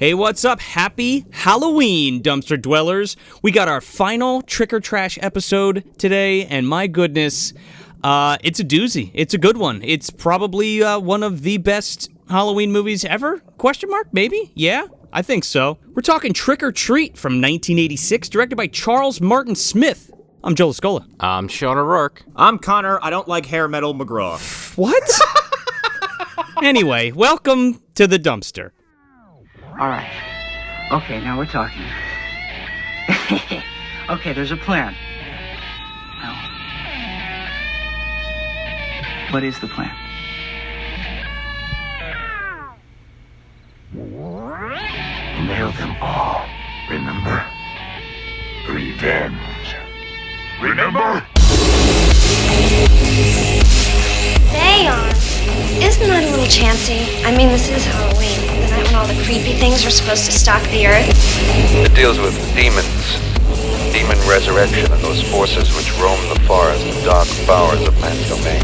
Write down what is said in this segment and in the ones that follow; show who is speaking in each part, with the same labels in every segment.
Speaker 1: Hey, what's up? Happy Halloween, dumpster dwellers. We got our final Trick or Trash episode today, and my goodness, it's a doozy. It's a good one. It's probably one of the best Halloween movies ever? Question mark? Maybe? Yeah? I think so. We're talking Trick or Treat from 1986, directed by Charles Martin Smith. I'm Joe Lascola.
Speaker 2: I'm Sean O'Rourke.
Speaker 3: I'm Connor. I don't like hair metal McGraw.
Speaker 1: What? Anyway, welcome to the dumpster.
Speaker 4: All right. Okay, now we're talking. Okay, there's a plan. Now, what is the plan?
Speaker 5: Nail them all, remember? Revenge. Remember?
Speaker 6: Damn! Isn't that a little chancy? I mean, this is Halloween, the night when all the creepy things are supposed to stalk the earth.
Speaker 7: It deals with demons, demon resurrection, and those forces which roam the forest and dark bowers of man's domain.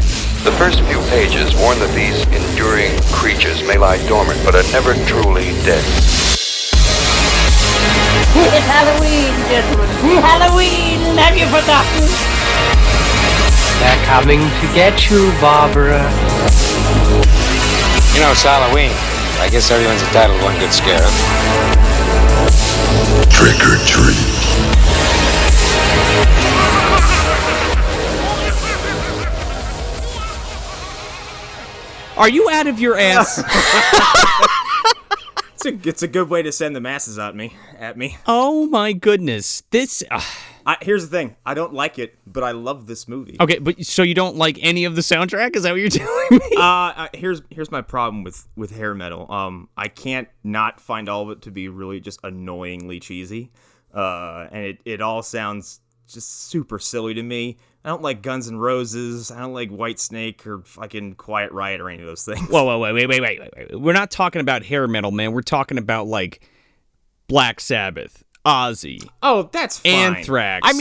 Speaker 7: The first few pages warn that these enduring creatures may lie dormant, but are never truly dead.
Speaker 8: It's Halloween, gentlemen. Halloween! Have you forgotten?
Speaker 9: They're coming to get you, Barbara.
Speaker 10: You know, it's Halloween. I guess everyone's entitled to one good scare.
Speaker 5: Trick or treat.
Speaker 1: Are you out of your ass?
Speaker 3: It's a good way to send the masses at me.
Speaker 1: Oh my goodness. This...
Speaker 3: Here's the thing. I don't like it, but I love this movie.
Speaker 1: Okay, but so you don't like any of the soundtrack? Is that what you're telling me?
Speaker 3: Here's my problem with hair metal. I can't not find all of it to be really just annoyingly cheesy. And it all sounds just super silly to me. I don't like Guns N' Roses. I don't like Whitesnake or fucking Quiet Riot or any of those things.
Speaker 1: Whoa, wait. We're not talking about hair metal, man. We're talking about, like, Black Sabbath, Ozzy.
Speaker 3: Oh, that's fine.
Speaker 1: Anthrax.
Speaker 2: I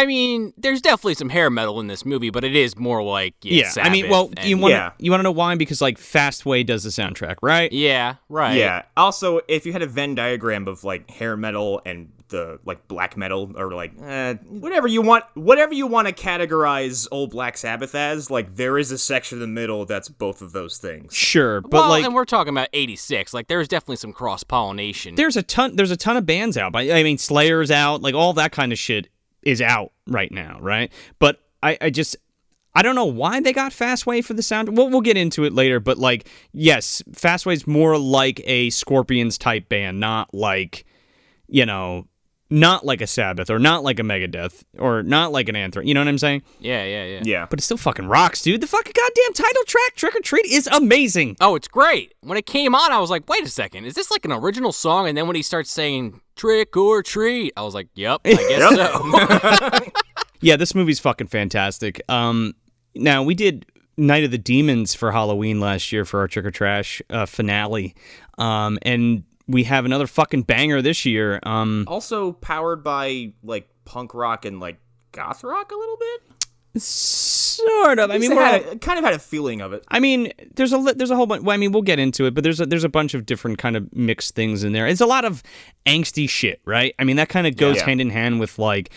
Speaker 2: mean, there's definitely some hair metal in this movie, but it is more like Sabbath.
Speaker 1: I mean, well, you want to know why? Because, like, Fastway does the soundtrack, right?
Speaker 2: Yeah, right.
Speaker 3: Yeah. Also, if you had a Venn diagram of like hair metal and the like black metal, or like whatever you want to categorize old Black Sabbath as, like, there is a section in the middle that's both of those things.
Speaker 1: Sure, but
Speaker 2: and we're talking about 86. Like, there's definitely some cross pollination.
Speaker 1: There's a ton of bands out. I mean, Slayer's out. Like, all that kind of shit is out right now, right? But I don't know why they got Fastway for the sound. We'll get into it later, but, like, yes, Fastway's more like a Scorpions type band, not like, you know, not like a Sabbath, or not like a Megadeth, or not like an Anthrax. You know what I'm saying?
Speaker 2: Yeah.
Speaker 1: But it still fucking rocks, dude. The fucking goddamn title track, Trick or Treat, is amazing.
Speaker 2: Oh, it's great. When it came on, I was like, wait a second, is this like an original song? And then when he starts saying Trick or Treat, I was like, yep, I guess so.
Speaker 1: Yeah, this movie's fucking fantastic. Now, we did Night of the Demons for Halloween last year for our Trick or Trash finale. And we have another fucking banger this year.
Speaker 3: Also powered by, like, punk rock and, like, goth rock a little bit?
Speaker 1: Sort of. I mean,
Speaker 3: kind of had a feeling of it.
Speaker 1: I mean, there's a whole bunch. Well, I mean, we'll get into it, but there's a bunch of different kind of mixed things in there. It's a lot of angsty shit, right? I mean, that kind of goes hand in hand with, like,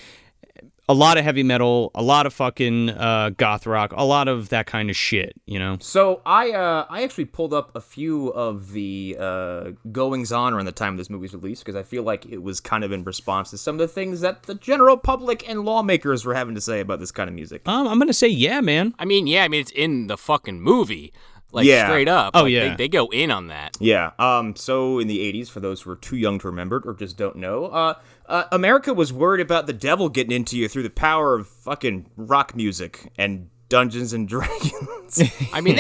Speaker 1: a lot of heavy metal, a lot of fucking goth rock, a lot of that kind of shit, you know?
Speaker 3: So I actually pulled up a few of the goings-on around the time this movie's released, because I feel like it was kind of in response to some of the things that the general public and lawmakers were having to say about this kind of music.
Speaker 1: I'm going to say yeah, man.
Speaker 2: I mean, it's in the fucking movie. Like, straight up.
Speaker 1: Oh,
Speaker 2: like,
Speaker 1: yeah.
Speaker 2: They go in on that.
Speaker 3: Yeah. So in the 80s, for those who are too young to remember it or just don't know, America was worried about the devil getting into you through the power of fucking rock music and Dungeons and Dragons.
Speaker 2: I mean,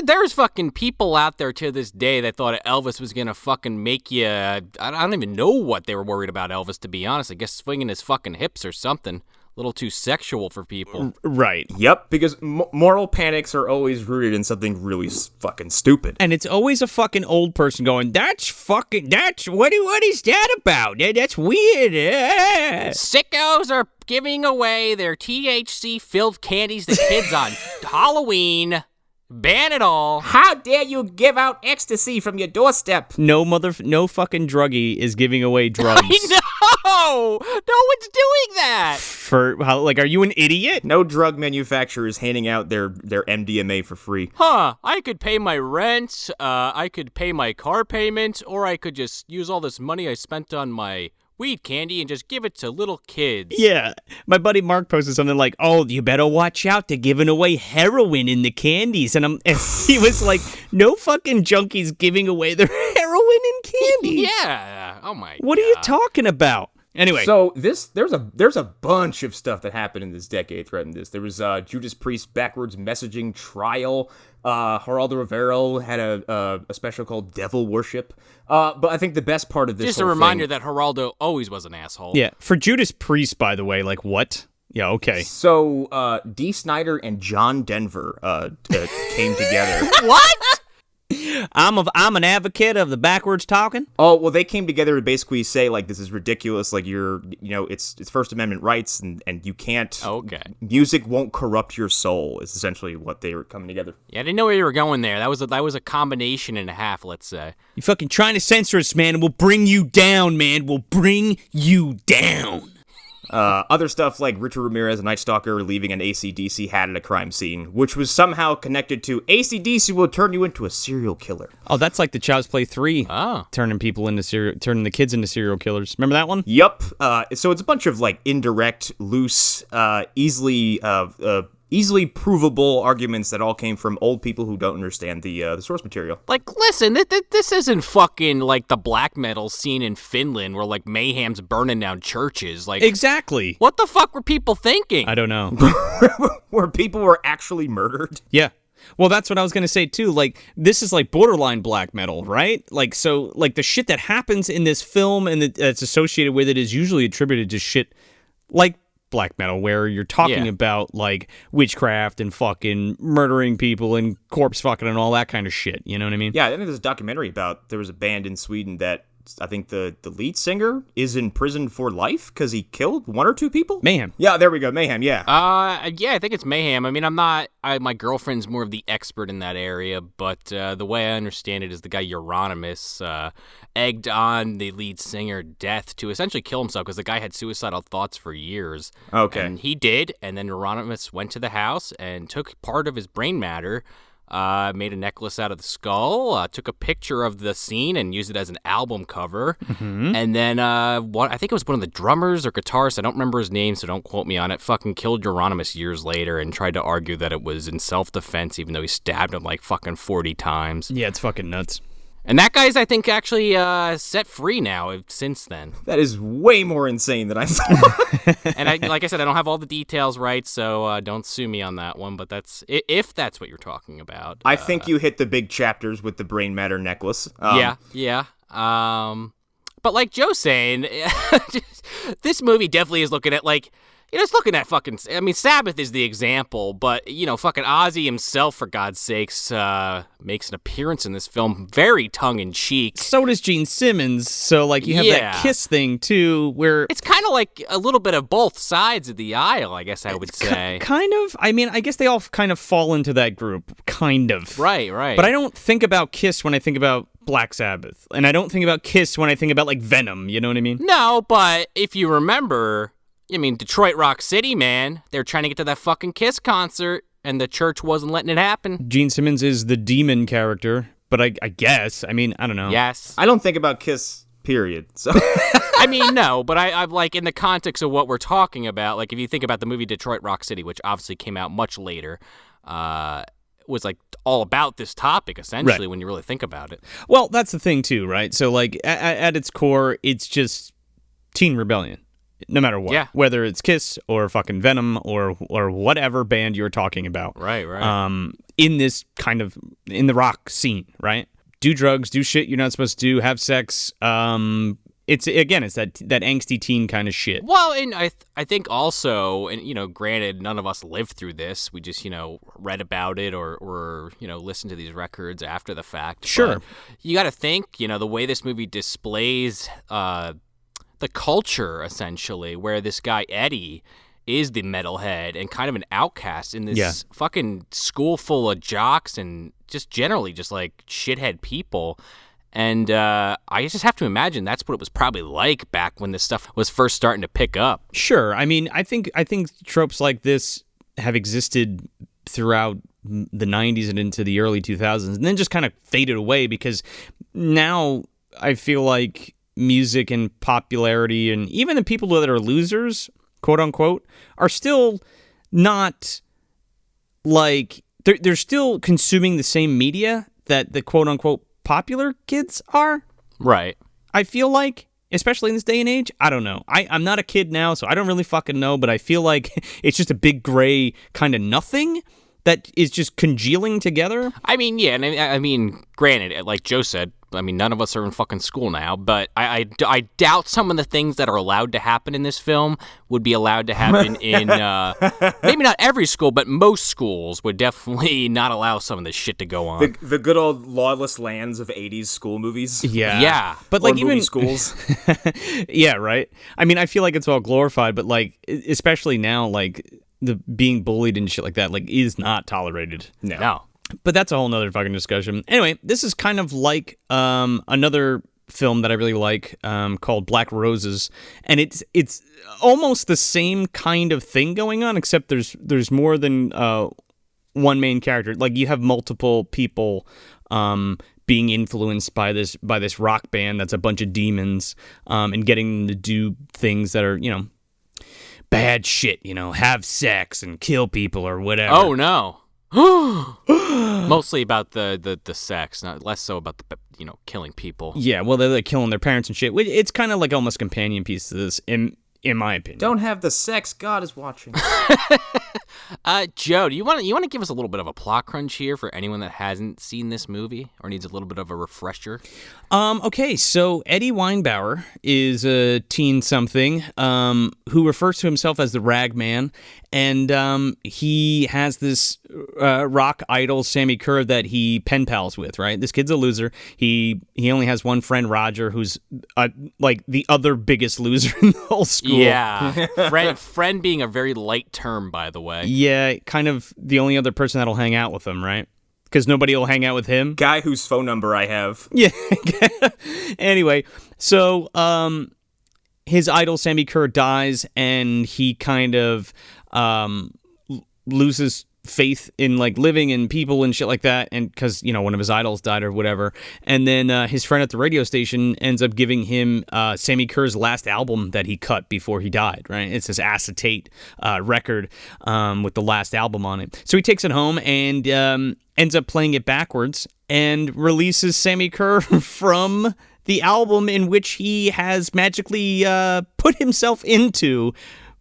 Speaker 2: there's fucking people out there to this day that thought Elvis was going to fucking make you... I don't even know what they were worried about Elvis, to be honest. I guess swinging his fucking hips or something. A little too sexual for people.
Speaker 1: Right.
Speaker 3: Yep, because moral panics are always rooted in something really fucking stupid.
Speaker 1: And it's always a fucking old person going, what is that about? That's weird.
Speaker 2: Sickos are giving away their THC-filled candies to kids on Halloween. Ban it all.
Speaker 3: How dare you give out ecstasy from your doorstep?
Speaker 1: No fucking druggie is giving away drugs.
Speaker 2: I know! No one's doing that!
Speaker 1: For how? Like, are you an idiot?
Speaker 3: No drug manufacturers handing out their MDMA for free.
Speaker 2: Huh, I could pay my rent, I could pay my car payment, or I could just use all this money I spent on my weed candy and just give it to little kids.
Speaker 1: Yeah. My buddy Mark posted something like, "Oh, you better watch out. They're giving away heroin in the candies." And he was like, no fucking junkies giving away their heroin in candies.
Speaker 2: Yeah. Oh my
Speaker 1: What are you talking about? Anyway.
Speaker 3: So there's a bunch of stuff that happened in this decade threatened this. There was Judas Priest backwards messaging trial. Geraldo Rivero had a special called Devil Worship. But I think the best part of this
Speaker 2: just a reminder that Geraldo always was an asshole.
Speaker 1: Yeah. For Judas Priest, by the way, like what? Yeah, okay.
Speaker 3: So Dee Snider and John Denver came together.
Speaker 2: What?
Speaker 1: I'm an advocate of the backwards talking.
Speaker 3: Oh, well, they came together to basically say, like, this is ridiculous. Like, it's First Amendment rights, and you can't.
Speaker 2: Okay.
Speaker 3: Music won't corrupt your soul, is essentially what they were coming together.
Speaker 2: Yeah, I didn't know where you were going there. That was a combination and a half, let's say.
Speaker 1: You fucking trying to censor us, man. We'll bring you down, man. We'll bring you down.
Speaker 3: Other stuff like Richard Ramirez, a Night Stalker, leaving an AC/DC hat at a crime scene, which was somehow connected to AC/DC will turn you into a serial killer.
Speaker 1: Oh, that's like the Child's Play 3.
Speaker 2: Oh.
Speaker 1: Turning the kids into serial killers. Remember that one?
Speaker 3: Yup. So it's a bunch of like indirect, loose, easily provable arguments that all came from old people who don't understand the source material.
Speaker 2: Like, listen, this isn't fucking like the black metal scene in Finland where like mayhem's burning down churches. Like,
Speaker 1: exactly.
Speaker 2: What the fuck were people thinking?
Speaker 1: I don't know.
Speaker 3: Where people were actually murdered?
Speaker 1: Yeah. Well, that's what I was going to say, too. Like, this is like borderline black metal, right? Like, so, like, the shit that happens in this film and that's associated with it is usually attributed to shit like black metal, where you're talking about like witchcraft and fucking murdering people and corpse fucking and all that kind of shit. You know what I mean?
Speaker 3: Yeah, I think there's a documentary about there was a band in Sweden that I think the lead singer is in prison for life because he killed one or two people.
Speaker 1: Mayhem.
Speaker 3: Yeah, there we go. Mayhem. Yeah.
Speaker 2: Yeah, I think it's Mayhem. I mean, my girlfriend's more of the expert in that area, but the way I understand it is the guy Euronymous egged on the lead singer Death to essentially kill himself because the guy had suicidal thoughts for years.
Speaker 3: Okay.
Speaker 2: And he did, and then Euronymous went to the house and took part of his brain matter, made a necklace out of the skull, took a picture of the scene and used it as an album cover.
Speaker 1: Mm-hmm.
Speaker 2: And then I think it was one of the drummers or guitarists, I don't remember his name, so don't quote me on it, fucking killed Euronymous years later and tried to argue that it was in self-defense even though he stabbed him like fucking 40 times.
Speaker 1: Yeah, it's fucking nuts.
Speaker 2: And that guy's, I think, actually set free now since then.
Speaker 3: That is way more insane than I thought.
Speaker 2: And like I said, I don't have all the details right, so don't sue me on that one. But if that's what you're talking about.
Speaker 3: I think you hit the big chapters with the brain matter necklace.
Speaker 2: Yeah. But like Joe's saying, this movie definitely is looking at like, it's looking at fucking, I mean, Sabbath is the example, but, fucking Ozzy himself, for God's sakes, makes an appearance in this film, very tongue-in-cheek.
Speaker 1: So does Gene Simmons, so, like, you have that Kiss thing, too, where...
Speaker 2: It's kind of like a little bit of both sides of the aisle, I guess I would say.
Speaker 1: Kind of? I mean, I guess they all kind of fall into that group, kind of.
Speaker 2: Right.
Speaker 1: But I don't think about Kiss when I think about Black Sabbath, and I don't think about Kiss when I think about, like, Venom, you know what I mean?
Speaker 2: No, but if you remember... I mean, Detroit Rock City, man. They were trying to get to that fucking Kiss concert, and the church wasn't letting it happen.
Speaker 1: Gene Simmons is the demon character, but I guess. I mean, I don't know.
Speaker 2: Yes.
Speaker 3: I don't think about Kiss, period. So.
Speaker 2: I mean, no, but I'm like, in the context of what we're talking about, like, if you think about the movie Detroit Rock City, which obviously came out much later, was, like, all about this topic, essentially, when you really think about it.
Speaker 1: Well, that's the thing, too, right? So, like, at its core, it's just teen rebellion. No matter what.
Speaker 2: Yeah.
Speaker 1: Whether it's Kiss or fucking Venom or whatever band you're talking about.
Speaker 2: Right.
Speaker 1: In this kind of, in the rock scene, right? Do drugs, do shit you're not supposed to do, have sex. It's that angsty teen kind of shit.
Speaker 2: Well, and I think also, and granted, none of us lived through this. We just read about it or listened to these records after the fact.
Speaker 1: Sure.
Speaker 2: But you got to think, the way this movie displays the culture, essentially, where this guy Eddie is the metalhead and kind of an outcast in this fucking school full of jocks and just generally just like shithead people. And I just have to imagine that's what it was probably like back when this stuff was first starting to pick up.
Speaker 1: Sure. I mean, I think tropes like this have existed throughout the 90s and into the early 2000s, and then just kind of faded away because now I feel like music and popularity and even the people that are losers, quote unquote, are still not like they're still consuming the same media that the quote unquote popular kids are.
Speaker 2: Right.
Speaker 1: I feel like, especially in this day and age, I don't know. I'm not a kid now, so I don't really fucking know, but I feel like it's just a big gray kind of nothing that is just congealing together.
Speaker 2: I mean, yeah, and I mean, granted, like Joe said, I mean, none of us are in fucking school now, but I doubt some of the things that are allowed to happen in this film would be allowed to happen in, maybe not every school, but most schools would definitely not allow some of this shit to go on.
Speaker 3: The good old lawless lands of 80s school movies.
Speaker 1: Yeah.
Speaker 2: Yeah.
Speaker 1: But like even
Speaker 3: schools.
Speaker 1: Yeah, right? I mean, I feel like it's all glorified, but like, especially now, like, the being bullied and shit like that, like, is not tolerated.
Speaker 2: No.
Speaker 1: But that's a whole nother fucking discussion. Anyway, this is kind of like another film that I really like called Black Roses, and it's almost the same kind of thing going on, except there's more than one main character. Like, you have multiple people being influenced by this rock band that's a bunch of demons, and getting them to do things that are, you know, bad shit, you know, have sex and kill people or whatever.
Speaker 2: Oh no. Mostly about the sex, not less so about the, you know, killing people.
Speaker 1: Yeah, well, they're like killing their parents and shit. It's kind of like almost a companion piece to this, in my opinion.
Speaker 3: Don't have the sex. God is watching.
Speaker 2: Joe, do you want to give us a little bit of a plot crunch here for anyone that hasn't seen this movie or needs a little bit of a refresher?
Speaker 1: Okay, so Eddie Weinbauer is a teen something who refers to himself as the Ragman, and he has this rock idol, Sammi Curr, that he pen pals with, right? This kid's a loser. He only has one friend, Roger, who's like the other biggest loser in the whole school.
Speaker 2: Yeah, friend being a very light term, by the way.
Speaker 1: Yeah, kind of the only other person that'll hang out with him, right? Because nobody will hang out with him.
Speaker 3: Guy whose phone number I have.
Speaker 1: Yeah. Anyway, so his idol Sammi Curr dies, and he kind of loses faith in like living and people and shit like that, and because, you know, one of his idols died or whatever, and then his friend at the radio station ends up giving him Sammi Curr's last album that he cut before he died, right? It's this acetate record with the last album on it. So he takes it home and ends up playing it backwards and releases Sammi Curr from the album in which he has magically put himself into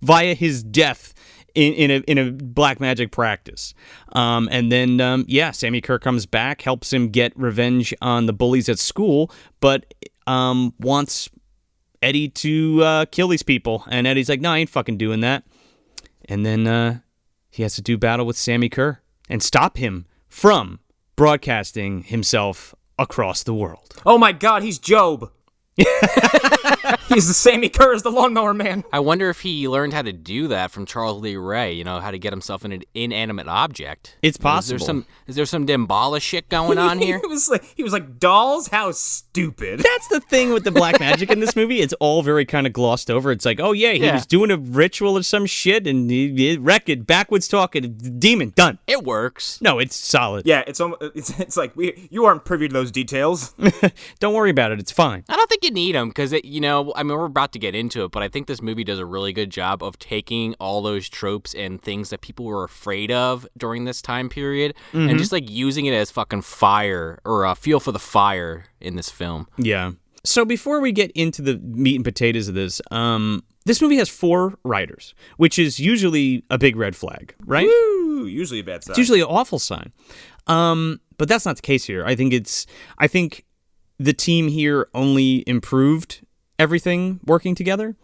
Speaker 1: via his death in a black magic practice. And then, Sammi Curr comes back, helps him get revenge on the bullies at school, but wants Eddie to kill these people. And Eddie's like, no, I ain't fucking doing that. And then he has to do battle with Sammi Curr and stop him from broadcasting himself across the world.
Speaker 3: Oh my God, he's Job. He's the Sammi Curr as the lawnmower man.
Speaker 2: I wonder if he learned how to do that from Charles Lee Ray, you know, how to get himself in an inanimate object.
Speaker 1: It's possible.
Speaker 2: Is there some Damballa shit going on here?
Speaker 3: He was like, dolls? How stupid.
Speaker 1: That's the thing with the black magic in this movie. It's all very kind of glossed over. It's like, oh yeah, he was doing a ritual or some shit, and he wrecked it, backwards talking, demon, done.
Speaker 2: It works.
Speaker 1: No, it's solid.
Speaker 3: Yeah, it's like, you aren't privy to those details.
Speaker 1: Don't worry about it. It's fine.
Speaker 2: I don't think you need them because, you know, I mean, we're about to get into it, but I think this movie does a really good job of taking all those tropes and things that people were afraid of during this time period and just like using it as fucking fire or fuel for the fire in this film.
Speaker 1: Yeah. So before we get into the meat and potatoes of this, this movie has 4 writers, which is usually a big red flag, right?
Speaker 3: Woo! Usually a bad sign.
Speaker 1: It's usually an awful sign. But that's not the case here. I think the team here only improved everything working together,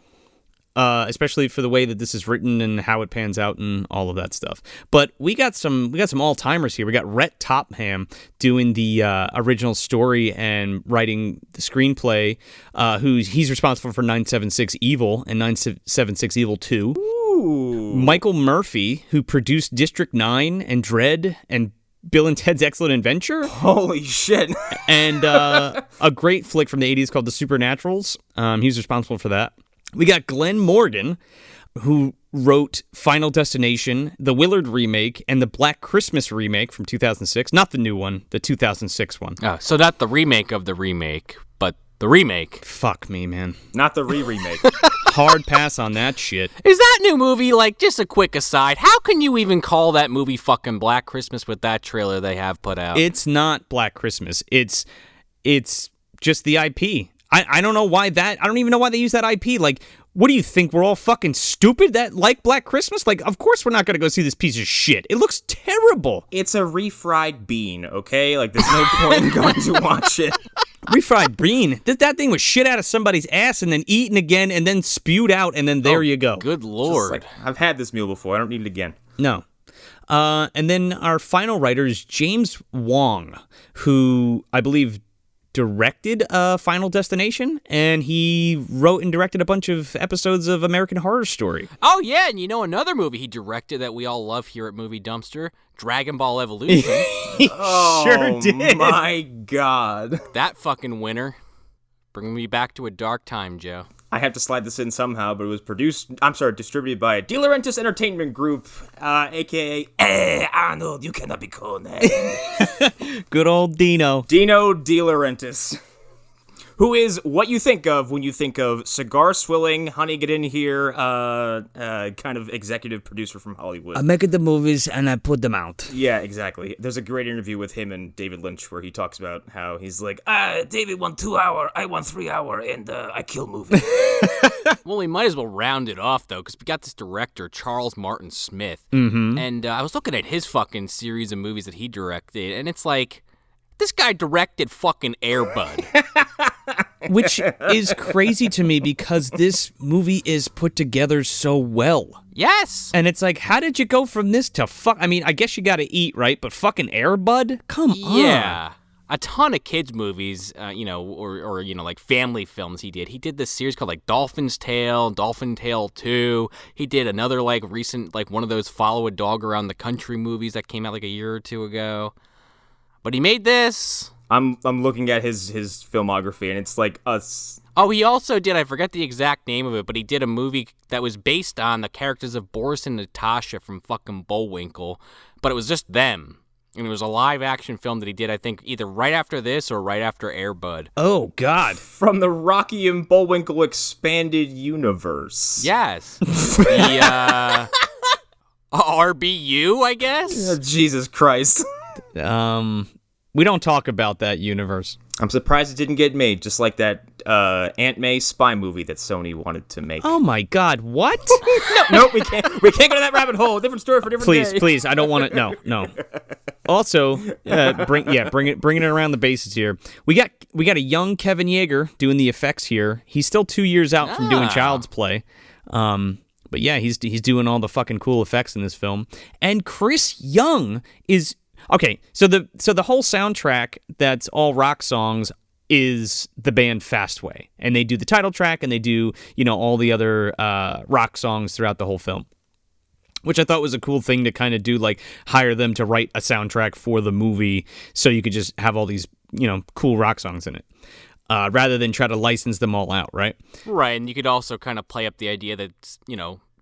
Speaker 1: especially for the way that this is written and how it pans out and all of that stuff. But we got some all-timers here. We got Rhett Topham doing the original story and writing the screenplay, he's responsible for 976 Evil and 976 Evil 2.
Speaker 3: Ooh, Ooh.
Speaker 1: Michael Murphy, who produced District 9 and Dread and Bill and Ted's Excellent Adventure.
Speaker 3: Holy shit.
Speaker 1: And a great flick from the 80s called The Supernaturals. He's responsible for that. We got Glenn Morgan, who wrote Final Destination, the Willard remake, and the Black Christmas remake from 2006. Not the new one, the 2006 one.
Speaker 2: Oh, so not the remake of the remake, but the remake.
Speaker 1: Fuck me, man.
Speaker 3: Not the re-remake.
Speaker 1: Hard pass on that shit.
Speaker 2: Is that new movie, like, just a quick aside, how can you even call that movie fucking Black Christmas with that trailer they have put out?
Speaker 1: It's not Black Christmas. It's just the IP. I don't know why that. I don't even know why they use that IP. Like, what do you think? We're all fucking stupid that like Black Christmas? Like, of course we're not going to go see this piece of shit. It looks terrible.
Speaker 3: It's a refried bean, okay? Like, there's no point in going to watch it.
Speaker 1: Refried bean? That thing was shit out of somebody's ass and then eaten again and then spewed out and then there you go.
Speaker 2: Good Lord.
Speaker 3: Like, I've had this meal before. I don't need it again.
Speaker 1: No. And then our final writer is James Wong, who I believe directed Final Destination, and he wrote and directed a bunch of episodes of American Horror Story.
Speaker 2: Oh, yeah, and you know another movie he directed that we all love here at Movie Dumpster? Dragon Ball Evolution.
Speaker 1: He sure did.
Speaker 3: Oh, my God.
Speaker 2: That fucking winner. Bringing me back to a dark time, Joe.
Speaker 3: I have to slide this in somehow, but it was distributed by De Laurentiis Entertainment Group, a.k.a. Arnold, you cannot be called that.
Speaker 1: Good old Dino.
Speaker 3: Dino De Laurentiis. Who is what you think of when you think of cigar swilling, honey get in here, kind of executive producer from Hollywood.
Speaker 1: I make the movies and I put them out.
Speaker 3: Yeah, exactly. There's a great interview with him and David Lynch where he talks about how he's like, David want 2 hour, I want 3 hour, and I kill movies.
Speaker 2: Well, we might as well round it off, though, because we got this director, Charles Martin Smith, and I was looking at his fucking series of movies that he directed, and it's like, this guy directed fucking Air Bud.
Speaker 1: Which is crazy to me because this movie is put together so well.
Speaker 2: Yes.
Speaker 1: And it's like, how did you go from this to I mean, I guess you got to eat, right? But fucking Air Bud? Come on.
Speaker 2: Yeah. A ton of kids' movies, or like family films he did. He did this series called, like, Dolphin's Tale, Dolphin Tale 2. He did another, like, recent, like, one of those Follow a Dog Around the Country movies that came out, like, a year or two ago. But he made this.
Speaker 3: I'm looking at his filmography, and it's like us.
Speaker 2: Oh, he also did, I forget the exact name of it, but he did a movie that was based on the characters of Boris and Natasha from fucking Bullwinkle, but it was just them. And it was a live-action film that he did, I think, either right after this or right after Air Bud.
Speaker 1: Oh, God.
Speaker 3: From the Rocky and Bullwinkle expanded universe.
Speaker 2: Yes. The, RBU, I guess?
Speaker 3: Oh, Jesus Christ.
Speaker 1: We don't talk about that universe.
Speaker 3: I'm surprised it didn't get made, just like that Aunt May spy movie that Sony wanted to make.
Speaker 1: Oh my God! What?
Speaker 3: Nope, we can't go to that rabbit hole. Different story for different day.
Speaker 1: Please, I don't want to. No. Also, bringing it around the bases here. We got a young Kevin Yeager doing the effects here. He's still 2 years out from doing Child's Play. But yeah, he's doing all the fucking cool effects in this film. And Chris Young is. Okay, so the whole soundtrack that's all rock songs is the band Fastway, and they do the title track and they do all the other rock songs throughout the whole film, which I thought was a cool thing to kind of do, like hire them to write a soundtrack for the movie, so you could just have all these cool rock songs in it, rather than try to license them all out, right?
Speaker 2: Right, and you could also kind of play up the idea that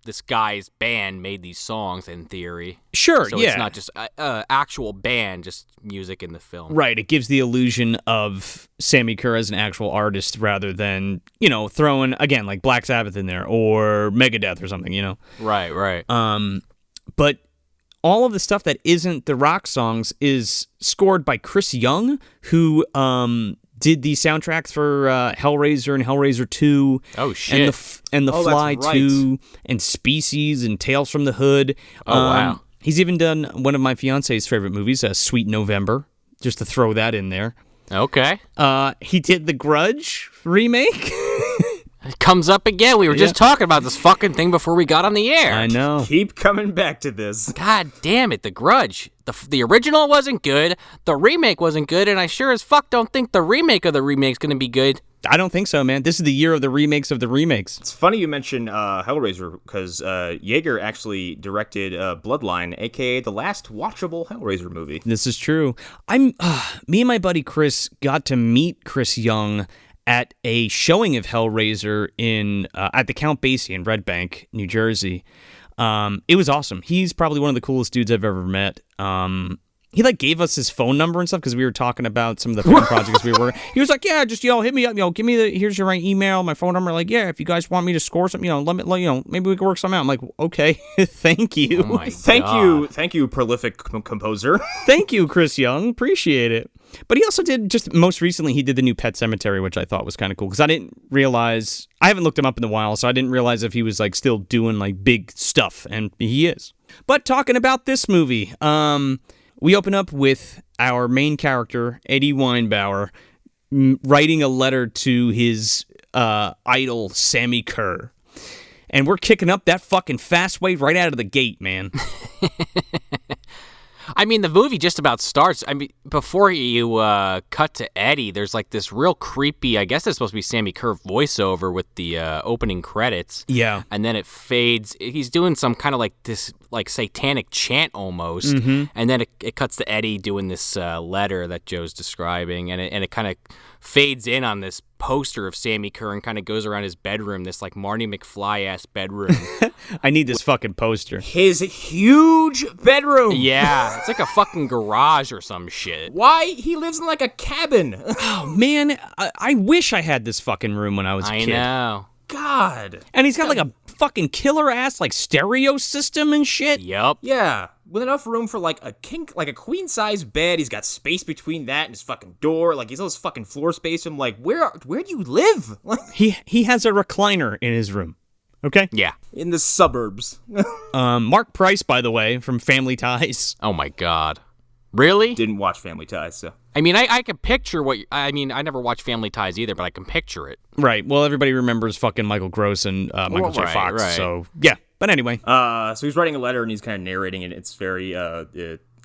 Speaker 2: this guy's band made these songs in theory.
Speaker 1: Sure,
Speaker 2: so
Speaker 1: yeah.
Speaker 2: it's not just actual band, just music in the film.
Speaker 1: Right, it gives the illusion of Sammi Curr as an actual artist rather than, throwing, again, like Black Sabbath in there or Megadeth or something,
Speaker 2: Right.
Speaker 1: But all of the stuff that isn't the rock songs is scored by Chris Young, who did the soundtracks for Hellraiser and Hellraiser 2.
Speaker 2: Oh, shit.
Speaker 1: And The Fly
Speaker 3: that's right.
Speaker 1: 2 and Species and Tales from the Hood.
Speaker 2: Oh, wow.
Speaker 1: He's even done one of my fiance's favorite movies, Sweet November, just to throw that in there.
Speaker 2: Okay.
Speaker 1: He did the Grudge remake.
Speaker 2: It comes up again. We were just talking about this fucking thing before we got on the air.
Speaker 1: I know.
Speaker 3: Keep coming back to this.
Speaker 2: God damn it, The Grudge. The original wasn't good, the remake wasn't good, and I sure as fuck don't think the remake of the remake's gonna be good.
Speaker 1: I don't think so, man. This is the year of the remakes of the remakes.
Speaker 3: It's funny you mention Hellraiser, because Yeager actually directed Bloodline, a.k.a. the last watchable Hellraiser movie.
Speaker 1: This is true. Me and my buddy Chris got to meet Chris Young at a showing of Hellraiser at the Count Basie in Red Bank, New Jersey. It was awesome. He's probably one of the coolest dudes I've ever met. He gave us his phone number and stuff because we were talking about some of the film projects we were. He was like, "Yeah, just hit me up. Give me here's your email, my phone number. Like, yeah, if you guys want me to score something, maybe we can work something out." I'm like, "Okay, thank you,
Speaker 3: thank you, prolific composer.
Speaker 1: Thank you, Chris Young. Appreciate it." But he also did most recently. He did the new Pet Sematary, which I thought was kind of cool because I didn't realize. I haven't looked him up in a while, so I didn't realize if he was still doing big stuff, and he is. But talking about this movie, we open up with our main character, Eddie Weinbauer, writing a letter to his idol, Sammi Curr. And we're kicking up that fucking fast way right out of the gate, man.
Speaker 2: I mean, the movie just about starts. I mean, before you cut to Eddie, there's this real creepy, I guess it's supposed to be Sammi Curr voiceover with the opening credits.
Speaker 1: Yeah.
Speaker 2: And then it fades. He's doing some kind of this satanic chant almost. Mm-hmm. And then it cuts to Eddie doing this letter that Joe's describing. And it kind of fades in on this poster of Sammi Curr and kind of goes around his bedroom, this Marty McFly-ass bedroom.
Speaker 1: I need this fucking poster.
Speaker 3: His huge bedroom.
Speaker 2: Yeah, it's like a fucking garage or some shit.
Speaker 3: Why? He lives in a cabin.
Speaker 1: Oh, man, I wish I had this fucking room when I was a kid.
Speaker 2: I know.
Speaker 3: God.
Speaker 1: And he's got a fucking killer-ass stereo system and shit.
Speaker 2: Yep.
Speaker 3: Yeah. With enough room for a queen-size bed. He's got space between that and his fucking door. He's all this fucking floor space. I'm like, where do you live?
Speaker 1: He has a recliner in his room. Okay?
Speaker 2: Yeah.
Speaker 3: In the suburbs.
Speaker 1: Mark Price, by the way, from Family Ties.
Speaker 2: Oh my God. Really?
Speaker 3: Didn't watch Family Ties, so.
Speaker 2: I mean, I can picture I never watched Family Ties either, but I can picture it.
Speaker 1: Right. Well, everybody remembers fucking Michael Gross and Michael J. Fox.
Speaker 2: Right.
Speaker 1: So, yeah. But anyway.
Speaker 3: So he's writing a letter and he's kind of narrating it. It's very,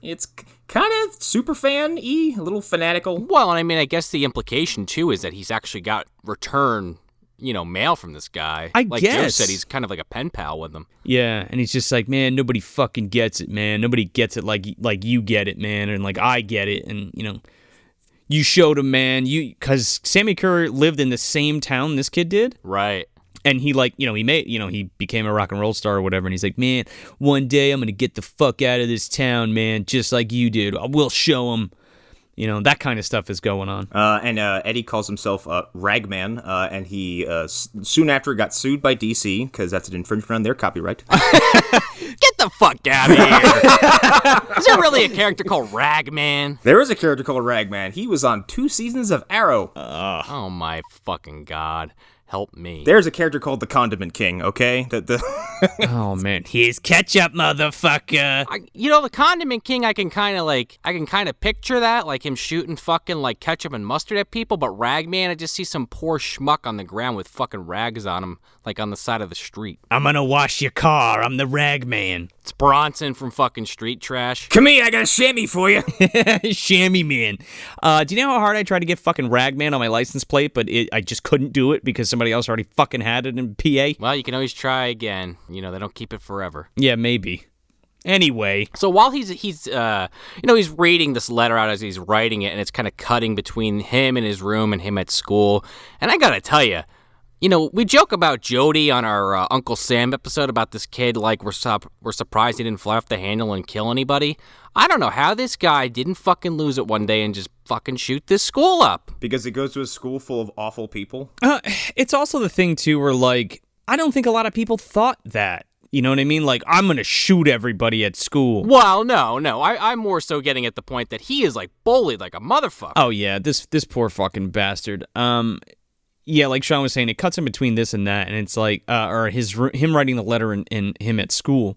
Speaker 3: it's kind of super fan-y, a little fanatical.
Speaker 2: Well, and I mean, I guess the implication, too, is that he's actually got return mail from this guy.
Speaker 1: I guess.
Speaker 2: Joe said, he's kind of like a pen pal with him.
Speaker 1: Yeah, and he's just like, man, nobody fucking gets it, man. Nobody gets it like you get it, man, and I get it, and you showed him, man. Because Sammi Curr lived in the same town this kid did,
Speaker 2: right?
Speaker 1: And he he became a rock and roll star or whatever, and he's like, man, one day I'm gonna get the fuck out of this town, man, just like you did. I will show him. That kind of stuff is going on.
Speaker 3: And Eddie calls himself Ragman, and he soon after got sued by DC because that's an infringement on their copyright.
Speaker 2: Get the fuck out of here. Is there really a character called Ragman?
Speaker 3: There is a character called Ragman. He was on 2 seasons of Arrow.
Speaker 2: Oh my fucking God. Help me.
Speaker 3: There's a character called the Condiment King, okay?
Speaker 1: Oh, man. Here's ketchup, motherfucker.
Speaker 2: The Condiment King, I can kind of picture that, him shooting fucking, ketchup and mustard at people, but Ragman, I just see some poor schmuck on the ground with fucking rags on him, on the side of the street.
Speaker 1: I'm gonna wash your car. I'm the Ragman.
Speaker 2: It's Bronson from fucking Street Trash.
Speaker 3: Come here, I got a chamois for you.
Speaker 1: Chamois man. Do you know how hard I tried to get fucking Ragman on my license plate, but I just couldn't do it because somebody else already fucking had it in PA?
Speaker 2: Well, you can always try again. They don't keep it forever.
Speaker 1: Yeah, maybe. Anyway.
Speaker 2: So while he's reading this letter out as he's writing it, and it's kind of cutting between him in his room and him at school. And I gotta tell you, we joke about Jody on our Uncle Sam episode about this kid, we're surprised he didn't fly off the handle and kill anybody. I don't know how this guy didn't fucking lose it one day and just fucking shoot this school up.
Speaker 3: Because he goes to a school full of awful people?
Speaker 1: It's also the thing, too, where, I don't think a lot of people thought that. You know what I mean? I'm going to shoot everybody at school.
Speaker 2: Well, no. I'm more so getting at the point that he is, bullied like a motherfucker.
Speaker 1: Oh, yeah. This poor fucking bastard. Yeah, like Sean was saying, it cuts in between this and that, and it's him writing the letter and him at school.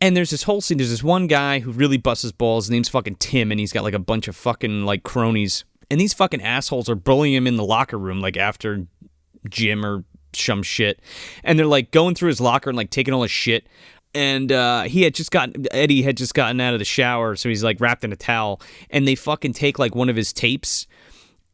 Speaker 1: And there's this whole scene. There's this one guy who really busts his balls. His name's fucking Tim, and he's got a bunch of fucking cronies. And these fucking assholes are bullying him in the locker room, after gym or some shit. And they're going through his locker and taking all his shit. And Eddie had just gotten out of the shower, so he's wrapped in a towel. And they fucking take one of his tapes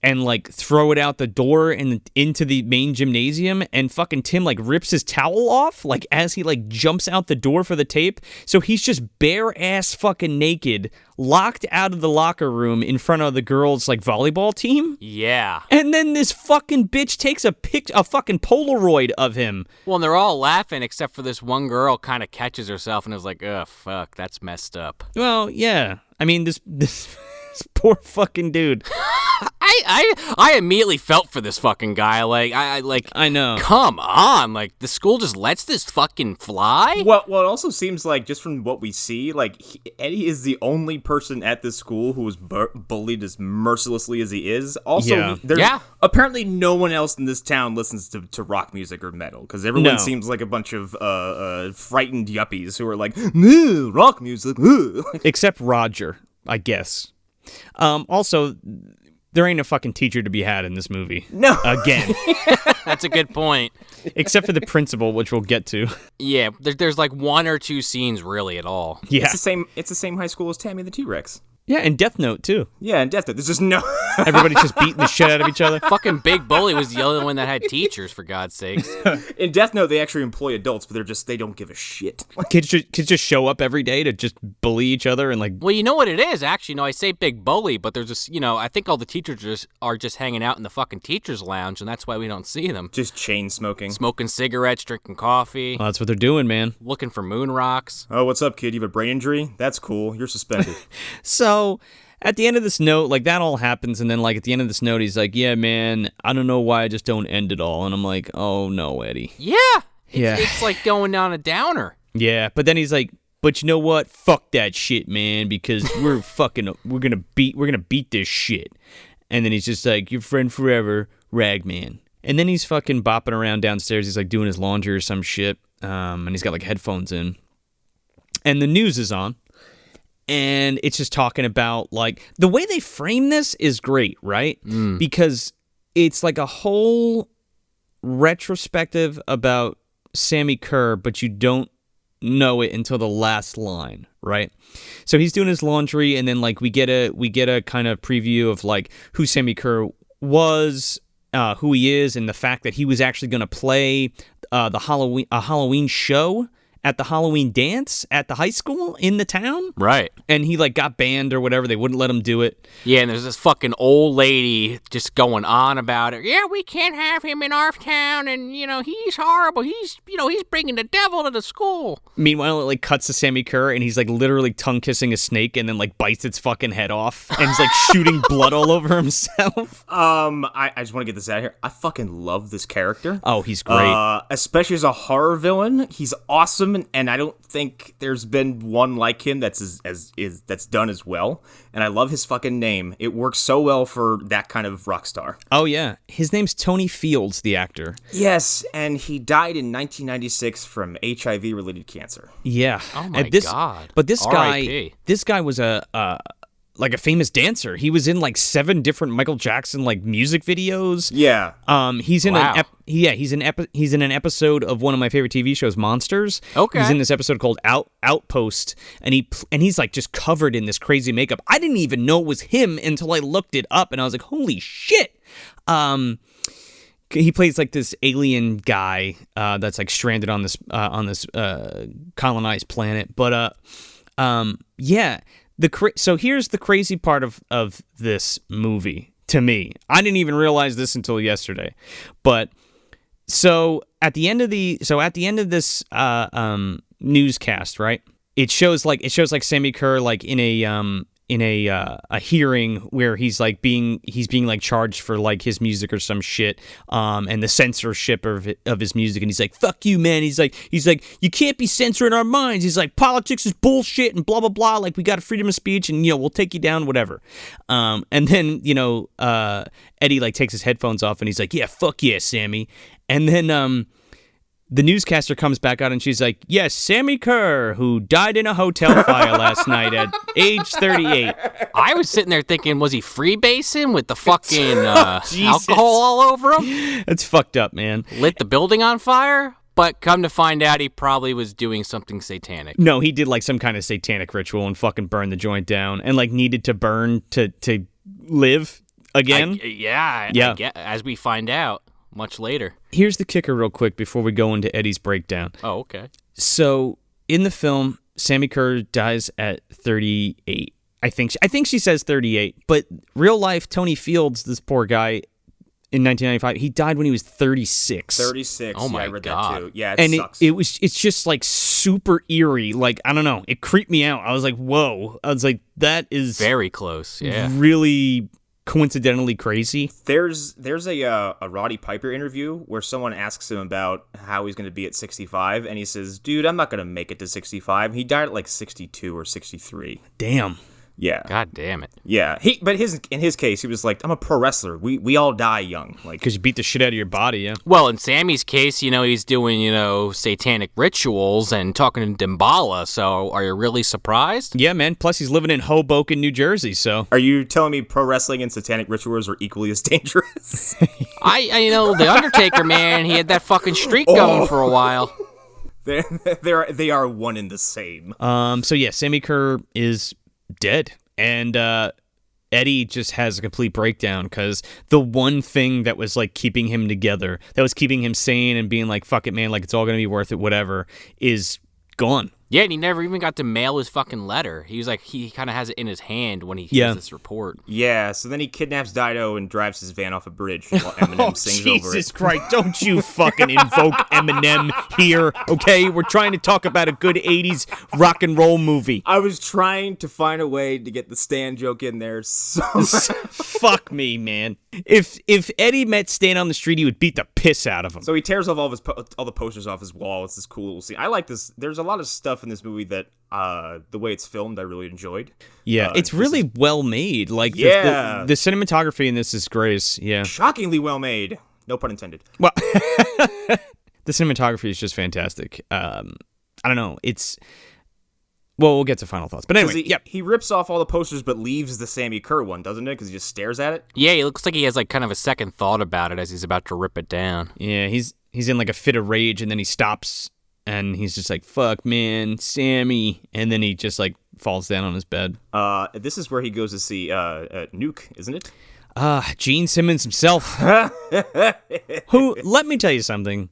Speaker 1: and like throw it out the door and into the main gymnasium, and fucking Tim like rips his towel off like as he like jumps out the door for the tape. So he's just bare ass fucking naked, locked out of the locker room in front of the girls like volleyball team.
Speaker 2: Yeah.
Speaker 1: And then this fucking bitch takes a fucking Polaroid of him.
Speaker 2: Well, and they're all laughing except for this one girl kind of catches herself and is like, "Oh fuck, that's messed up."
Speaker 1: Well, yeah. I mean, this poor fucking dude.
Speaker 2: I immediately felt for this fucking guy. Like I
Speaker 1: know.
Speaker 2: Come on, like the school just lets this fucking fly.
Speaker 3: Well, it also seems like just from what we see, like Eddie is the only person at this school who was bullied as mercilessly as he is. Also, there's apparently no one else in this town listens to rock music or metal because everyone seems like a bunch of frightened yuppies who are like, rock music,
Speaker 1: except Roger, I guess. Also, there ain't a fucking teacher to be had in this movie.
Speaker 3: No.
Speaker 1: Again.
Speaker 2: That's a good point.
Speaker 1: Except for the principal, which we'll get to.
Speaker 2: Yeah, there's like one or two scenes really at all.
Speaker 1: Yeah.
Speaker 3: It's the same high school as Tammy the T-Rex.
Speaker 1: Yeah, and Death Note, too.
Speaker 3: Yeah, and Death Note. There's just no...
Speaker 1: Everybody's just beating the shit out of each other.
Speaker 2: Fucking Big Bully was the only one that had teachers, for God's sakes.
Speaker 3: In Death Note, they actually employ adults, but they don't give a shit.
Speaker 1: Kids just show up every day to just bully each other and like...
Speaker 2: Well, you know what it is, actually. No, I say Big Bully, but there's just, I think all the teachers are just hanging out in the fucking teacher's lounge, and that's why we don't see them.
Speaker 3: Just chain smoking.
Speaker 2: Smoking cigarettes, drinking coffee.
Speaker 1: Well, that's what they're doing, man.
Speaker 2: Looking for moon rocks.
Speaker 3: Oh, what's up, kid? You have a brain injury? That's cool. You're suspended.
Speaker 1: So... At the end of this note, like, that all happens, and then, like, at the end of this note, he's like, yeah, man, I don't know why I just don't end it all. And I'm like, oh, no, Eddie.
Speaker 2: Yeah. It's like going down a downer.
Speaker 1: Yeah, but then he's like, but you know what? Fuck that shit, man, because we're gonna beat this shit. And then he's just like, your friend forever, Ragman. And then he's fucking bopping around downstairs. He's, like, doing his laundry or some shit, and he's got, like, headphones in. And the news is on. And it's just talking about, like, the way they frame this is great, right? Because it's like a whole retrospective about Sammi Curr, but you don't know it until the last line, right? So he's doing his laundry, and then, like, we get a kind of preview of, like, who Sammi Curr was, who he is, and the fact that he was actually going to play a Halloween show at the Halloween dance at the high school in the town.
Speaker 2: Right.
Speaker 1: And he, like, got banned or whatever. They wouldn't let him do it.
Speaker 2: Yeah, and there's this fucking old lady just going on about it. Yeah, we can't have him in our town, and, he's horrible. He's bringing the devil to the school.
Speaker 1: Meanwhile, it, like, cuts to Sammi Curr, and he's, like, literally tongue-kissing a snake and then, like, bites its fucking head off. And he's, like, shooting blood all over himself.
Speaker 3: I just want to get this out of here. I fucking love this character.
Speaker 1: Oh, he's great.
Speaker 3: Especially as a horror villain. He's awesome. And I don't think there's been one like him that's that's done as well. And I love his fucking name. It works so well for that kind of rock star.
Speaker 1: Oh yeah, his name's Tony Fields, the actor.
Speaker 3: Yes, and he died in 1996 from HIV-related cancer.
Speaker 1: Yeah.
Speaker 2: Oh my God.
Speaker 1: But this
Speaker 2: R.I.P.
Speaker 1: guy was a famous dancer. He was in like 7 different Michael Jackson like music videos.
Speaker 3: Yeah.
Speaker 1: He's in he's in an episode of one of my favorite TV shows, Monsters.
Speaker 2: Okay.
Speaker 1: He's in this episode called Outpost, and he's like just covered in this crazy makeup. I didn't even know it was him until I looked it up, and I was like, holy shit. He plays like this alien guy that's like stranded on this colonized planet. But yeah. So here's the crazy part of this movie to me. I didn't even realize this until yesterday. But so at the end of this newscast, right? It shows like Sammi Curr like in a hearing where he's being like charged for like his music or some shit, and the censorship of his music, and he's like, fuck you, man. He's like you can't be censoring our minds. He's like, politics is bullshit and blah blah blah, like we got a freedom of speech, and we'll take you down, whatever. And then Eddie like takes his headphones off and he's like, yeah, fuck yeah, Sammy. And then the newscaster comes back out and she's like, yes, Sammi Curr, who died in a hotel fire last night at age 38.
Speaker 2: I was sitting there thinking, was he freebasing with the fucking alcohol all over him?
Speaker 1: That's fucked up, man.
Speaker 2: Lit the building on fire? But come to find out, he probably was doing something satanic.
Speaker 1: No, he did like some kind of satanic ritual and fucking burned the joint down and like needed to burn to live. again.
Speaker 2: Yeah. As we find out much later.
Speaker 1: Here's the kicker real quick before we go into Eddie's breakdown.
Speaker 2: Oh, okay.
Speaker 1: So in the film, Sammi Curr dies at 38. I think she says 38, but real life Tony Fields, this poor guy in 1995, he died when he was 36.
Speaker 3: 36.
Speaker 2: Oh my
Speaker 3: I read
Speaker 2: God.
Speaker 3: that too. Yeah,
Speaker 1: and
Speaker 3: sucks.
Speaker 1: it's just like super eerie. Like, I don't know. It creeped me out. I was like, whoa. I was like, that is
Speaker 2: very close. Yeah.
Speaker 1: Really coincidentally crazy.
Speaker 3: There's a Roddy Piper interview where someone asks him about how he's going to be at 65, and he says, dude, I'm not going to make it to 65. He died at like 62 or 63.
Speaker 1: Damn.
Speaker 3: Yeah.
Speaker 2: God damn it.
Speaker 3: Yeah. But in his case, he was like, I'm a pro wrestler. We all die young. Like,
Speaker 1: because you beat the shit out of your body, yeah.
Speaker 2: Well, in Sammy's case, he's doing, satanic rituals and talking to Damballa, so are you really surprised?
Speaker 1: Yeah, man. Plus, he's living in Hoboken, New Jersey, so.
Speaker 3: Are you telling me pro wrestling and satanic rituals are equally as dangerous?
Speaker 2: The Undertaker, man, he had that fucking streak going for a while.
Speaker 3: They are one and the same.
Speaker 1: So yeah, Sammi Curr is dead, and Eddie just has a complete breakdown because the one thing that was like keeping him together, that was keeping him sane and being like, fuck it, man, like it's all gonna be worth it, whatever, is gone.
Speaker 2: Yeah, and he never even got to mail his fucking letter. He was like, he kind of has it in his hand when he hears this report.
Speaker 3: Yeah, so then he kidnaps Dido and drives his van off a bridge while Eminem sings over it.
Speaker 1: Jesus Christ, don't you fucking invoke Eminem here, okay? We're trying to talk about a good 80s rock and roll movie.
Speaker 3: I was trying to find a way to get the Stan joke in there, so...
Speaker 1: Fuck me, man. If Eddie met Stan on the street, he would beat the piss out of him.
Speaker 3: So he tears off all the posters off his wall. It's this cool little scene. I like this. There's a lot of stuff in this movie that the way it's filmed, I really enjoyed.
Speaker 1: Yeah, it's really well made. Like, the cinematography in this is great. Yeah,
Speaker 3: shockingly well made. No pun intended.
Speaker 1: Well, the cinematography is just fantastic. I don't know. Well, we'll get to final thoughts. But anyway,
Speaker 3: he rips off all the posters but leaves the Sammi Curr one, doesn't it? Because he just stares at it.
Speaker 2: Yeah, he looks like he has like kind of a second thought about it as he's about to rip it down.
Speaker 1: Yeah, he's in like a fit of rage, and then he stops, and he's just like, fuck, man, Sammy. And then he just like falls down on his bed.
Speaker 3: This is where he goes to see Nuke, isn't it?
Speaker 1: Gene Simmons himself. Who, let me tell you something.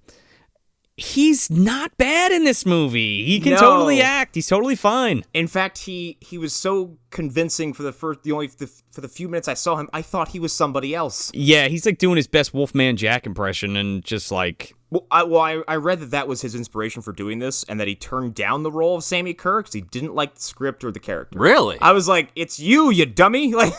Speaker 1: He's not bad in this movie. He can totally act. He's totally fine.
Speaker 3: In fact, he was so convincing for for the few minutes I saw him, I thought he was somebody else.
Speaker 1: Yeah, he's like doing his best Wolfman Jack impression and just like...
Speaker 3: Well, I read that was his inspiration for doing this, and that he turned down the role of Sammi Curr because he didn't like the script or the character.
Speaker 2: Really?
Speaker 3: I was like, it's you dummy! Like,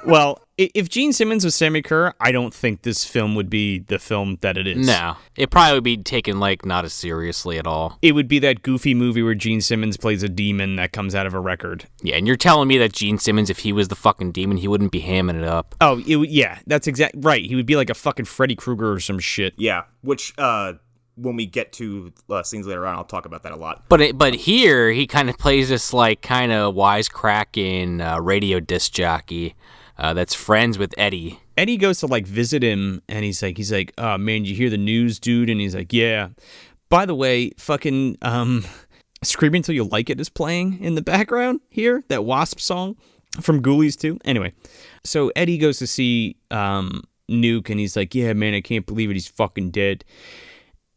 Speaker 1: well, if Gene Simmons was Sammi Curr, I don't think this film would be the film that it is.
Speaker 2: No, it probably would be taken like not as seriously at all.
Speaker 1: It would be that goofy movie where Gene Simmons plays a demon that comes out of a record.
Speaker 2: Yeah, and you're telling me that Gene Simmons, if he was the fucking demon, he wouldn't be hamming it up.
Speaker 1: Oh, yeah, that's exactly right. He would be like a fucking Freddy Krueger or some shit.
Speaker 3: Yeah, which when we get to scenes later on, I'll talk about that a lot.
Speaker 2: But here he kind of plays this like kind of wisecracking radio disc jockey that's friends with Eddie.
Speaker 1: Eddie goes to like visit him, and he's like, oh man, did you hear the news, dude? And he's like, yeah. By the way, fucking Screaming Till You Like It is playing in the background here. That Wasp song from Ghoulies too. Anyway, so Eddie goes to see Nuke, and he's like, yeah, man, I can't believe it. He's fucking dead.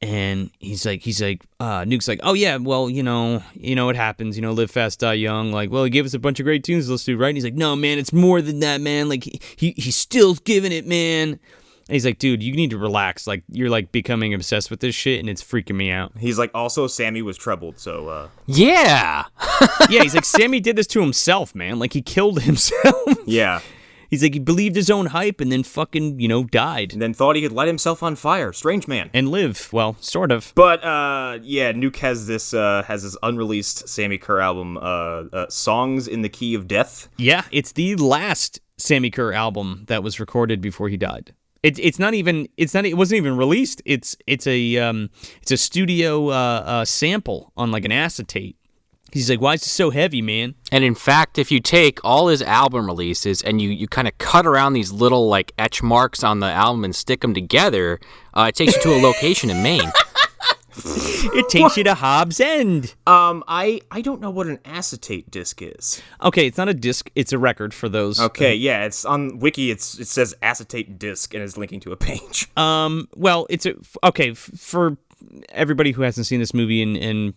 Speaker 1: And he's like, Nuke's like, oh yeah, well, you know what happens, live fast, die young. Like, well, he gave us a bunch of great tunes to listen to, right? And he's like, no, man, it's more than that, man. Like, he's still giving it, man. And he's like, dude, you need to relax. Like, you're like becoming obsessed with this shit, and it's freaking me out.
Speaker 3: He's like, also, Sammy was troubled, so
Speaker 2: yeah.
Speaker 1: Yeah, he's like, Sammy did this to himself, man. Like, he killed himself.
Speaker 3: Yeah.
Speaker 1: He's like, he believed his own hype and then fucking, died.
Speaker 3: And then thought he could light himself on fire. Strange man.
Speaker 1: And live. Well, sort of.
Speaker 3: But, yeah, Nuke has this unreleased Sammi Curr album, Songs in the Key of Death.
Speaker 1: Yeah, it's the last Sammi Curr album that was recorded before he died. It wasn't even released. It's a studio sample on like an acetate. He's like, why is it so heavy, man?
Speaker 2: And in fact, if you take all his album releases and you kind of cut around these little like etch marks on the album and stick them together, it takes you to a location in Maine.
Speaker 1: It takes you to Hobbs End.
Speaker 3: I don't know what an acetate disc is.
Speaker 1: Okay, it's not a disc, it's a record for those.
Speaker 3: Okay, yeah, it's on Wiki. It says acetate disc and is linking to a page.
Speaker 1: Well, for everybody who hasn't seen this movie, and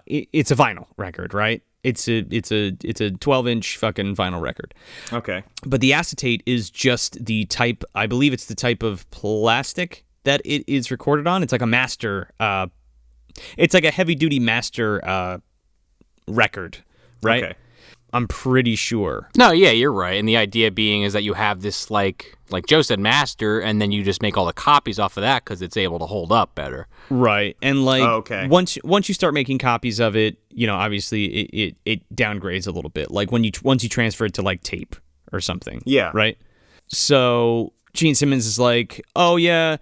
Speaker 1: it's a vinyl record, right? It's a 12-inch fucking vinyl record.
Speaker 3: Okay.
Speaker 1: But the acetate is just the type, I believe it's the type of plastic that it is recorded on. It's like a master, it's like a heavy-duty master record, right?
Speaker 3: Okay.
Speaker 1: I'm pretty sure.
Speaker 2: No, yeah, you're right. And the idea being is that you have this, like Joe said, master, and then you just make all the copies off of that because it's able to hold up better.
Speaker 1: Right. And like once you start making copies of it, obviously it downgrades a little bit. Like once you transfer it to like tape or something.
Speaker 3: Yeah.
Speaker 1: Right. So Gene Simmons is like, oh yeah,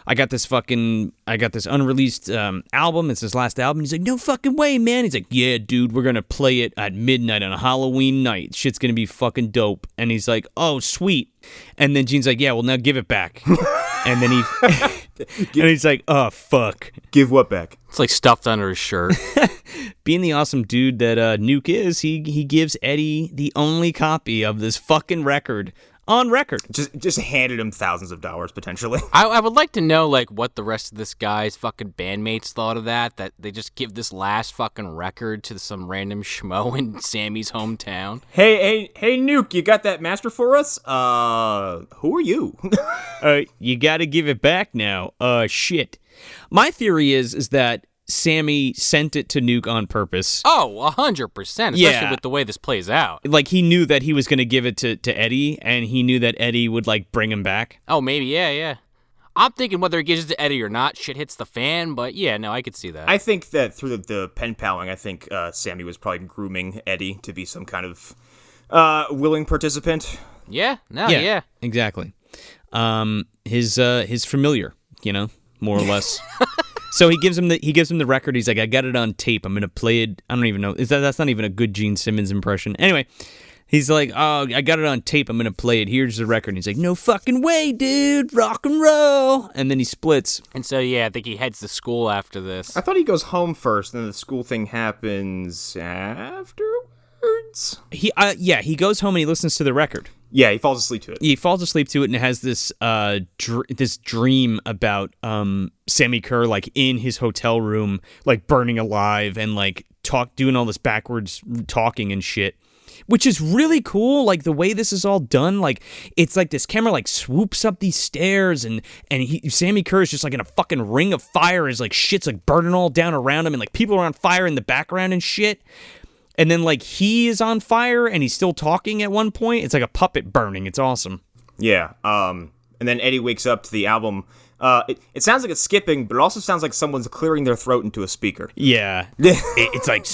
Speaker 1: I got this unreleased album. It's his last album. He's like, no fucking way, man. He's like, yeah, dude, we're going to play it at midnight on a Halloween night. Shit's going to be fucking dope. And he's like, oh, sweet. And then Gene's like, yeah, well, now give it back. And then he's like, oh, fuck.
Speaker 3: Give what back?
Speaker 2: It's like stuffed under his shirt.
Speaker 1: Being the awesome dude that Nuke is, he gives Eddie the only copy of this fucking record. On record.
Speaker 3: Just handed him thousands of dollars, potentially.
Speaker 2: I would like to know, like, what the rest of this guy's fucking bandmates thought of that they just give this last fucking record to some random schmo in Sammy's hometown.
Speaker 3: Hey, Nuke, you got that master for us? Who are you?
Speaker 1: You gotta give it back now. Shit. My theory is that Sammy sent it to Nuke on purpose.
Speaker 2: Oh, 100%, especially with the way this plays out.
Speaker 1: Like, he knew that he was going to give it to Eddie, and he knew that Eddie would, like, bring him back.
Speaker 2: Oh, maybe, yeah. I'm thinking whether he gives it to Eddie or not, shit hits the fan, but yeah, no, I could see that.
Speaker 3: I think that through the pen paling, I think Sammy was probably grooming Eddie to be some kind of willing participant.
Speaker 2: Yeah,
Speaker 1: exactly. His familiar, more or less. So he gives him the record. He's like, I got it on tape. I'm gonna play it. I don't even know. That's not even a good Gene Simmons impression. Anyway, he's like, oh, I got it on tape. I'm gonna play it. Here's the record. And he's like, no fucking way, dude. Rock and roll. And then he splits.
Speaker 2: And so I think he heads to school after this.
Speaker 3: I thought he goes home first, and then the school thing happens afterwards.
Speaker 1: He goes home and he listens to the record.
Speaker 3: Yeah, he falls asleep to it.
Speaker 1: He falls asleep to it, and it has this this dream about Sammi Curr, like, in his hotel room, like, burning alive and, like, doing all this backwards talking and shit, which is really cool. Like, the way this is all done, like, it's like this camera, like, swoops up these stairs, and Sammi Curr is just, like, in a fucking ring of fire as, like, shit's, like, burning all down around him, and, like, people are on fire in the background and shit. And then, like, he is on fire, and he's still talking at one point. It's like a puppet burning. It's awesome.
Speaker 3: Yeah. And then Eddie wakes up to the album. It sounds like it's skipping, but it also sounds like someone's clearing their throat into a speaker.
Speaker 1: Yeah. It's like...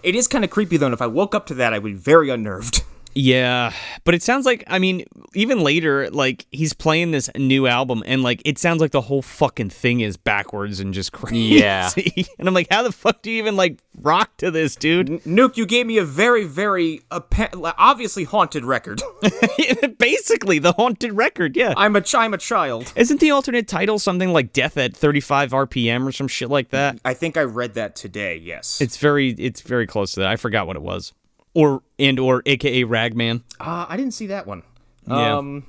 Speaker 3: It is kind of creepy, though, and if I woke up to that, I would be very unnerved.
Speaker 1: Yeah, but it sounds like, I mean, even later, like, he's playing this new album, and, like, it sounds like the whole fucking thing is backwards and just crazy.
Speaker 2: Yeah.
Speaker 1: And I'm like, how the fuck do you even, like, rock to this, dude?
Speaker 3: Nuke, you gave me a very, very obviously haunted record.
Speaker 1: Basically, the haunted record, yeah.
Speaker 3: I'm a child.
Speaker 1: Isn't the alternate title something like Death at 35 RPM or some shit like that?
Speaker 3: I think I read that today, yes.
Speaker 1: It's very close to that. I forgot what it was. Or AKA Ragman.
Speaker 3: I didn't see that one.
Speaker 1: Yeah.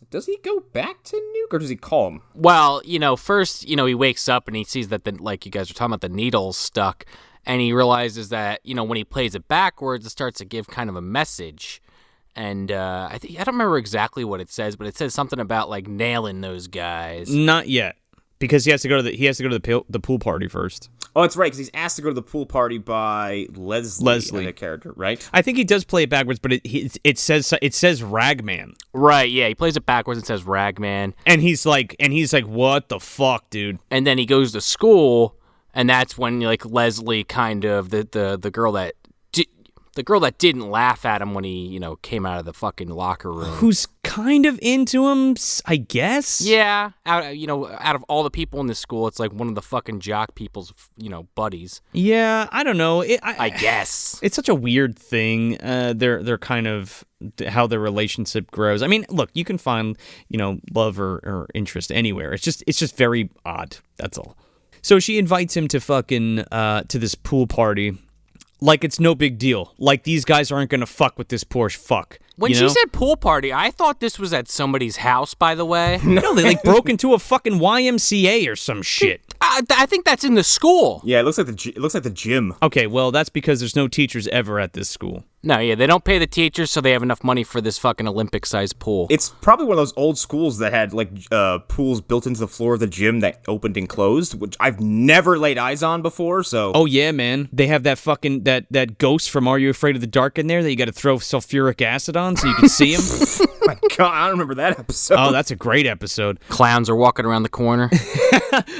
Speaker 3: Does he go back to Nuke, or does he call him?
Speaker 2: Well, first, he wakes up and he sees that, like you guys were talking about, the needle's stuck. And he realizes that, when he plays it backwards, it starts to give kind of a message. And I don't remember exactly what it says, but it says something about, like, nailing those guys.
Speaker 1: Not yet. Because he has to go to the pool party first.
Speaker 3: Oh, that's right, because he's asked to go to the pool party by Leslie, the character, right?
Speaker 1: I think he does play it backwards, but it says Ragman.
Speaker 2: Right, yeah, he plays it backwards and says Ragman.
Speaker 1: And he's like, what the fuck, dude?
Speaker 2: And then he goes to school, and that's when, like, Leslie kind of, the girl that The girl that didn't laugh at him when he, came out of the fucking locker room.
Speaker 1: Who's kind of into him, I guess?
Speaker 2: Yeah. Out of all the people in the school, it's like one of the fucking jock people's, buddies.
Speaker 1: Yeah, I don't know.
Speaker 2: I guess.
Speaker 1: It's such a weird thing. They're kind of how their relationship grows. I mean, look, you can find, love or interest anywhere. It's just very odd. That's all. So she invites him to fucking to this pool party. Like it's no big deal. Like these guys aren't gonna fuck with this poor fuck.
Speaker 2: When she said pool party, I thought this was at somebody's house, by the way.
Speaker 1: No, they broke into a fucking YMCA or some shit.
Speaker 2: I think that's in the school.
Speaker 3: Yeah, it looks like the gym.
Speaker 1: Okay, well, that's because there's no teachers ever at this school.
Speaker 2: No, yeah, they don't pay the teachers, so they have enough money for this fucking Olympic-sized pool.
Speaker 3: It's probably one of those old schools that had pools built into the floor of the gym that opened and closed, which I've never laid eyes on before. So.
Speaker 1: Oh yeah, man, they have that fucking that ghost from Are You Afraid of the Dark in there that you got to throw sulfuric acid on so you can see him.
Speaker 3: My God, I don't remember that episode.
Speaker 1: Oh, that's a great episode.
Speaker 2: Clowns are walking around the corner.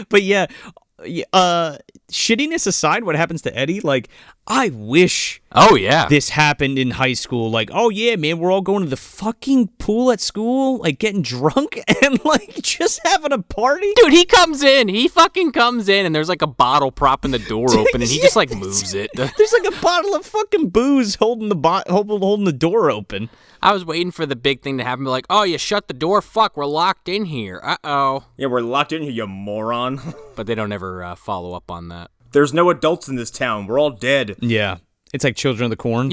Speaker 1: But yeah, shittiness aside, what happens to Eddie? Like, I wish.
Speaker 2: Oh yeah,
Speaker 1: this happened in high school. Like, oh yeah, man, we're all going to the fucking pool at school, like getting drunk and like just having a party.
Speaker 2: Dude, he fucking comes in, and there's like a bottle propping the door open, and he just like moves it.
Speaker 1: There's like a bottle of fucking booze holding the door open.
Speaker 2: I was waiting for the big thing to happen, like, oh, you shut the door, fuck, we're locked in here. Uh-oh.
Speaker 3: Yeah, we're locked in here, you moron.
Speaker 2: But they don't ever follow up on that.
Speaker 3: There's no adults in this town. We're all dead.
Speaker 1: Yeah. It's like Children of the Corn.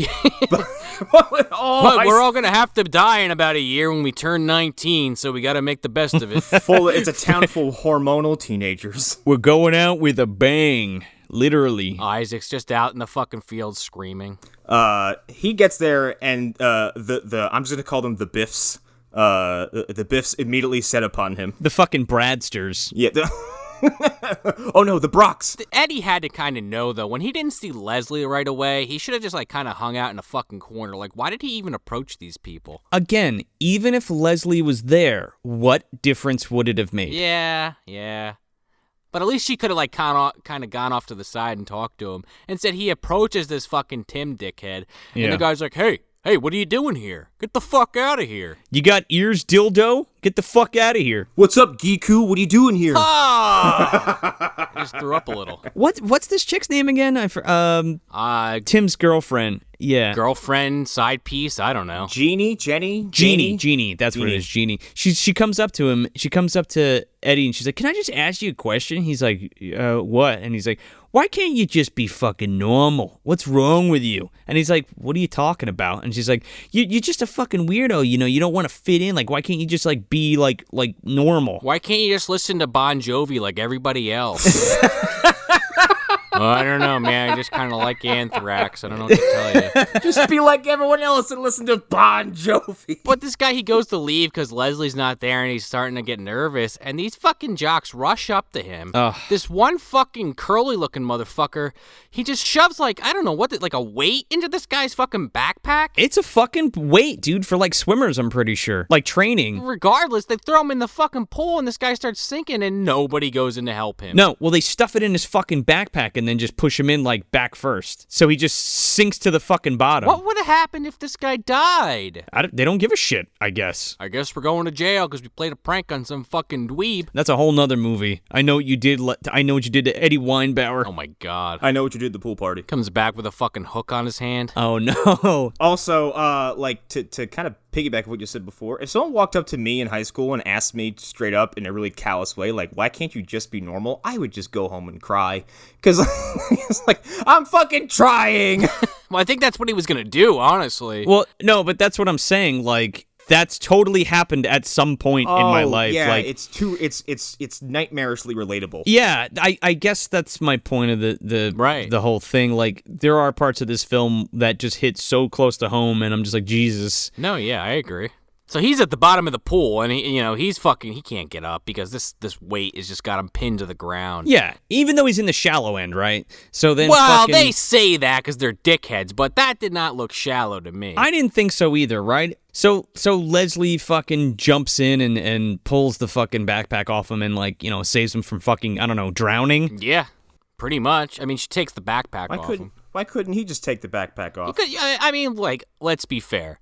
Speaker 2: We're all going to have to die in about a year when we turn 19, so we got to make the best of it.
Speaker 3: It's a town full of hormonal teenagers.
Speaker 1: We're going out with a bang. Literally.
Speaker 2: Isaac's just out in the fucking field screaming.
Speaker 3: He gets there, and I'm just going to call them the Biffs. The Biffs immediately set upon him.
Speaker 1: The fucking Bradsters.
Speaker 3: Yeah. Oh no, the Brocks.
Speaker 2: Eddie had to kind of know, though, when he didn't see Leslie right away, he should have just like kind of hung out in a fucking corner. Like, why did he even approach these people?
Speaker 1: Again, even if Leslie was there, what difference would it have made?
Speaker 2: Yeah. But at least she could have like kind of gone off to the side and talked to him. Instead, he approaches this fucking Tim dickhead, and the guy's like, Hey, what are you doing here? Get the fuck out of here.
Speaker 1: You got ears, dildo? Get the fuck out of here.
Speaker 3: What's up, Giku? What are you doing here?
Speaker 2: I just threw up a little.
Speaker 1: What's this chick's name again? Tim's girlfriend. Yeah.
Speaker 2: Girlfriend, side piece, I don't know.
Speaker 3: Jenny.
Speaker 1: That's what it is, Jeannie. She comes up to him. She comes up to Eddie and she's like, "Can I just ask you a question?" He's like, "What?" And he's like, "Why can't you just be fucking normal? What's wrong with you?" And he's like, "What are you talking about?" And she's like, "You're just a fucking weirdo, you don't want to fit in. Like, why can't you just like be like normal?
Speaker 2: Why can't you just listen to Bon Jovi like everybody else?" Well, I don't know, man. I just kind of like Anthrax. I don't know what to tell you.
Speaker 3: Just be like everyone else and listen to Bon Jovi.
Speaker 2: But this guy, he goes to leave because Leslie's not there, and he's starting to get nervous. And these fucking jocks rush up to him.
Speaker 1: Ugh.
Speaker 2: This one fucking curly-looking motherfucker, he just shoves like, I don't know what, like a weight into this guy's fucking backpack.
Speaker 1: It's a fucking weight, dude, for like swimmers, I'm pretty sure. Like training.
Speaker 2: Regardless, they throw him in the fucking pool, and this guy starts sinking, and nobody goes in to help him.
Speaker 1: No, well, they stuff it in his fucking backpack and then just push him in like back first. So he just sinks to the fucking bottom.
Speaker 2: What would have happened if this guy died?
Speaker 1: They don't give a shit, I guess.
Speaker 2: I guess we're going to jail because we played a prank on some fucking dweeb.
Speaker 1: That's a whole nother movie. I know what you did. I know what you did to Eddie Weinbauer.
Speaker 2: Oh my God.
Speaker 3: I know what you did at the pool party.
Speaker 2: Comes back with a fucking hook on his hand.
Speaker 1: Oh no.
Speaker 3: Also, like to kind of piggyback what you said before, if someone walked up to me in high school and asked me straight up in a really callous way, like, why can't you just be normal? I would just go home and cry. Because it's like, I'm fucking trying.
Speaker 2: Well, I think that's what he was going to do, honestly.
Speaker 1: Well, no, but that's what I'm saying. Like, that's totally happened at some point in my life.
Speaker 3: Yeah,
Speaker 1: like,
Speaker 3: it's nightmarishly relatable.
Speaker 1: Yeah, I guess that's my point of the whole thing. Like, there are parts of this film that just hit so close to home, and I'm just like, Jesus.
Speaker 2: No, yeah, I agree. So he's at the bottom of the pool, and he can't get up because this weight has just got him pinned to the ground.
Speaker 1: Yeah, even though he's in the shallow end, right? So then,
Speaker 2: they say that because they're dickheads, but that did not look shallow to me.
Speaker 1: I didn't think so either, right? So Leslie fucking jumps in and pulls the fucking backpack off him and saves him from fucking, I don't know, drowning.
Speaker 2: Yeah. Pretty much. I mean, she takes the backpack off him.
Speaker 3: Why couldn't he just take the backpack off?
Speaker 2: I mean, like, let's be fair.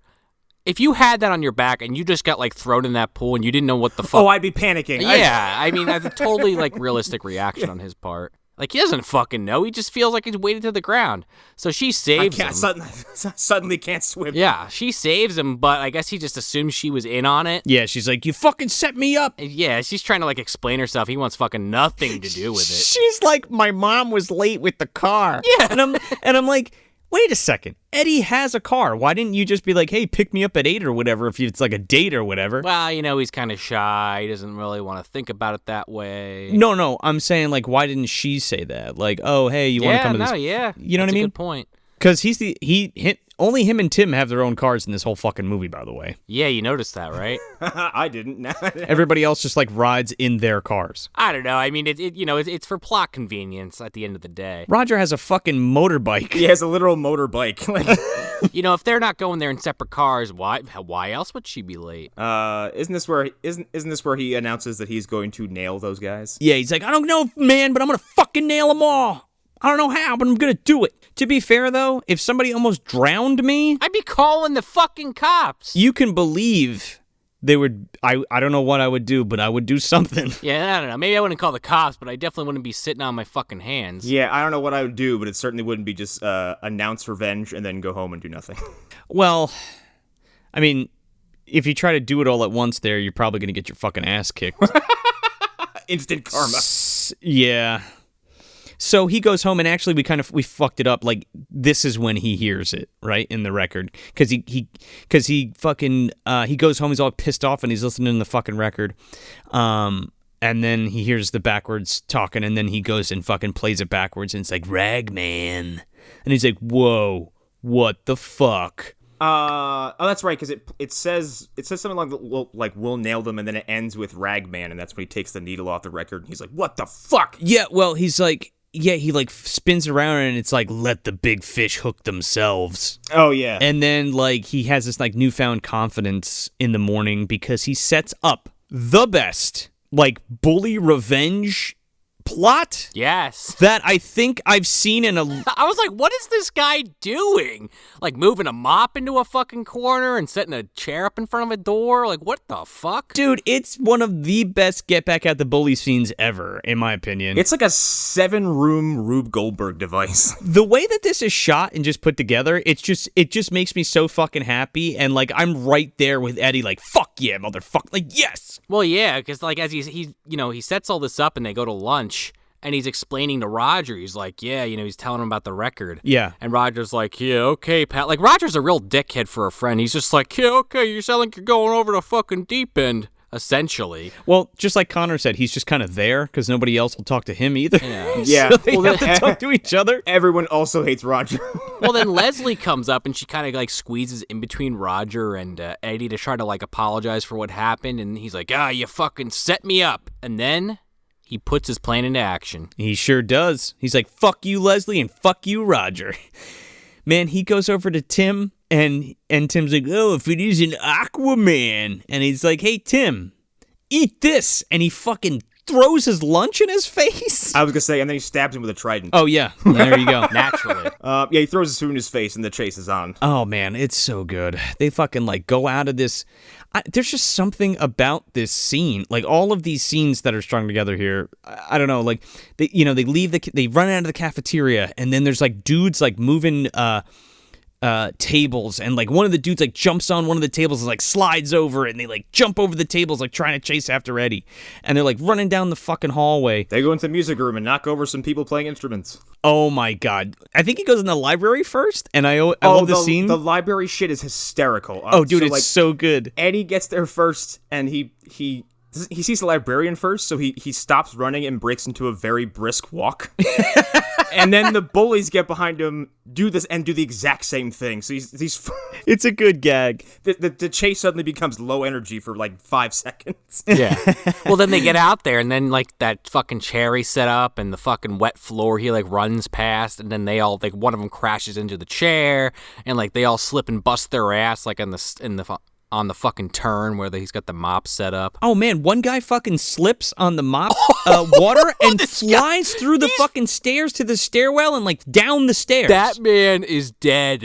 Speaker 2: If you had that on your back and you just got, like, thrown in that pool and you didn't know what the fuck...
Speaker 3: Oh, I'd be panicking.
Speaker 2: Yeah, I mean, that's a totally, like, realistic reaction on his part. Like, he doesn't fucking know. He just feels like he's weighted to the ground. So she saves him.
Speaker 3: Suddenly can't swim.
Speaker 2: Yeah, she saves him, but I guess he just assumes she was in on it.
Speaker 1: Yeah, she's like, you fucking set me up.
Speaker 2: Yeah, she's trying to, like, explain herself. He wants fucking nothing to do with it.
Speaker 1: She's like, my mom was late with the car.
Speaker 2: Yeah.
Speaker 1: And I'm like, wait a second. Eddie has a car. Why didn't you just be like, hey, pick me up at 8 or whatever if it's like a date or whatever?
Speaker 2: Well, you know, he's kind of shy. He doesn't really want to think about it that way.
Speaker 1: No. I'm saying, like, why didn't she say that? Like, oh, hey, you want to come to this?
Speaker 2: Yeah.
Speaker 1: You know
Speaker 2: That's
Speaker 1: what I mean?
Speaker 2: A good point.
Speaker 1: Because only him and Tim have their own cars in this whole fucking movie, by the way.
Speaker 2: Yeah, you noticed that, right?
Speaker 3: I didn't.
Speaker 1: Everybody else just, like, rides in their cars.
Speaker 2: I don't know. I mean, it's for plot convenience at the end of the day.
Speaker 1: Roger has a fucking motorbike.
Speaker 3: He has a literal motorbike.
Speaker 2: You know, if they're not going there in separate cars, why else would she be late?
Speaker 3: Isn't this where he announces that he's going to nail those guys?
Speaker 1: Yeah, he's like, I don't know, man, but I'm going to fucking nail them all. I don't know how, but I'm going to do it. To be fair, though, if somebody almost drowned me...
Speaker 2: I'd be calling the fucking cops.
Speaker 1: You can believe they would... I don't know what I would do, but I would do something.
Speaker 2: Yeah, I don't know. Maybe I wouldn't call the cops, but I definitely wouldn't be sitting on my fucking hands.
Speaker 3: Yeah, I don't know what I would do, but it certainly wouldn't be just announce revenge and then go home and do nothing.
Speaker 1: Well, I mean, if you try to do it all at once there, you're probably going to get your fucking ass kicked.
Speaker 3: Instant karma.
Speaker 1: Yeah. So he goes home, and actually we fucked it up. Like, this is when he hears it, right, in the record, because he goes home, he's all pissed off, and he's listening to the fucking record, and then he hears the backwards talking, and then he goes and fucking plays it backwards, and it's like Ragman, and he's like, whoa, what the fuck?
Speaker 3: That's right, because it says something like we'll nail them, and then it ends with Ragman, and that's when he takes the needle off the record, and he's like, what the fuck?
Speaker 1: Yeah, well, he's like. Yeah, he like spins around and it's like, let the big fish hook themselves.
Speaker 3: Oh, yeah.
Speaker 1: And then like he has this like newfound confidence in the morning because he sets up the best like bully revenge plot.
Speaker 2: Yes.
Speaker 1: That I think I've seen in a...
Speaker 2: I was like, what is this guy doing? Like moving a mop into a fucking corner and setting a chair up in front of a door? Like, what the fuck?
Speaker 1: Dude, it's one of the best get back at the bully scenes ever, in my opinion.
Speaker 3: It's like a 7-room Rube Goldberg device.
Speaker 1: The way that this is shot and just put together, it just makes me so fucking happy. And like, I'm right there with Eddie, like, fuck yeah, motherfucker. Like, yes.
Speaker 2: Well, yeah, because like as he sets all this up and they go to lunch. And he's explaining to Roger, he's like, yeah, he's telling him about the record.
Speaker 1: Yeah.
Speaker 2: And Roger's like, yeah, okay, Pat. Like, Roger's a real dickhead for a friend. He's just like, yeah, okay, you sound like you're going over the fucking deep end, essentially.
Speaker 1: Well, just like Connor said, he's just kind of there because nobody else will talk to him either.
Speaker 2: Yeah.
Speaker 1: So they have to talk to each other.
Speaker 3: Everyone also hates Roger.
Speaker 2: Well, then Leslie comes up and she kind of like squeezes in between Roger and Eddie to try to like apologize for what happened. And he's like, you fucking set me up. And then... he puts his plan into action.
Speaker 1: He sure does. He's like, fuck you, Leslie, and fuck you, Roger. Man, he goes over to Tim, and Tim's like, oh, if it is an Aquaman. And he's like, hey, Tim, eat this. And he fucking throws his lunch in his face.
Speaker 3: I was going to say, and then he stabs him with a trident.
Speaker 1: Oh, yeah. There you go.
Speaker 2: Naturally.
Speaker 3: Yeah, he throws his food in his face, and the chase is on.
Speaker 1: Oh, man, it's so good. They fucking, like, go out of this... there's just something about this scene, like all of these scenes that are strung together here. I don't know, like they run out of the cafeteria, and then there's like dudes like moving tables, and like one of the dudes like jumps on one of the tables and like slides over, and they like jump over the tables like trying to chase after Eddie, and they're like running down the fucking hallway.
Speaker 3: They go into the music room and knock over some people playing instruments.
Speaker 1: Oh my god! I think he goes in the library first, and I love the scene.
Speaker 3: The library shit is hysterical.
Speaker 1: Oh, dude, it's so good.
Speaker 3: Eddie gets there first, and he sees the librarian first, so he stops running and breaks into a very brisk walk. And then the bullies get behind him, do the exact same thing. So he's
Speaker 1: it's a good gag.
Speaker 3: The chase suddenly becomes low energy for like 5 seconds.
Speaker 2: Yeah. Well, then they get out there, and then like that fucking cherry set up and the fucking wet floor he like runs past, and then they all like one of them crashes into the chair, and like they all slip and bust their ass like in the on the fucking turn where he's got the mop set up.
Speaker 1: Oh man, one guy fucking slips on the mop water and flies through the fucking stairs to the stairwell and like down the stairs.
Speaker 2: That man is dead.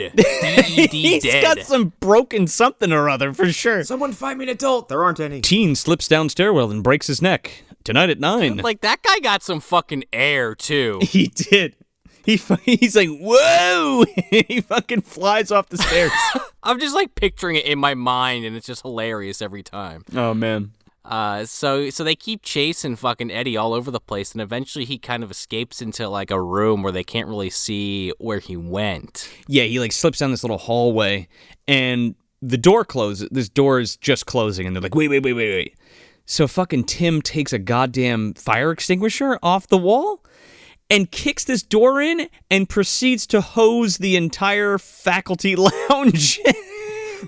Speaker 1: He's
Speaker 2: dead.
Speaker 1: got some broken something or other for sure.
Speaker 3: Someone find me an adult. There aren't any.
Speaker 1: Teen slips down stairwell and breaks his neck. Tonight at 9.
Speaker 2: Like, that guy got some fucking air, too.
Speaker 1: He did. He's like, whoa! He fucking flies off the stairs.
Speaker 2: I'm just, like, picturing it in my mind, and it's just hilarious every time.
Speaker 1: Oh, man.
Speaker 2: So they keep chasing fucking Eddie all over the place, and eventually he kind of escapes into, like, a room where they can't really see where he went.
Speaker 1: Yeah, he, like, slips down this little hallway, and the door closes. This door is just closing, and they're like, wait. So fucking Tim takes a goddamn fire extinguisher off the wall and kicks this door in and proceeds to hose the entire faculty lounge.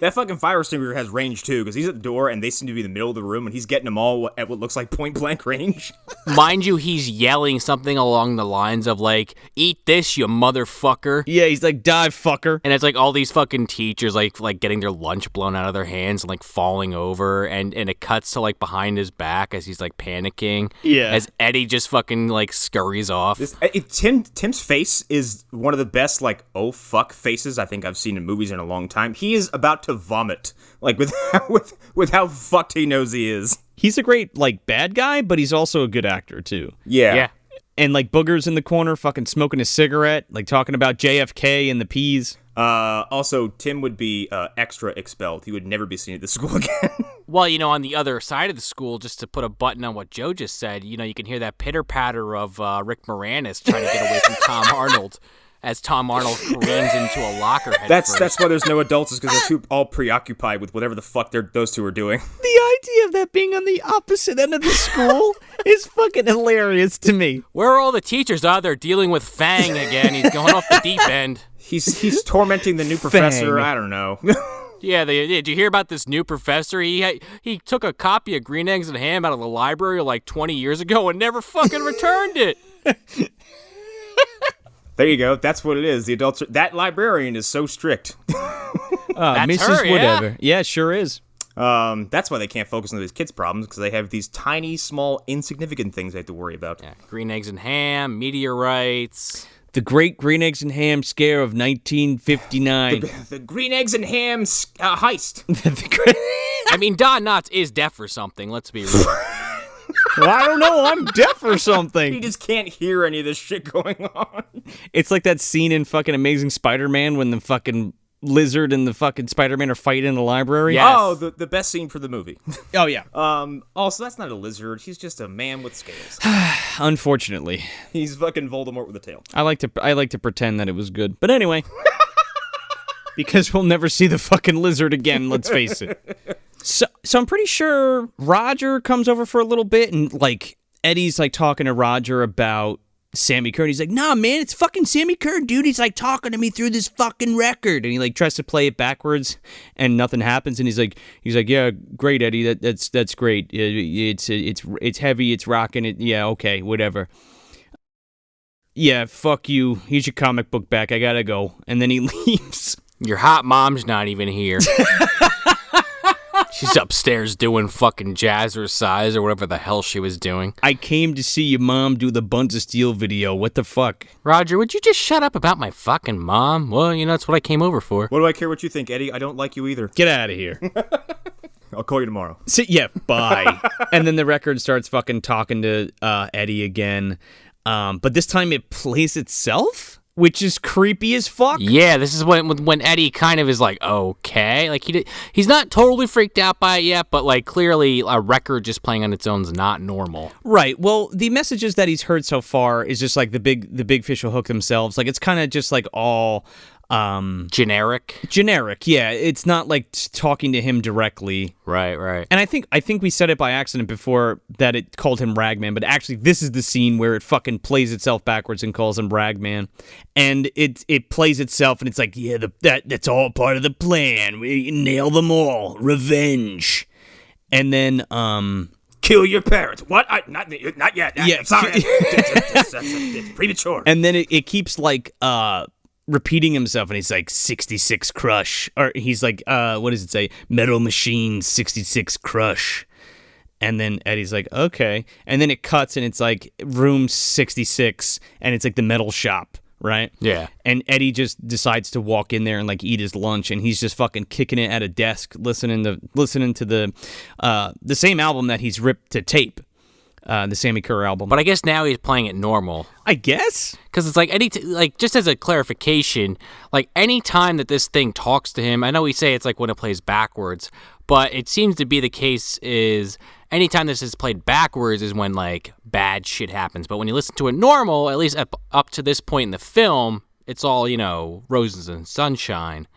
Speaker 3: That fucking fire extinguisher has range, too, because he's at the door, and they seem to be in the middle of the room, and he's getting them all at what looks like point-blank range.
Speaker 2: Mind you, he's yelling something along the lines of, like, eat this, you motherfucker.
Speaker 1: Yeah, he's like, die, fucker.
Speaker 2: And it's like all these fucking teachers, like getting their lunch blown out of their hands and, like, falling over, and it cuts to, like, behind his back as he's, like, panicking.
Speaker 1: Yeah.
Speaker 2: As Eddie just fucking, like, scurries off.
Speaker 3: Tim's face is one of the best, like, oh, fuck faces I think I've seen in movies in a long time. He is about to vomit, like, with how fucked he knows he is.
Speaker 1: He's a great, like, bad guy, but he's also a good actor, too.
Speaker 3: Yeah.
Speaker 1: And, like, Booger's in the corner fucking smoking a cigarette, like, talking about JFK and the peas.
Speaker 3: Also, Tim would be extra expelled. He would never be seen at the school again.
Speaker 2: Well, you know, on the other side of the school, just to put a button on what Joe just said, you know, you can hear that pitter-patter of Rick Moranis trying to get away from Tom Arnold. As Tom Arnold careens into a locker head
Speaker 3: That's
Speaker 2: first.
Speaker 3: why there's no adults, is because they're all preoccupied with whatever the fuck those two are doing.
Speaker 1: The idea of that being on the opposite end of the school is fucking hilarious to me.
Speaker 2: Where are all the teachers? They're dealing with Fang again. He's going off the deep end.
Speaker 3: He's tormenting the new professor. I don't know.
Speaker 2: Yeah, did you hear about this new professor? He took a copy of Green Eggs and Ham out of the library like 20 years ago and never fucking returned it.
Speaker 3: There you go. That's what it is. The adults. That librarian is so strict.
Speaker 2: That's
Speaker 1: Mrs.
Speaker 2: her,
Speaker 1: Whatever. Yeah, sure is.
Speaker 3: That's why they can't focus on these kids' problems, because they have these tiny, small, insignificant things they have to worry about.
Speaker 2: Yeah, Green Eggs and Ham, meteorites.
Speaker 1: The Great Green Eggs and Ham Scare of 1959.
Speaker 3: The Green Eggs and Ham heist.
Speaker 2: I mean, Don Knotts is deaf or something. Let's be real.
Speaker 1: Well, I don't know. I'm deaf or something.
Speaker 3: He just can't hear any of this shit going on.
Speaker 1: It's like that scene in fucking Amazing Spider-Man when the fucking lizard and the fucking Spider-Man are fighting in the library.
Speaker 2: Yes.
Speaker 3: Oh, the best scene for the movie.
Speaker 1: Oh, yeah.
Speaker 3: Also, that's not a lizard. He's just a man with scales.
Speaker 1: Unfortunately.
Speaker 3: He's fucking Voldemort with a tail.
Speaker 1: I like to pretend that it was good. But anyway. Because we'll never see the fucking lizard again, let's face it. So I'm pretty sure Roger comes over for a little bit, and, like, Eddie's, like, talking to Roger about Sammi Curr. He's like, nah, man, it's fucking Sammi Curr, dude. He's, like, talking to me through this fucking record. And he, like, tries to play it backwards, and nothing happens. And he's like, yeah, great, Eddie. That's great. It's heavy. It's rocking. It. Yeah, okay, whatever. Yeah, fuck you. Here's your comic book back. I gotta go. And then he leaves.
Speaker 2: Your hot mom's not even here. She's upstairs doing fucking jazzercise or whatever the hell she was doing.
Speaker 1: I came to see your mom do the Buns of Steel video. What the fuck?
Speaker 2: Roger, would you just shut up about my fucking mom? Well, you know, that's what I came over for.
Speaker 3: What do I care what you think, Eddie? I don't like you either.
Speaker 1: Get out of here.
Speaker 3: I'll call you tomorrow.
Speaker 1: Yeah, bye. And then the record starts fucking talking to Eddie again. But this time it plays itself? Which is creepy as fuck.
Speaker 2: Yeah, this is when Eddie kind of is like, okay. Like, he's not totally freaked out by it yet, but, like, clearly a record just playing on its own is not normal.
Speaker 1: Right. Well, the messages that he's heard so far is just, like, the big fish will hook themselves. Like, it's kind of just, like, all...
Speaker 2: generic,
Speaker 1: yeah. It's not like talking to him directly.
Speaker 2: Right.
Speaker 1: And I think we said it by accident before that it called him Ragman, but actually this is the scene where it fucking plays itself backwards and calls him Ragman, and it plays itself, and it's like, yeah, that's all part of the plan. We nail them all, revenge, and then
Speaker 3: kill your parents. What? Not yet.
Speaker 1: Yeah,
Speaker 3: sorry. It's premature.
Speaker 1: And then it keeps like repeating himself, and he's like 66 crush, or he's like, what does it say? Metal Machine 66 crush. And then Eddie's like, okay. And then it cuts, and it's like room 66, and it's like the metal shop, right?
Speaker 2: Yeah.
Speaker 1: And Eddie just decides to walk in there and like eat his lunch, and he's just fucking kicking it at a desk, listening to the same album that he's ripped to tape, the Sammi Curr album.
Speaker 2: But I guess now he's playing it normal.
Speaker 1: I guess.
Speaker 2: Because it's like, like, just as a clarification, like, any time that this thing talks to him, I know we say it's like when it plays backwards, but it seems to be the case is anytime this is played backwards is when, like, bad shit happens. But when you listen to it normal, at least up to this point in the film, it's all, you know, roses and sunshine,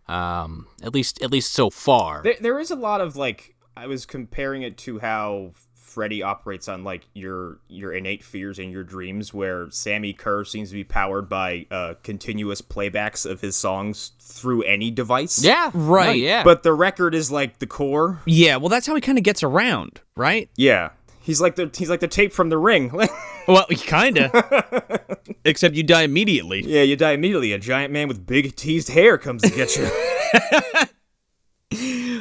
Speaker 2: at least so far.
Speaker 3: There is a lot of, like, I was comparing it to how Freddy operates on, like, your innate fears and your dreams, where Sammi Curr seems to be powered by continuous playbacks of his songs through any device.
Speaker 2: Yeah,
Speaker 1: right.
Speaker 2: No, yeah.
Speaker 3: But the record is like the core.
Speaker 1: Yeah, well, that's how he kind of gets around, right?
Speaker 3: Yeah, he's like the tape from The Ring.
Speaker 1: Well, kinda. Except you die immediately.
Speaker 3: Yeah, you die immediately. A giant man with big teased hair comes to get you.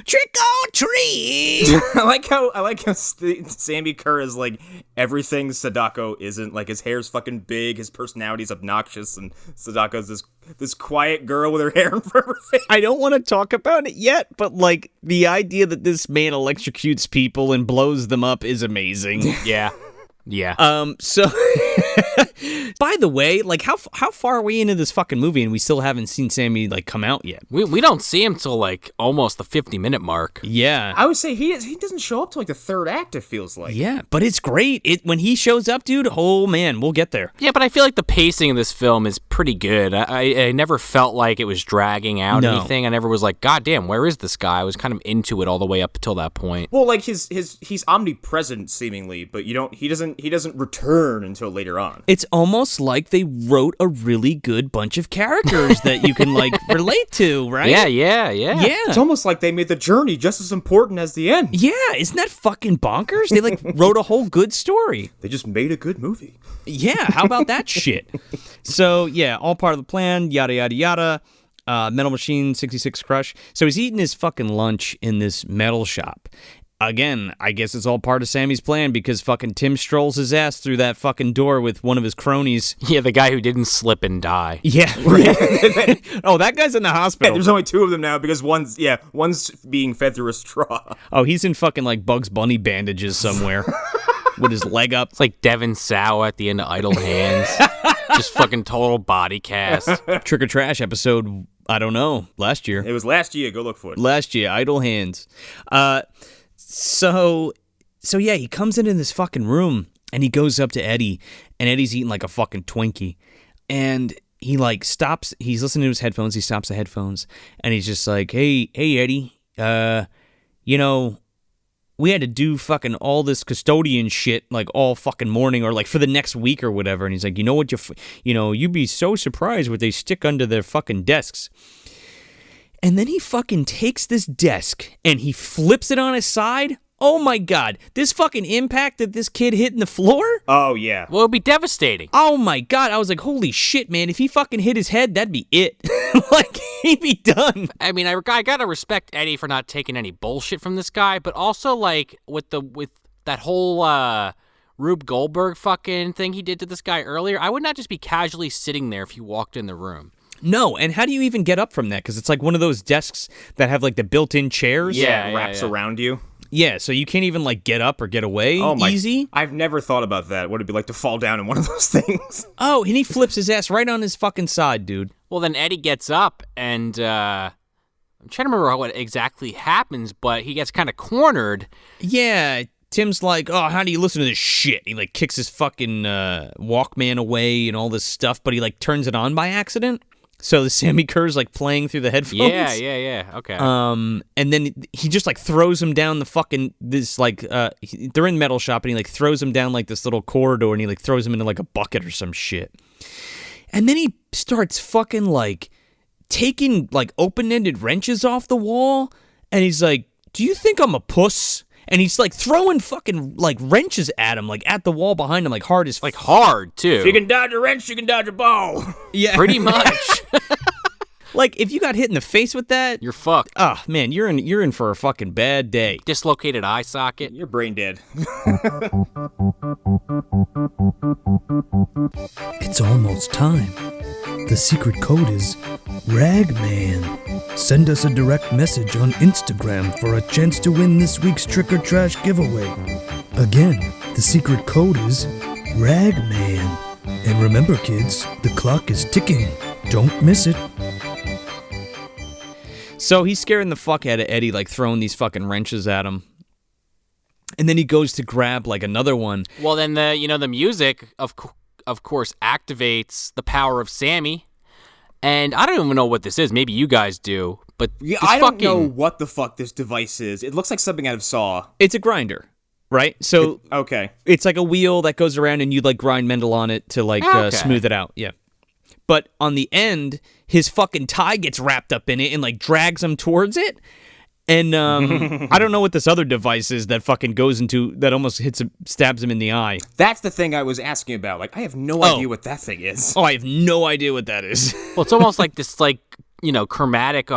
Speaker 1: Trick or treat!
Speaker 3: I like how Sammi Curr is like everything Sadako isn't. Like, his hair's fucking big, his personality's obnoxious, and Sadako's this quiet girl with her hair in front of her face.
Speaker 1: I don't want to talk about it yet, but like the idea that this man electrocutes people and blows them up is amazing.
Speaker 2: Yeah. Yeah.
Speaker 1: So, by the way, like, how far are we into this fucking movie and we still haven't seen Sammi, like, come out yet?
Speaker 2: We don't see him till, like, almost the 50-minute mark.
Speaker 1: Yeah.
Speaker 3: I would say he doesn't show up till, like, the third act, it feels like.
Speaker 1: Yeah, but it's great. When he shows up, dude, oh, man, we'll get there.
Speaker 2: Yeah, but I feel like the pacing of this film is pretty good. I never felt like it was dragging out anything. I never was like, God damn, where is this guy? I was kind of into it all the way up until that point.
Speaker 3: Well, like, he's omnipresent, seemingly, but he doesn't return until later on.
Speaker 1: It's almost like they wrote a really good bunch of characters that you can, like, relate to, right?
Speaker 2: Yeah.
Speaker 3: It's almost like they made the journey just as important as the end.
Speaker 1: Yeah, isn't that fucking bonkers? They, like, wrote a whole good story.
Speaker 3: They just made a good movie.
Speaker 1: Yeah, how about that shit? So, yeah, all part of the plan, yada, yada, yada. Metal Machine 66 Crush. So he's eating his fucking lunch in this metal shop. Again, I guess it's all part of Sammy's plan because fucking Tim strolls his ass through that fucking door with one of his cronies.
Speaker 2: Yeah, the guy who didn't slip and die.
Speaker 1: Yeah. Oh, that guy's in the hospital.
Speaker 3: Yeah, there's only two of them now because one's being fed through a straw.
Speaker 1: Oh, he's in fucking like Bugs Bunny bandages somewhere with his leg up.
Speaker 2: It's like Devin Sawa at the end of Idle Hands. Just fucking total body cast.
Speaker 1: Trick or Trash episode, I don't know, last year.
Speaker 3: It was last year. Go look for it.
Speaker 1: Last year, Idle Hands. So yeah, he comes into this fucking room and he goes up to Eddie, and Eddie's eating like a fucking Twinkie, and he like stops. He's listening to his headphones. He stops the headphones, and he's just like, "Hey, Eddie, you know, we had to do fucking all this custodian shit like all fucking morning or like for the next week or whatever." And he's like, "You know what? You'd be so surprised what they stick under their fucking desks." And then he fucking takes this desk and he flips it on his side. Oh my God. This fucking impact that this kid hit in the floor?
Speaker 3: Oh, yeah.
Speaker 2: Well, it'd be devastating.
Speaker 1: Oh my God. I was like, holy shit, man. If he fucking hit his head, that'd be it. Like, he'd be done.
Speaker 2: I mean, I gotta respect Eddie for not taking any bullshit from this guy, but also, like, with that whole, Rube Goldberg fucking thing he did to this guy earlier, I would not just be casually sitting there if you walked in the room.
Speaker 1: No, and how do you even get up from that? Because it's like one of those desks that have like the built-in chairs.
Speaker 3: Yeah, wraps around you.
Speaker 1: Yeah, so you can't even like get up or get away easy.
Speaker 3: I've never thought about that. What it'd be like to fall down in one of those things.
Speaker 1: Oh, and he flips his ass right on his fucking side, dude.
Speaker 2: Well, then Eddie gets up and I'm trying to remember what exactly happens, but he gets kind of cornered.
Speaker 1: Yeah, Tim's like, oh, how do you listen to this shit? He like kicks his fucking Walkman away and all this stuff, but he like turns it on by accident. So the Sammi Curr's like playing through the headphones.
Speaker 2: Yeah. Okay.
Speaker 1: And then he just like throws him down the fucking they're in the metal shop and he like throws him down like this little corridor and he like throws him into like a bucket or some shit. And then he starts fucking like taking like open-ended wrenches off the wall and he's like, "Do you think I'm a puss?" And he's like throwing fucking like wrenches at him, like at the wall behind him, like hard as
Speaker 2: like hard too.
Speaker 3: If you can dodge a wrench, you can dodge a ball.
Speaker 1: Yeah,
Speaker 2: pretty much.
Speaker 1: Like if you got hit in the face with that,
Speaker 2: you're fucked.
Speaker 1: Oh man, you're in for a fucking bad day.
Speaker 2: Dislocated eye socket.
Speaker 3: You're brain dead.
Speaker 11: It's almost time. The secret code is Ragman. Send us a direct message on Instagram for a chance to win this week's Trick or Trash giveaway. Again, the secret code is Ragman. And remember, kids, the clock is ticking. Don't miss it.
Speaker 1: So he's scaring the fuck out of Eddie, like throwing these fucking wrenches at him. And then he goes to grab like another one.
Speaker 2: Well, then the music of course activates the power of Sammy. And I don't even know what this is. Maybe you guys do. But
Speaker 3: yeah, I don't know what the fuck this device is. It looks like something out of Saw.
Speaker 1: It's a grinder, right? So
Speaker 3: okay,
Speaker 1: it's like a wheel that goes around and you like grind metal on it to like smooth it out. Yeah. But on the end, his fucking tie gets wrapped up in it and like drags him towards it. And I don't know what this other device is that fucking goes into, that almost hits him, stabs him in the eye.
Speaker 3: That's the thing I was asking about. Like, I have no idea what that thing is.
Speaker 1: Oh, I have no idea what that is.
Speaker 2: Well, it's almost like this, like, chromatic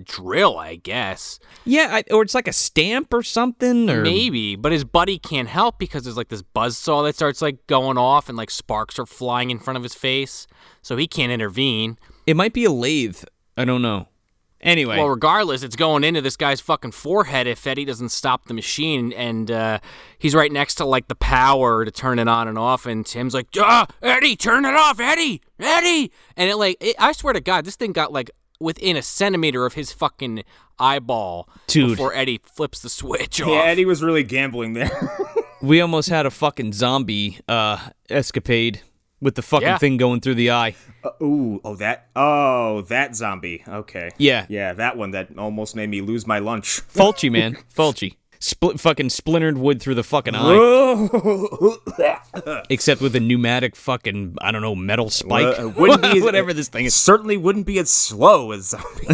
Speaker 2: drill, I guess.
Speaker 1: Yeah, or it's like a stamp or something. Or
Speaker 2: maybe, but his buddy can't help because there's like this buzzsaw that starts like going off and like sparks are flying in front of his face, so he can't intervene.
Speaker 1: It might be a lathe. I don't know. Anyway.
Speaker 2: Well, regardless, it's going into this guy's fucking forehead if Eddie doesn't stop the machine, and he's right next to like the power to turn it on and off, and Tim's like, Eddie, turn it off, Eddie! And I swear to God, this thing got like within a centimeter of his fucking eyeball before Eddie flips the switch off.
Speaker 3: Yeah, Eddie was really gambling there.
Speaker 1: We almost had a fucking zombie escapade with the fucking thing going through the eye.
Speaker 3: That zombie. Okay.
Speaker 1: Yeah,
Speaker 3: that one that almost made me lose my lunch.
Speaker 1: Fulci, man, Fulci. Fucking splintered wood through the fucking eye. Except with a pneumatic fucking, I don't know, metal spike.
Speaker 3: Wouldn't be
Speaker 1: whatever this thing is.
Speaker 3: Certainly wouldn't be as slow as zombie.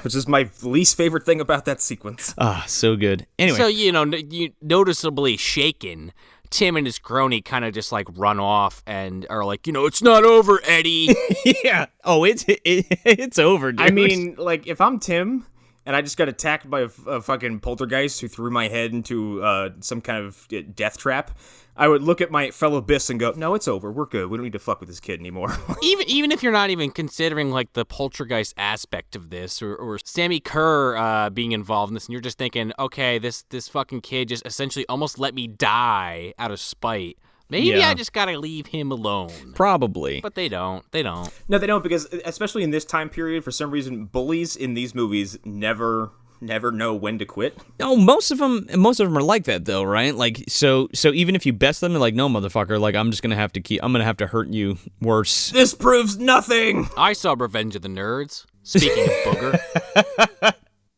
Speaker 3: Which is my least favorite thing about that sequence.
Speaker 1: So good. Anyway.
Speaker 2: So, you noticeably shaken, Tim and his crony kind of just like run off and are like, it's not over, Eddie.
Speaker 1: Yeah. Oh, it's over, dude.
Speaker 3: I mean, like, if I'm Tim and I just got attacked by a fucking poltergeist who threw my head into some kind of death trap, I would look at my fellow Biffs and go, no, it's over. We're good. We don't need to fuck with this kid anymore.
Speaker 2: even if you're not even considering like the poltergeist aspect of this or Sammi Curr being involved in this, and you're just thinking, okay, this fucking kid just essentially almost let me die out of spite. Maybe I just gotta leave him alone.
Speaker 1: Probably.
Speaker 2: But they don't.
Speaker 3: No, they don't, because especially in this time period, for some reason, bullies in these movies never know when to quit.
Speaker 1: No, most of them are like that though, right? Like so even if you best them, they're like, no, motherfucker, like I'm gonna have to hurt you worse.
Speaker 3: This proves nothing.
Speaker 2: I saw Revenge of the Nerds. Speaking of booger.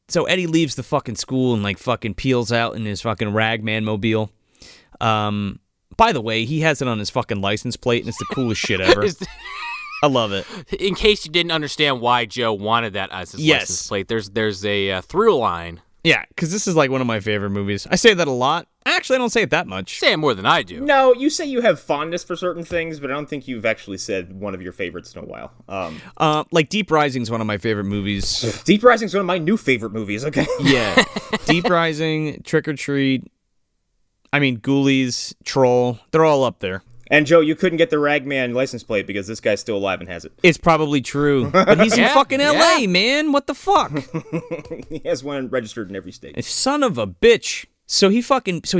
Speaker 1: So Eddie leaves the fucking school and like fucking peels out in his fucking Ragman mobile. By the way, he has it on his fucking license plate, and it's the coolest shit ever. I love it.
Speaker 2: In case you didn't understand why Joe wanted that as his license plate, there's a through line.
Speaker 1: Yeah, because this is like one of my favorite movies. I say that a lot. Actually, I don't say it that much.
Speaker 2: Say it more than I do.
Speaker 3: No, you say you have fondness for certain things, but I don't think you've actually said one of your favorites in a while.
Speaker 1: Like Deep Rising is one of my favorite movies.
Speaker 3: Deep Rising is one of my new favorite movies, okay?
Speaker 1: Yeah. Deep Rising, Trick or Treat, Ghoulies, Troll, they're all up there.
Speaker 3: And Joe, you couldn't get the Ragman license plate because this guy's still alive and has it.
Speaker 1: It's probably true. But he's in fucking LA, man. What the fuck?
Speaker 3: He has one registered in every state.
Speaker 1: Son of a bitch. So he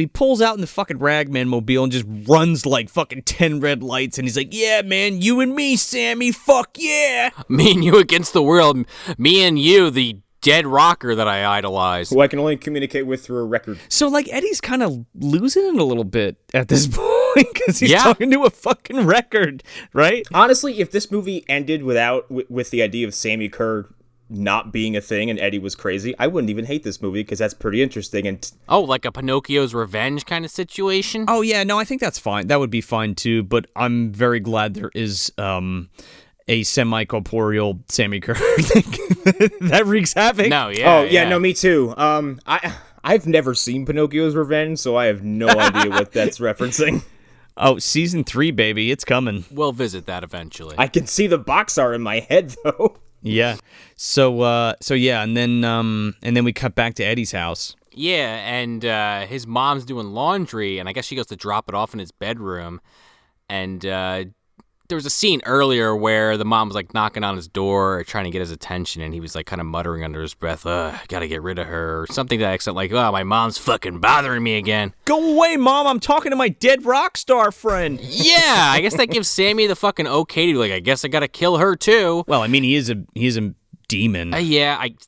Speaker 1: pulls out in the fucking Ragman mobile and just runs like fucking 10 red lights, and he's like, yeah, man, you and me, Sammy, fuck yeah.
Speaker 2: Me and you against the world. Me and you, the dead rocker that I idolize.
Speaker 3: Who I can only communicate with through a record.
Speaker 1: So, like, Eddie's kind of losing it a little bit at this point because he's talking to a fucking record, right?
Speaker 3: Honestly, if this movie ended with the idea of Sammi Curr not being a thing and Eddie was crazy, I wouldn't even hate this movie because that's pretty interesting. And
Speaker 2: like a Pinocchio's Revenge kind of situation?
Speaker 1: Oh, yeah, no, I think that's fine. That would be fine, too, but I'm very glad there is a semi-corporeal Sammi Curr thing that wreaks havoc.
Speaker 2: No, yeah.
Speaker 3: Oh, yeah, no, me too. I I've never seen Pinocchio's Revenge, so I have no idea what that's referencing.
Speaker 1: Oh, season 3, baby, it's coming.
Speaker 2: We'll visit that eventually.
Speaker 3: I can see the box art in my head, though.
Speaker 1: Yeah. So yeah, and then we cut back to Eddie's house.
Speaker 2: Yeah, and his mom's doing laundry, and I guess she goes to drop it off in his bedroom. And there was a scene earlier where the mom was like knocking on his door, trying to get his attention, and he was like kind of muttering under his breath, gotta get rid of her, or something to that extent, like, oh, my mom's fucking bothering me again.
Speaker 1: Go away, Mom, I'm talking to my dead rock star friend.
Speaker 2: Yeah, I guess that gives Sammy the fucking okay to be like, I guess I gotta kill her too.
Speaker 1: Well, I mean, he is a demon.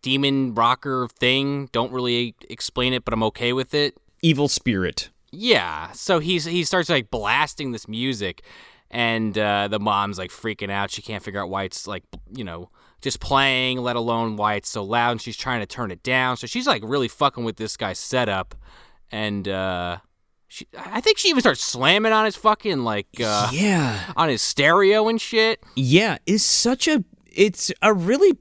Speaker 2: Demon rocker thing. Don't really explain it, but I'm okay with it.
Speaker 1: Evil spirit.
Speaker 2: Yeah, so he starts like blasting this music, and the mom's like freaking out. She can't figure out why it's like, just playing, let alone why it's so loud, and she's trying to turn it down. So she's like really fucking with this guy's setup, and I think she even starts slamming on his fucking on his stereo and shit.
Speaker 1: Yeah, it's a really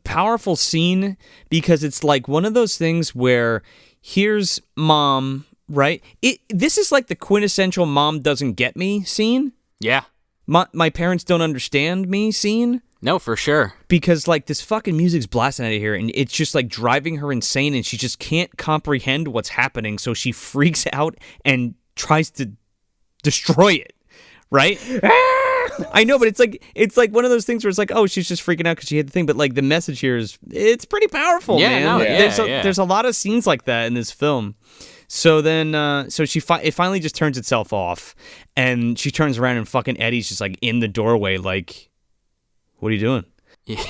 Speaker 1: powerful scene because it's like one of those things where here's Mom, right? This is like the quintessential mom doesn't get me scene.
Speaker 2: Yeah.
Speaker 1: My parents don't understand me scene.
Speaker 2: No, for sure.
Speaker 1: Because like this fucking music's blasting out of here and it's just like driving her insane and she just can't comprehend what's happening. So she freaks out and tries to destroy it. Right? I know, but it's like one of those things where it's like, oh, she's just freaking out because she hit the thing. But like the message here it's pretty powerful, man.
Speaker 2: No,
Speaker 1: There's a lot of scenes like that in this film. So then, it finally just turns itself off, and she turns around and fucking Eddie's just like in the doorway, like, what are you doing?
Speaker 2: Yeah.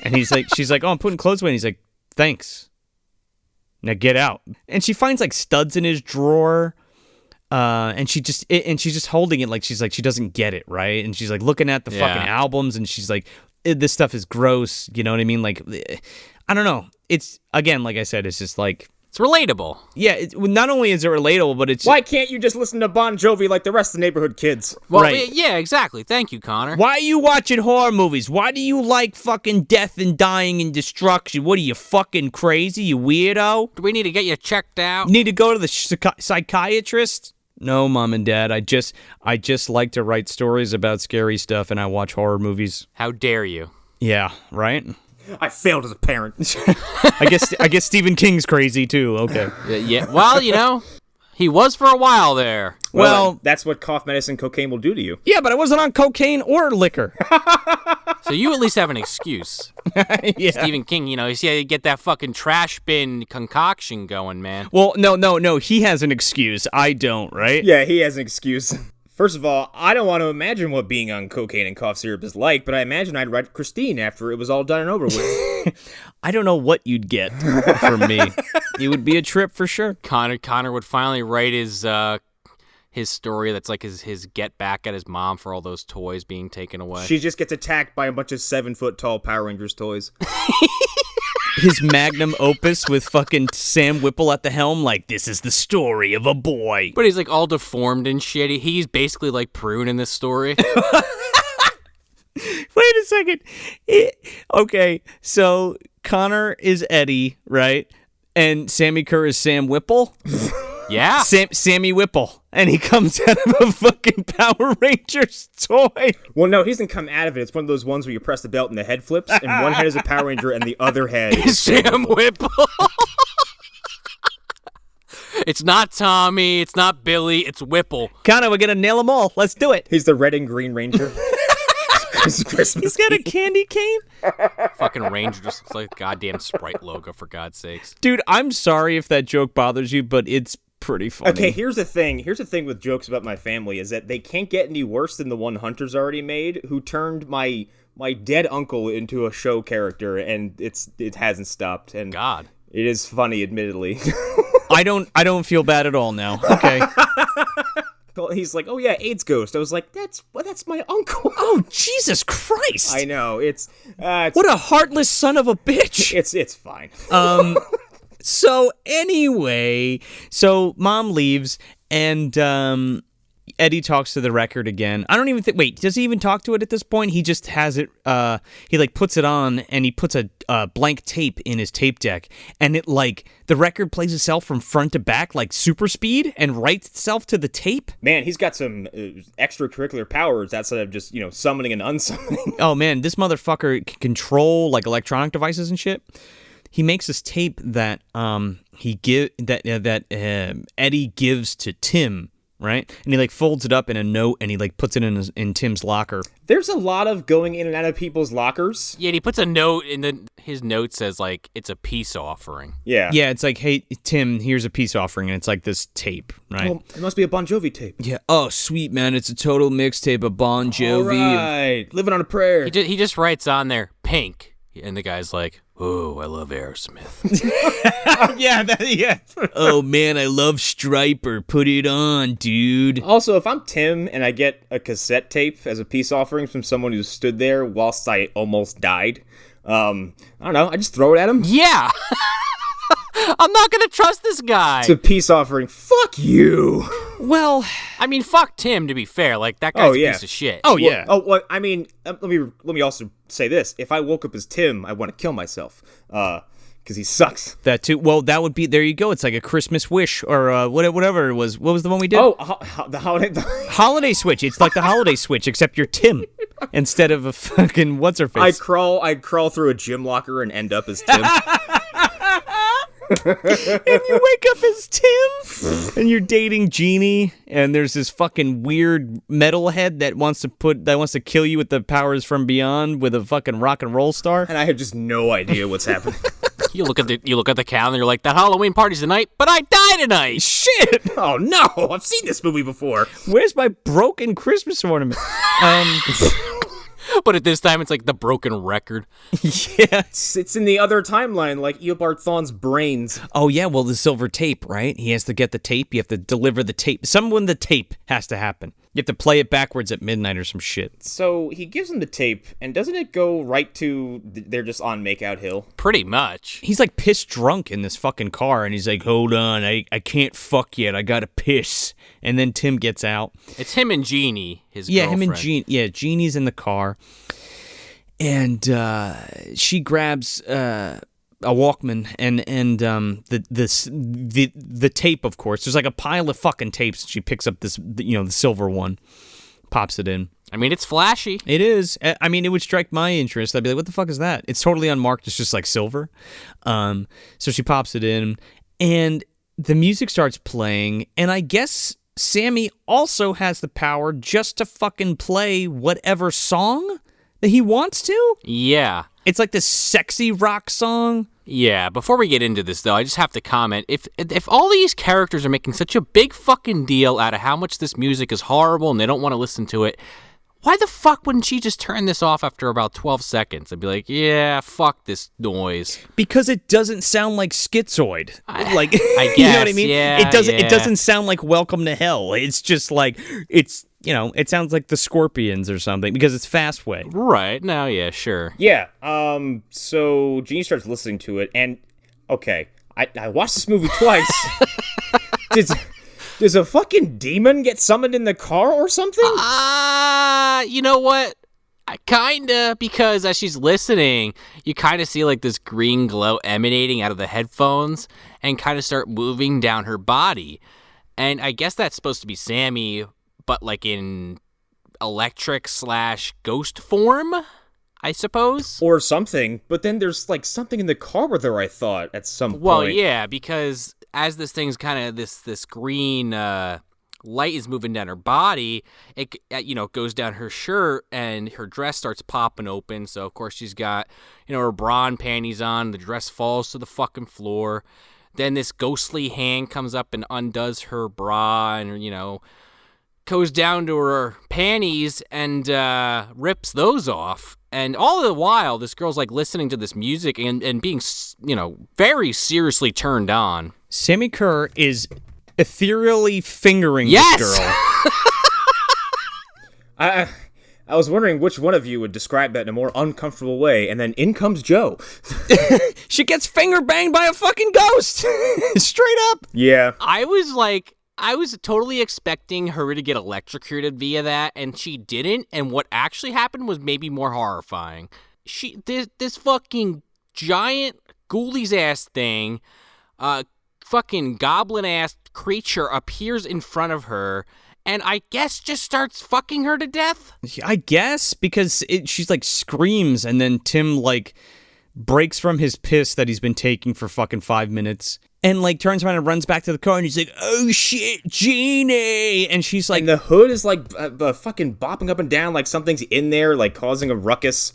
Speaker 1: And she's like, oh, I'm putting clothes away. And he's like, thanks. Now get out. And she finds like studs in his drawer. And she's just holding it like she doesn't get it, right? And she's like looking at the fucking albums, and she's like, this stuff is gross. You know what I mean? Like, I don't know. It's, again, like I said, it's just like,
Speaker 2: it's relatable.
Speaker 1: Yeah, not only is it relatable, but it's...
Speaker 3: Why can't you just listen to Bon Jovi like the rest of the neighborhood kids?
Speaker 2: Well,
Speaker 1: right.
Speaker 2: Yeah, exactly. Thank you, Connor.
Speaker 1: Why are you watching horror movies? Why do you like fucking death and dying and destruction? What are you, fucking crazy, you weirdo?
Speaker 2: Do we need to get you checked out?
Speaker 1: Need to go to the psychiatrist? No, Mom and Dad. I just like to write stories about scary stuff, and I watch horror movies.
Speaker 2: How dare you?
Speaker 1: Yeah, right?
Speaker 3: I failed as a parent.
Speaker 1: I guess Stephen King's crazy too. Okay.
Speaker 2: Yeah. Well, he was for a while there.
Speaker 3: Well, that's what cough medicine cocaine will do to you.
Speaker 1: Yeah, but I wasn't on cocaine or liquor.
Speaker 2: So you at least have an excuse.
Speaker 1: Yeah.
Speaker 2: Stephen King, you see how you get that fucking trash bin concoction going, man.
Speaker 1: Well, no. He has an excuse. I don't, right?
Speaker 3: Yeah, he has an excuse. First of all, I don't want to imagine what being on cocaine and cough syrup is like, but I imagine I'd write Christine after it was all done and over with.
Speaker 1: I don't know what you'd get from me. It would be a trip for sure.
Speaker 2: Connor would finally write his story that's like his get back at his mom for all those toys being taken away.
Speaker 3: She just gets attacked by a bunch of 7-foot-tall Power Rangers toys.
Speaker 1: His magnum opus with fucking Sam Whipple at the helm, like, this is the story of a boy.
Speaker 2: But he's like all deformed and shit. He's basically like Prune in this story.
Speaker 1: Wait a second. Okay, so Connor is Eddie, right? And Sammi Curr is Sam Whipple?
Speaker 2: Yeah.
Speaker 1: Sammy Whipple. And he comes out of a fucking Power Rangers toy.
Speaker 3: Well, no, he doesn't come out of it. It's one of those ones where you press the belt and the head flips, and one head is a Power Ranger and the other head is
Speaker 2: Sam Whipple. It's not Tommy. It's not Billy. It's Whipple.
Speaker 1: Connor, we're going to nail them all. Let's do it.
Speaker 3: He's the red and green Ranger. Christmas
Speaker 1: He's got a candy cane?
Speaker 2: Fucking Ranger just looks like a goddamn Sprite logo, for God's sakes.
Speaker 1: Dude, I'm sorry if that joke bothers you, but it's pretty funny.
Speaker 3: Okay, here's the thing with jokes about my family is that they can't get any worse than the one Hunter's already made, who turned my dead uncle into a show character, and it hasn't stopped. And
Speaker 2: God,
Speaker 3: it is funny, admittedly.
Speaker 1: I don't feel bad at all now. Okay.
Speaker 3: He's like, oh yeah, AIDS ghost. I was like, that's my uncle.
Speaker 1: Oh, Jesus Christ!
Speaker 3: I know it's
Speaker 1: what a heartless son of a bitch.
Speaker 3: It's fine.
Speaker 1: So anyway, Mom leaves, and Eddie talks to the record again. I don't even think. Wait, does he even talk to it at this point? He just has it. He like puts it on, and he puts a blank tape in his tape deck, and it like the record plays itself from front to back like super speed and writes itself to the tape.
Speaker 3: Man, he's got some extracurricular powers outside of just summoning and unsummoning.
Speaker 1: Oh man, this motherfucker can control like electronic devices and shit. He makes this tape that Eddie gives to Tim. Right? And he like folds it up in a note and he like puts it in Tim's locker.
Speaker 3: There's a lot of going in and out of people's lockers.
Speaker 2: Yeah, and he puts a note and then his note says like it's a peace offering.
Speaker 3: Yeah.
Speaker 1: Yeah, it's like, hey Tim, here's a peace offering, and it's like this tape, right?
Speaker 3: Oh, it must be a Bon Jovi tape.
Speaker 1: Yeah. Oh, sweet man, it's a total mixtape of Bon Jovi.
Speaker 3: All right. Living on a prayer.
Speaker 2: He just writes on there pink, and the guy's like, "Oh, I love Aerosmith."
Speaker 1: yeah. Oh man, I love Striper. Put it on, dude.
Speaker 3: Also, if I'm Tim and I get a cassette tape as a peace offering from someone who stood there whilst I almost died, I don't know, I just throw it at him.
Speaker 2: Yeah. I'm not going to trust this guy.
Speaker 3: It's a peace offering. Fuck you.
Speaker 1: Well,
Speaker 2: I mean, fuck Tim, to be fair. Like, that guy's a piece of shit.
Speaker 1: Oh, yeah.
Speaker 3: Well, I mean, let me also say this. If I woke up as Tim, I want to kill myself. Because he sucks.
Speaker 1: That too. Well, that would be, there you go. It's like a Christmas wish or whatever it was. What was the one we did?
Speaker 3: Oh, the holiday.
Speaker 1: Holiday switch. It's like the holiday switch, except you're Tim instead of a fucking what's-her-face.
Speaker 3: I'd crawl through a gym locker and end up as Tim.
Speaker 1: And you wake up as Tim, and you're dating Jeannie, and there's this fucking weird metalhead that wants to kill you with the powers from beyond with a fucking rock and roll star.
Speaker 3: And I have just no idea what's happening.
Speaker 2: You look at the calendar, you're like, that Halloween party's tonight, but I die tonight.
Speaker 1: Shit!
Speaker 3: Oh no, I've seen this movie before.
Speaker 1: Where's my broken Christmas ornament?
Speaker 2: But at this time, it's like the broken record.
Speaker 1: Yeah.
Speaker 3: It's in the other timeline, like Eobard Thawne's brains.
Speaker 1: Oh, yeah, well, the silver tape, right? He has to get the tape. You have to deliver the tape. Someone the tape has to happen. You have to play it backwards at midnight or some shit.
Speaker 3: So he gives him the tape, and doesn't it go right to they're just on Makeout Hill?
Speaker 2: Pretty much.
Speaker 1: He's like pissed drunk in this fucking car, and he's like, hold on, I can't fuck yet. I gotta piss. And then Tim gets out.
Speaker 2: It's him and Jeannie, his girlfriend.
Speaker 1: Him and Jeannie. Yeah, Jeannie's in the car. And she grabs a Walkman and the tape, of course. There's like a pile of fucking tapes. She picks up this, the silver one, pops it in.
Speaker 2: I mean, it's flashy.
Speaker 1: It is. I mean, it would strike my interest. I'd be like, what the fuck is that? It's totally unmarked. It's just like silver. So she pops it in, and the music starts playing, and I guess Sammy also has the power just to fucking play whatever song that he wants to?
Speaker 2: Yeah.
Speaker 1: It's like this sexy rock song.
Speaker 2: Yeah, before we get into this, though, I just have to comment. If all these characters are making such a big fucking deal out of how much this music is horrible and they don't want to listen to it, why the fuck wouldn't she just turn this off after about 12 seconds and be like, yeah, fuck this noise?
Speaker 1: Because it doesn't sound like Schizoid. Like,
Speaker 2: I guess,
Speaker 1: you know what I mean?
Speaker 2: Yeah,
Speaker 1: It doesn't sound like Welcome to Hell. It's just like, it sounds like the Scorpions or something because it's Fastway.
Speaker 2: Right. No, yeah, sure.
Speaker 3: Yeah. So Gene starts listening to it, and okay, I watched this movie twice. Does a fucking demon get summoned in the car or something?
Speaker 2: You know what? Kinda, because as she's listening, you kind of see like this green glow emanating out of the headphones and kind of start moving down her body. And I guess that's supposed to be Sammy, but like in electric/ghost form, I suppose.
Speaker 3: Or something. But then there's like something in the car with her, I thought, at some point.
Speaker 2: Well, yeah, because as this thing's kind of this green light is moving down her body, it goes down her shirt and her dress starts popping open. So of course she's got her bra and panties on. The dress falls to the fucking floor. Then this ghostly hand comes up and undoes her bra and goes down to her panties and rips those off. And all the while, this girl's like listening to this music and being very seriously turned on.
Speaker 1: Sammi Curr is ethereally fingering
Speaker 2: this
Speaker 1: girl.
Speaker 3: I was wondering which one of you would describe that in a more uncomfortable way, and then in comes Joe.
Speaker 1: She gets finger banged by a fucking ghost. Straight up.
Speaker 3: Yeah.
Speaker 2: I was like, I was totally expecting her to get electrocuted via that, and she didn't. And what actually happened was maybe more horrifying. This fucking giant ghoulies ass thing, fucking goblin ass creature appears in front of her, and I guess just starts fucking her to death.
Speaker 1: I guess because she's like screams, and then Tim like breaks from his piss that he's been taking for fucking 5 minutes. And, like, turns around and runs back to the car, and he's like, oh, shit, Jeannie! And she's like...
Speaker 3: And the hood is, like, fucking bopping up and down like something's in there, like, causing a ruckus.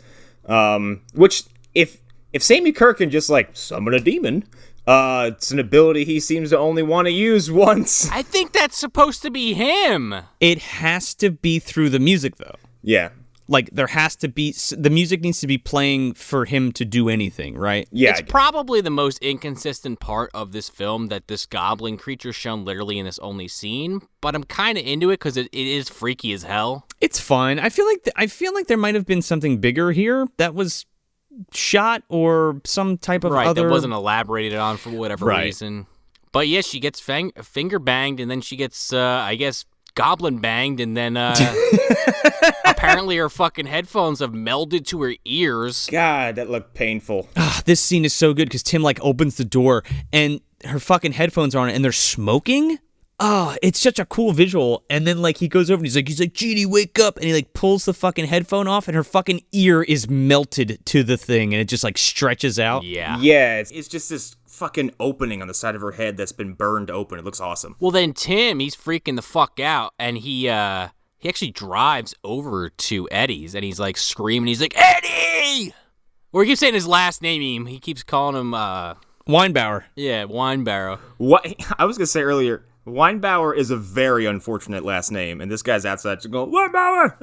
Speaker 3: Which, if Sammi Curr can just, like, summon a demon, it's an ability he seems to only want to use once.
Speaker 2: I think that's supposed to be him.
Speaker 1: It has to be through the music, though.
Speaker 3: Yeah.
Speaker 1: Like, there has to be... The music needs to be playing for him to do anything, right?
Speaker 3: Yeah.
Speaker 2: It's probably the most inconsistent part of this film, that this goblin creature shown literally in this only scene, but I'm kind of into it because it is freaky as hell.
Speaker 1: It's fine. I feel like there might have been something bigger here that was shot or some type of
Speaker 2: right,
Speaker 1: other...
Speaker 2: that wasn't elaborated on for whatever reason. But yeah, she gets finger banged, and then she gets, I guess... goblin banged, and then apparently her fucking headphones have melded to her ears.
Speaker 3: God, that looked painful.
Speaker 1: This scene is so good because Tim like opens the door and her fucking headphones are on and they're smoking. It's such a cool visual. And then like he goes over and he's like, Jeannie, wake up, and he like pulls the fucking headphone off and her fucking ear is melted to the thing and it just like stretches out.
Speaker 3: Yeah, it's just this fucking opening on the side of her head that's been burned open. It looks awesome.
Speaker 2: Well, then Tim, he's freaking the fuck out, and he actually drives over to Eddie's, and he's like screaming. He's like, Eddie! Or he keeps saying his last name. He keeps calling him
Speaker 1: Weinbauer.
Speaker 2: Yeah, Weinbauer.
Speaker 3: What I was gonna say earlier, Weinbauer is a very unfortunate last name, and this guy's outside just going, Weinbauer!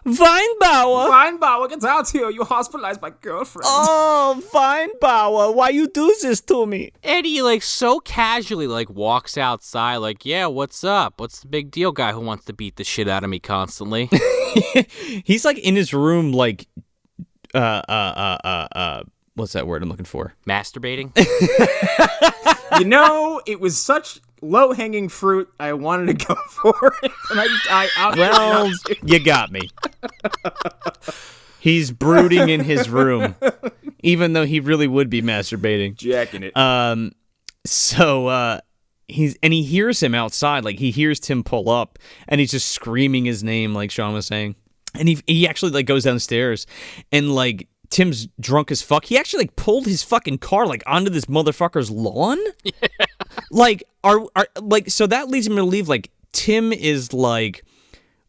Speaker 1: Weinbauer!
Speaker 3: Weinbauer, get out here! You hospitalized my girlfriend.
Speaker 1: Oh, Weinbauer, why you do this to me?
Speaker 2: Eddie, like, so casually, like, walks outside, like, yeah, what's up? What's the big deal, guy who wants to beat the shit out of me constantly?
Speaker 1: He's, like, in his room, like, what's that word I'm looking for?
Speaker 2: Masturbating?
Speaker 3: You know, it was such low-hanging fruit. I wanted to go for it, and
Speaker 1: well, you got me. He's brooding in his room, even though he really would be masturbating.
Speaker 3: Jacking it.
Speaker 1: He hears him outside, like he hears Tim pull up, and he's just screaming his name, like Sean was saying. And he actually like goes downstairs, and like Tim's drunk as fuck. He actually like pulled his fucking car like onto this motherfucker's lawn. Yeah. Like so that leads me to believe like Tim is like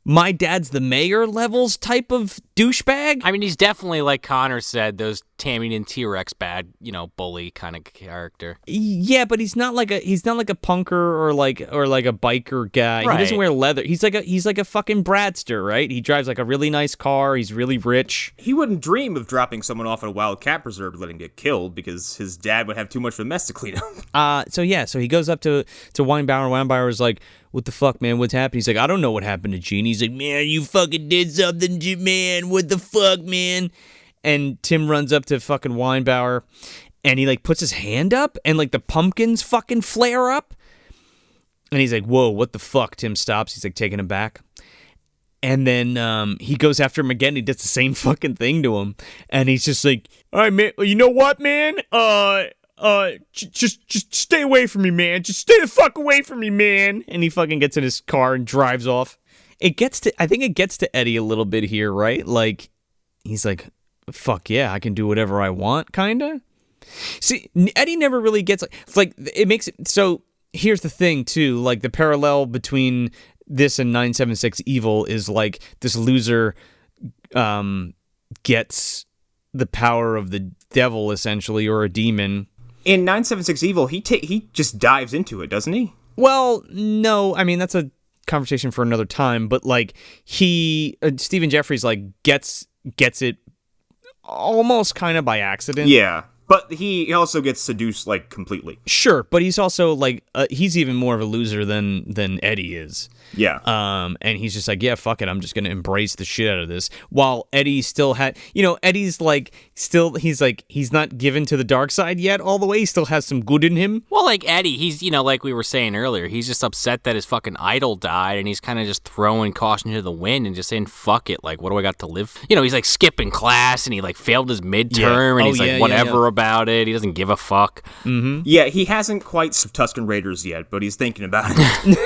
Speaker 1: my dad's the mayor levels type of douchebag.
Speaker 2: I mean, he's definitely, like Connor said, those Tammy and T-Rex bad, bully kind of character.
Speaker 1: Yeah, but he's not like a punker or like a biker guy.
Speaker 2: Right.
Speaker 1: He doesn't wear leather. He's like a fucking Bradster, right? He drives like a really nice car. He's really rich.
Speaker 3: He wouldn't dream of dropping someone off at a wild cat preserve and letting him get killed because his dad would have too much of a mess to clean up.
Speaker 1: So he goes up to Weinbauer. Weinbauer is like, what the fuck, man? What's happened? He's like, I don't know what happened to Gene. He's like, man, you fucking did something to man. What the fuck, man? And Tim runs up to fucking Weinbauer, and he like puts his hand up, and like the pumpkins fucking flare up. And he's like, whoa, what the fuck? Tim stops. He's like taking him back. And then he goes after him again. He does the same fucking thing to him. And he's just like, all right, man, you know what, man? Just stay away from me, man. Just stay the fuck away from me, man. And he fucking gets in his car and drives off. I think it gets to Eddie a little bit here, right? Like, he's like, fuck yeah, I can do whatever I want, kinda. See, Eddie never really gets, like, it makes it, so here's the thing, too, like, the parallel between this and 976 Evil is, like, this loser, gets the power of the devil, essentially, or a demon.
Speaker 3: In 976 Evil, he just dives into it, doesn't he?
Speaker 1: Well, no, I mean, that's a conversation for another time, but like Stephen Jeffries like gets it almost kind of by accident.
Speaker 3: Yeah, but he also gets seduced like completely.
Speaker 1: Sure, but he's also like he's even more of a loser than Eddie is.
Speaker 3: Yeah.
Speaker 1: And he's just like, yeah, fuck it, I'm just gonna embrace the shit out of this. While Eddie still had, Eddie's like, still, he's not given to the dark side yet all the way. He still has some good in him.
Speaker 2: Well, like Eddie, he's, like we were saying earlier, he's just upset that his fucking idol died, and he's kind of just throwing caution to the wind and just saying, fuck it, like, what do I got to live? He's like skipping class, and he like failed his midterm, and he's like, whatever about it. He doesn't give a fuck.
Speaker 1: Mm-hmm.
Speaker 3: Yeah, he hasn't quite Tusken Raiders yet, but he's thinking about it.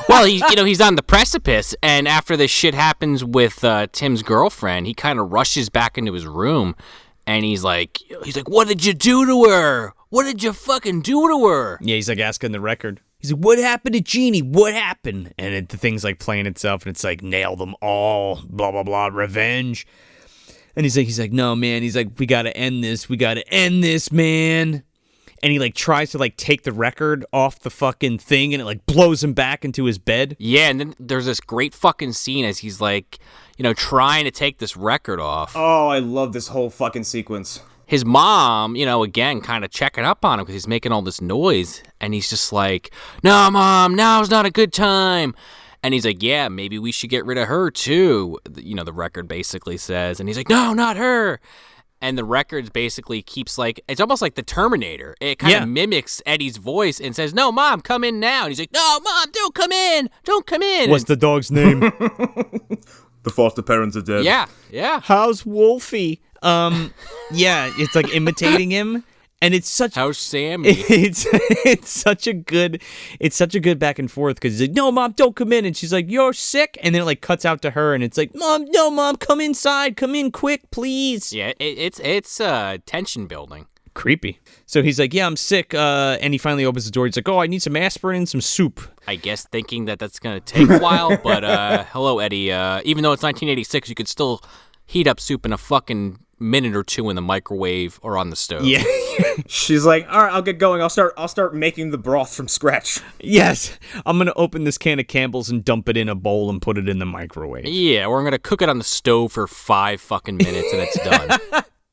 Speaker 2: Well, he's on the precipice, and after this shit happens with Tim's girlfriend, he kind of rushes back into his room, and he's like, what did you do to her? What did you fucking do to her?
Speaker 1: Yeah, he's like asking the record. He's like, what happened to Jeannie? What happened? And the thing's like playing itself, and it's like, nail them all, blah, blah, blah, revenge. And he's like, no, man. He's like, we got to end this. We got to end this, man. And he like tries to like take the record off the fucking thing, and it like blows him back into his bed.
Speaker 2: Yeah, and then there's this great fucking scene as he's like, trying to take this record off.
Speaker 3: Oh, I love this whole fucking sequence.
Speaker 2: His mom, again, kind of checking up on him because he's making all this noise. And he's just like, no, Mom, now's not a good time. And he's like, yeah, maybe we should get rid of her too. The record basically says. And he's like, no, not her. And the record basically keeps like, it's almost like the Terminator. It kind of mimics Eddie's voice and says, no, Mom, come in now. And he's like, no, Mom, don't come in. Don't come in.
Speaker 1: What's the dog's name?
Speaker 3: The foster parents are dead.
Speaker 2: Yeah.
Speaker 1: How's Wolfie? Yeah, it's like imitating him. And it's such
Speaker 2: how's Sammy?
Speaker 1: It's such a good back and forth because he's like, no, Mom, don't come in, and she's like, you're sick, and then it like cuts out to her, and it's like, Mom, come inside, come in quick, please.
Speaker 2: Yeah, it's tension building.
Speaker 1: Creepy. So he's like, yeah, I'm sick, and he finally opens the door. He's like, oh, I need some aspirin and some soup.
Speaker 2: I guess thinking that's gonna take a while, but hello, Eddie. Even though it's 1986, you could still heat up soup in a fucking minute or two in the microwave or on the stove.
Speaker 1: Yeah.
Speaker 3: She's like, all right, I'll get going. I'll start making the broth from scratch.
Speaker 1: Yes. I'm going to open this can of Campbell's and dump it in a bowl and put it in the microwave.
Speaker 2: Yeah, or I'm going to cook it on the stove for 5 fucking minutes and it's done.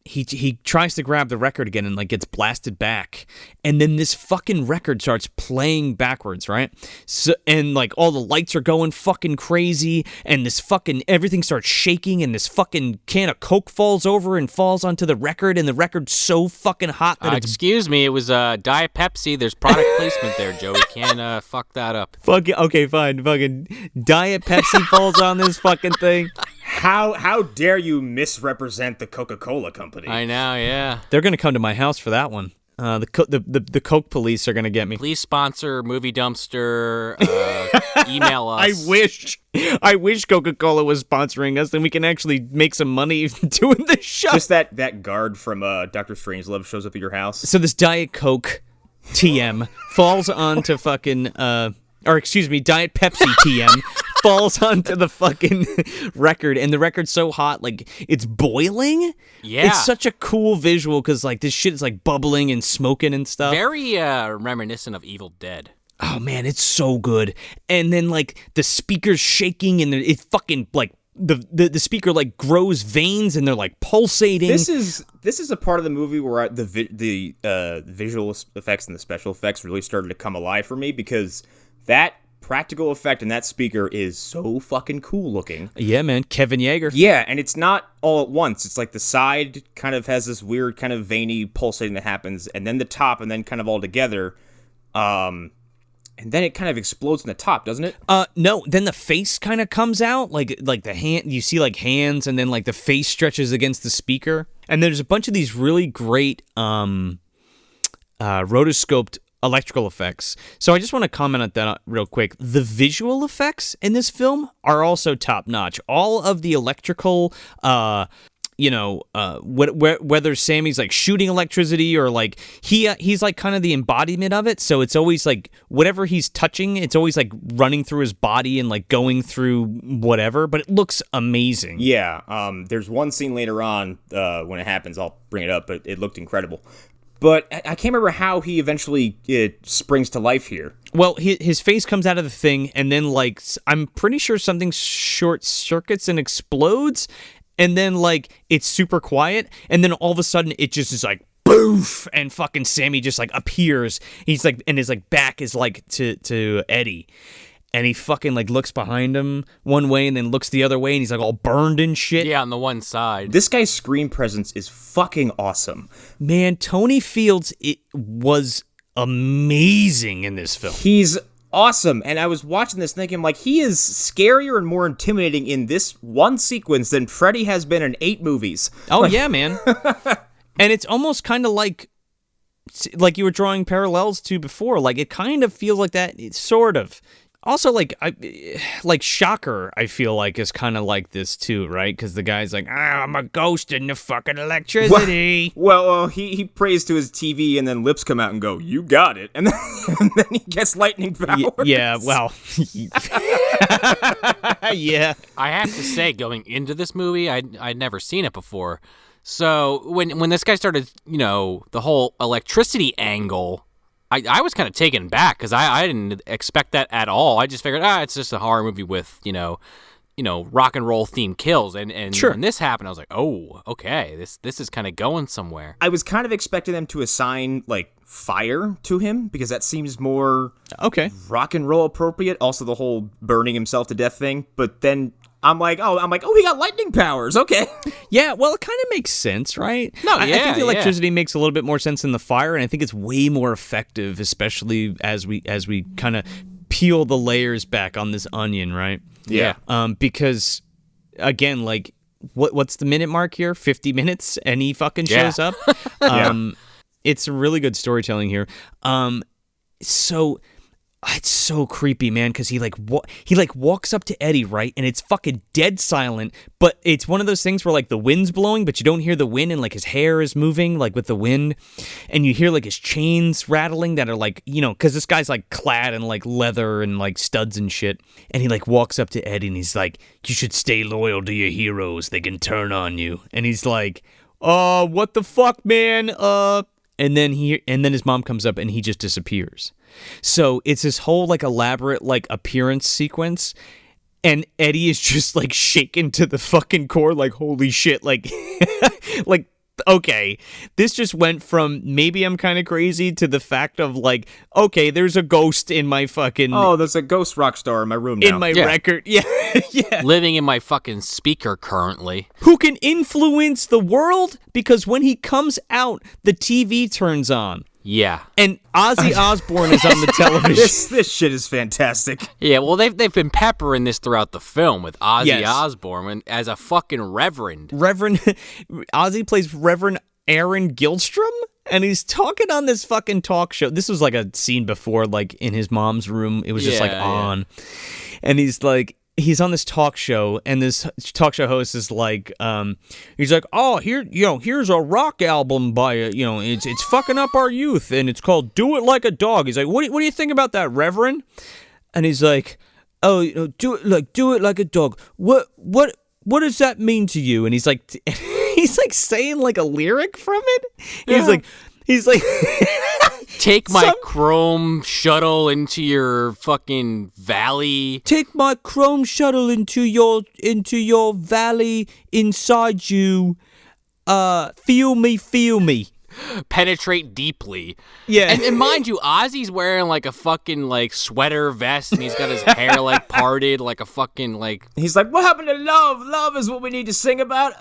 Speaker 1: He tries to grab the record again and like gets blasted back, and then this fucking record starts playing backwards, right? So and like all the lights are going fucking crazy, and this fucking everything starts shaking, and this fucking can of Coke falls over and falls onto the record, and the record's so fucking hot that it's...
Speaker 2: Excuse me, it was Diet Pepsi. There's product placement there, Joe. You can't fuck that up.
Speaker 1: Fuck it. Okay, fine. Fucking Diet Pepsi falls on this fucking thing.
Speaker 3: How dare you misrepresent the Coca-Cola company?
Speaker 2: I know, yeah.
Speaker 1: They're gonna come to my house for that one. The Coke police are gonna get me.
Speaker 2: Please sponsor Movie Dumpster. Email us.
Speaker 1: I wish Coca-Cola was sponsoring us, then we can actually make some money doing this show.
Speaker 3: Just that guard from Dr. Strangelove shows up at your house.
Speaker 1: So this Diet Coke TM falls onto fucking Diet Pepsi TM falls onto the fucking record, and the record's so hot, like, it's boiling?
Speaker 2: Yeah.
Speaker 1: It's such a cool visual, because, like, this shit is, like, bubbling and smoking and stuff.
Speaker 2: Very reminiscent of Evil Dead.
Speaker 1: Oh, man, it's so good. And then, like, the speaker's shaking, and it fucking, like, the speaker, like, grows veins, and they're, like, pulsating.
Speaker 3: This is a part of the movie where the visual effects and the special effects really started to come alive for me, because that practical effect in that speaker is so fucking cool looking.
Speaker 1: Yeah, man. Kevin Yeager.
Speaker 3: Yeah, and it's not all at once. It's like the side kind of has this weird kind of veiny pulsating that happens, and then the top, and then kind of all together. And then it kind of explodes in the top, doesn't it?
Speaker 1: No. Then the face kind of comes out, like the hand. You see like hands, and then like the face stretches against the speaker. And there's a bunch of these really great rotoscoped electrical effects. So I just want to comment on that real quick. The visual effects in this film are also top notch. All of the electrical, whether Sammy's like shooting electricity or like he's like kind of the embodiment of it. So it's always like whatever he's touching, it's always like running through his body and like going through whatever. But it looks amazing.
Speaker 3: Yeah. There's one scene later on when it happens. I'll bring it up, but it looked incredible. But I can't remember how he eventually springs to life here.
Speaker 1: Well, his face comes out of the thing, and then, like, I'm pretty sure something short circuits and explodes, and then, like, it's super quiet, and then all of a sudden it just is like, boof, and fucking Sammy just, like, appears. He's like, and his, like, back is, like, to Eddie. and he fucking like looks behind him one way and then looks the other way, and he's like all burned and shit.
Speaker 2: Yeah, on the one side.
Speaker 3: This guy's screen presence is fucking awesome.
Speaker 1: Man, Tony Fields was amazing in this film.
Speaker 3: He's awesome, and I was watching this thinking, like, he is scarier and more intimidating in this one sequence than Freddy has been in 8 movies.
Speaker 1: Oh, yeah, man. And it's almost kind of like you were drawing parallels to before. Like, it kind of feels like that, sort of. Also, like Shocker, I feel like, is kind of like this too, right? Because the guy's like, I'm a ghost in the fucking electricity.
Speaker 3: Well, he prays to his TV, and then lips come out and go, you got it. And then he gets lightning powers.
Speaker 1: Yeah, well, yeah.
Speaker 2: I have to say, going into this movie, I'd never seen it before. So when this guy started, the whole electricity angle, I was kind of taken back because I didn't expect that at all. I just figured, it's just a horror movie with, rock and roll themed kills. And
Speaker 1: sure.
Speaker 2: When this happened, I was like, oh, okay, this is kind of going somewhere.
Speaker 3: I was kind of expecting them to assign, like, fire to him because that seems more rock and roll appropriate. Also, the whole burning himself to death thing. But then I'm like, he got lightning powers. Okay.
Speaker 1: Yeah, well, it kind of makes sense, right?
Speaker 2: No,
Speaker 1: I think the electricity makes a little bit more sense than the fire, and I think it's way more effective, especially as we kind of peel the layers back on this onion, right?
Speaker 2: Yeah.
Speaker 1: Because again, like, what's the minute mark here? 50 minutes, and he fucking shows up. It's really good storytelling here. So it's so creepy, man, because he walks up to Eddie, right, and it's fucking dead silent, but it's one of those things where, like, the wind's blowing, but you don't hear the wind, and, like, his hair is moving, like, with the wind, and you hear, like, his chains rattling that are, like, because this guy's, like, clad in, like, leather and, like, studs and shit, and he, like, walks up to Eddie, and he's like, you should stay loyal to your heroes, they can turn on you, and he's like, what the fuck, man, and then his mom comes up, and he just disappears. So it's this whole, like, elaborate, like, appearance sequence, and Eddie is just, like, shaken to the fucking core, like, holy shit, like, like, okay, this just went from maybe I'm kind of crazy to the fact of, like, okay, there's a ghost in my fucking...
Speaker 3: Oh, there's a ghost rock star in my room now.
Speaker 1: In my record, yeah.
Speaker 2: Living in my fucking speaker currently.
Speaker 1: Who can influence the world? Because when he comes out, the TV turns on.
Speaker 2: Yeah.
Speaker 1: And Ozzy Osbourne is on the television.
Speaker 3: This shit is fantastic.
Speaker 2: Yeah, well, they've been peppering this throughout the film with Ozzy Osbourne as a fucking reverend.
Speaker 1: Ozzy plays Reverend Aaron Gilstrom, and he's talking on this fucking talk show. This was like a scene before, like, in his mom's room. It was just, like, on. And he's like... He's on this talk show, and this talk show host is like, he's like, oh, here's a rock album by, it's fucking up our youth, and it's called "Do It Like a Dog." He's like, what do you think about that, Reverend? And he's like, oh, do it like a dog. What does that mean to you? And he's like, saying like a lyric from it. He's like.
Speaker 2: Take my chrome shuttle into your fucking valley.
Speaker 1: Take my chrome shuttle into your valley inside you. Feel me.
Speaker 2: Penetrate deeply.
Speaker 1: Yeah.
Speaker 2: And mind you, Ozzy's wearing like a fucking like sweater vest, and he's got his hair like parted like a fucking like...
Speaker 3: He's like, what happened to love? Love is what we need to sing about. Sharon!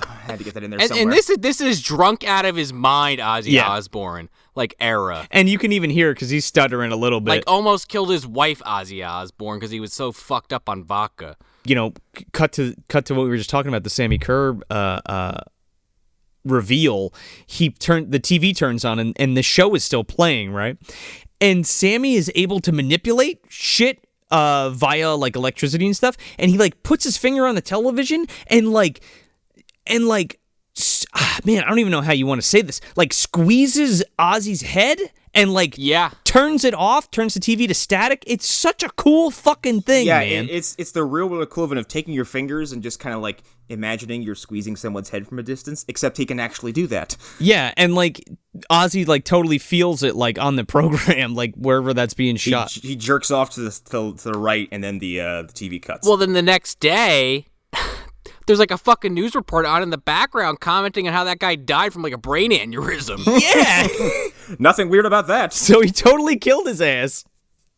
Speaker 3: I had to get that in there somewhere.
Speaker 2: And this is drunk out of his mind Ozzy Osbourne, like, era.
Speaker 1: And you can even hear it because he's stuttering a little bit.
Speaker 2: Like, almost killed his wife, Ozzy Osbourne, because he was so fucked up on vodka.
Speaker 1: Cut to what we were just talking about, the Sammi Curr reveal. The TV turns on, and the show is still playing, right? And Sammy is able to manipulate shit via, like, electricity and stuff, and he, like, puts his finger on the television and man, I don't even know how you want to say this, like, squeezes Ozzy's head and, like, turns it off, turns the TV to static. It's such a cool fucking thing, man.
Speaker 3: It's the real world equivalent of taking your fingers and just kind of, like, imagining you're squeezing someone's head from a distance, except he can actually do that.
Speaker 1: Yeah, and, like, Ozzy, like, totally feels it, like, on the program, like, wherever that's being shot.
Speaker 3: He jerks off to the right, and then the TV cuts.
Speaker 2: Well, then the next day... there's like a fucking news report on in the background commenting on how that guy died from like a brain aneurysm.
Speaker 1: Yeah.
Speaker 3: Nothing weird about that.
Speaker 1: So he totally killed his ass.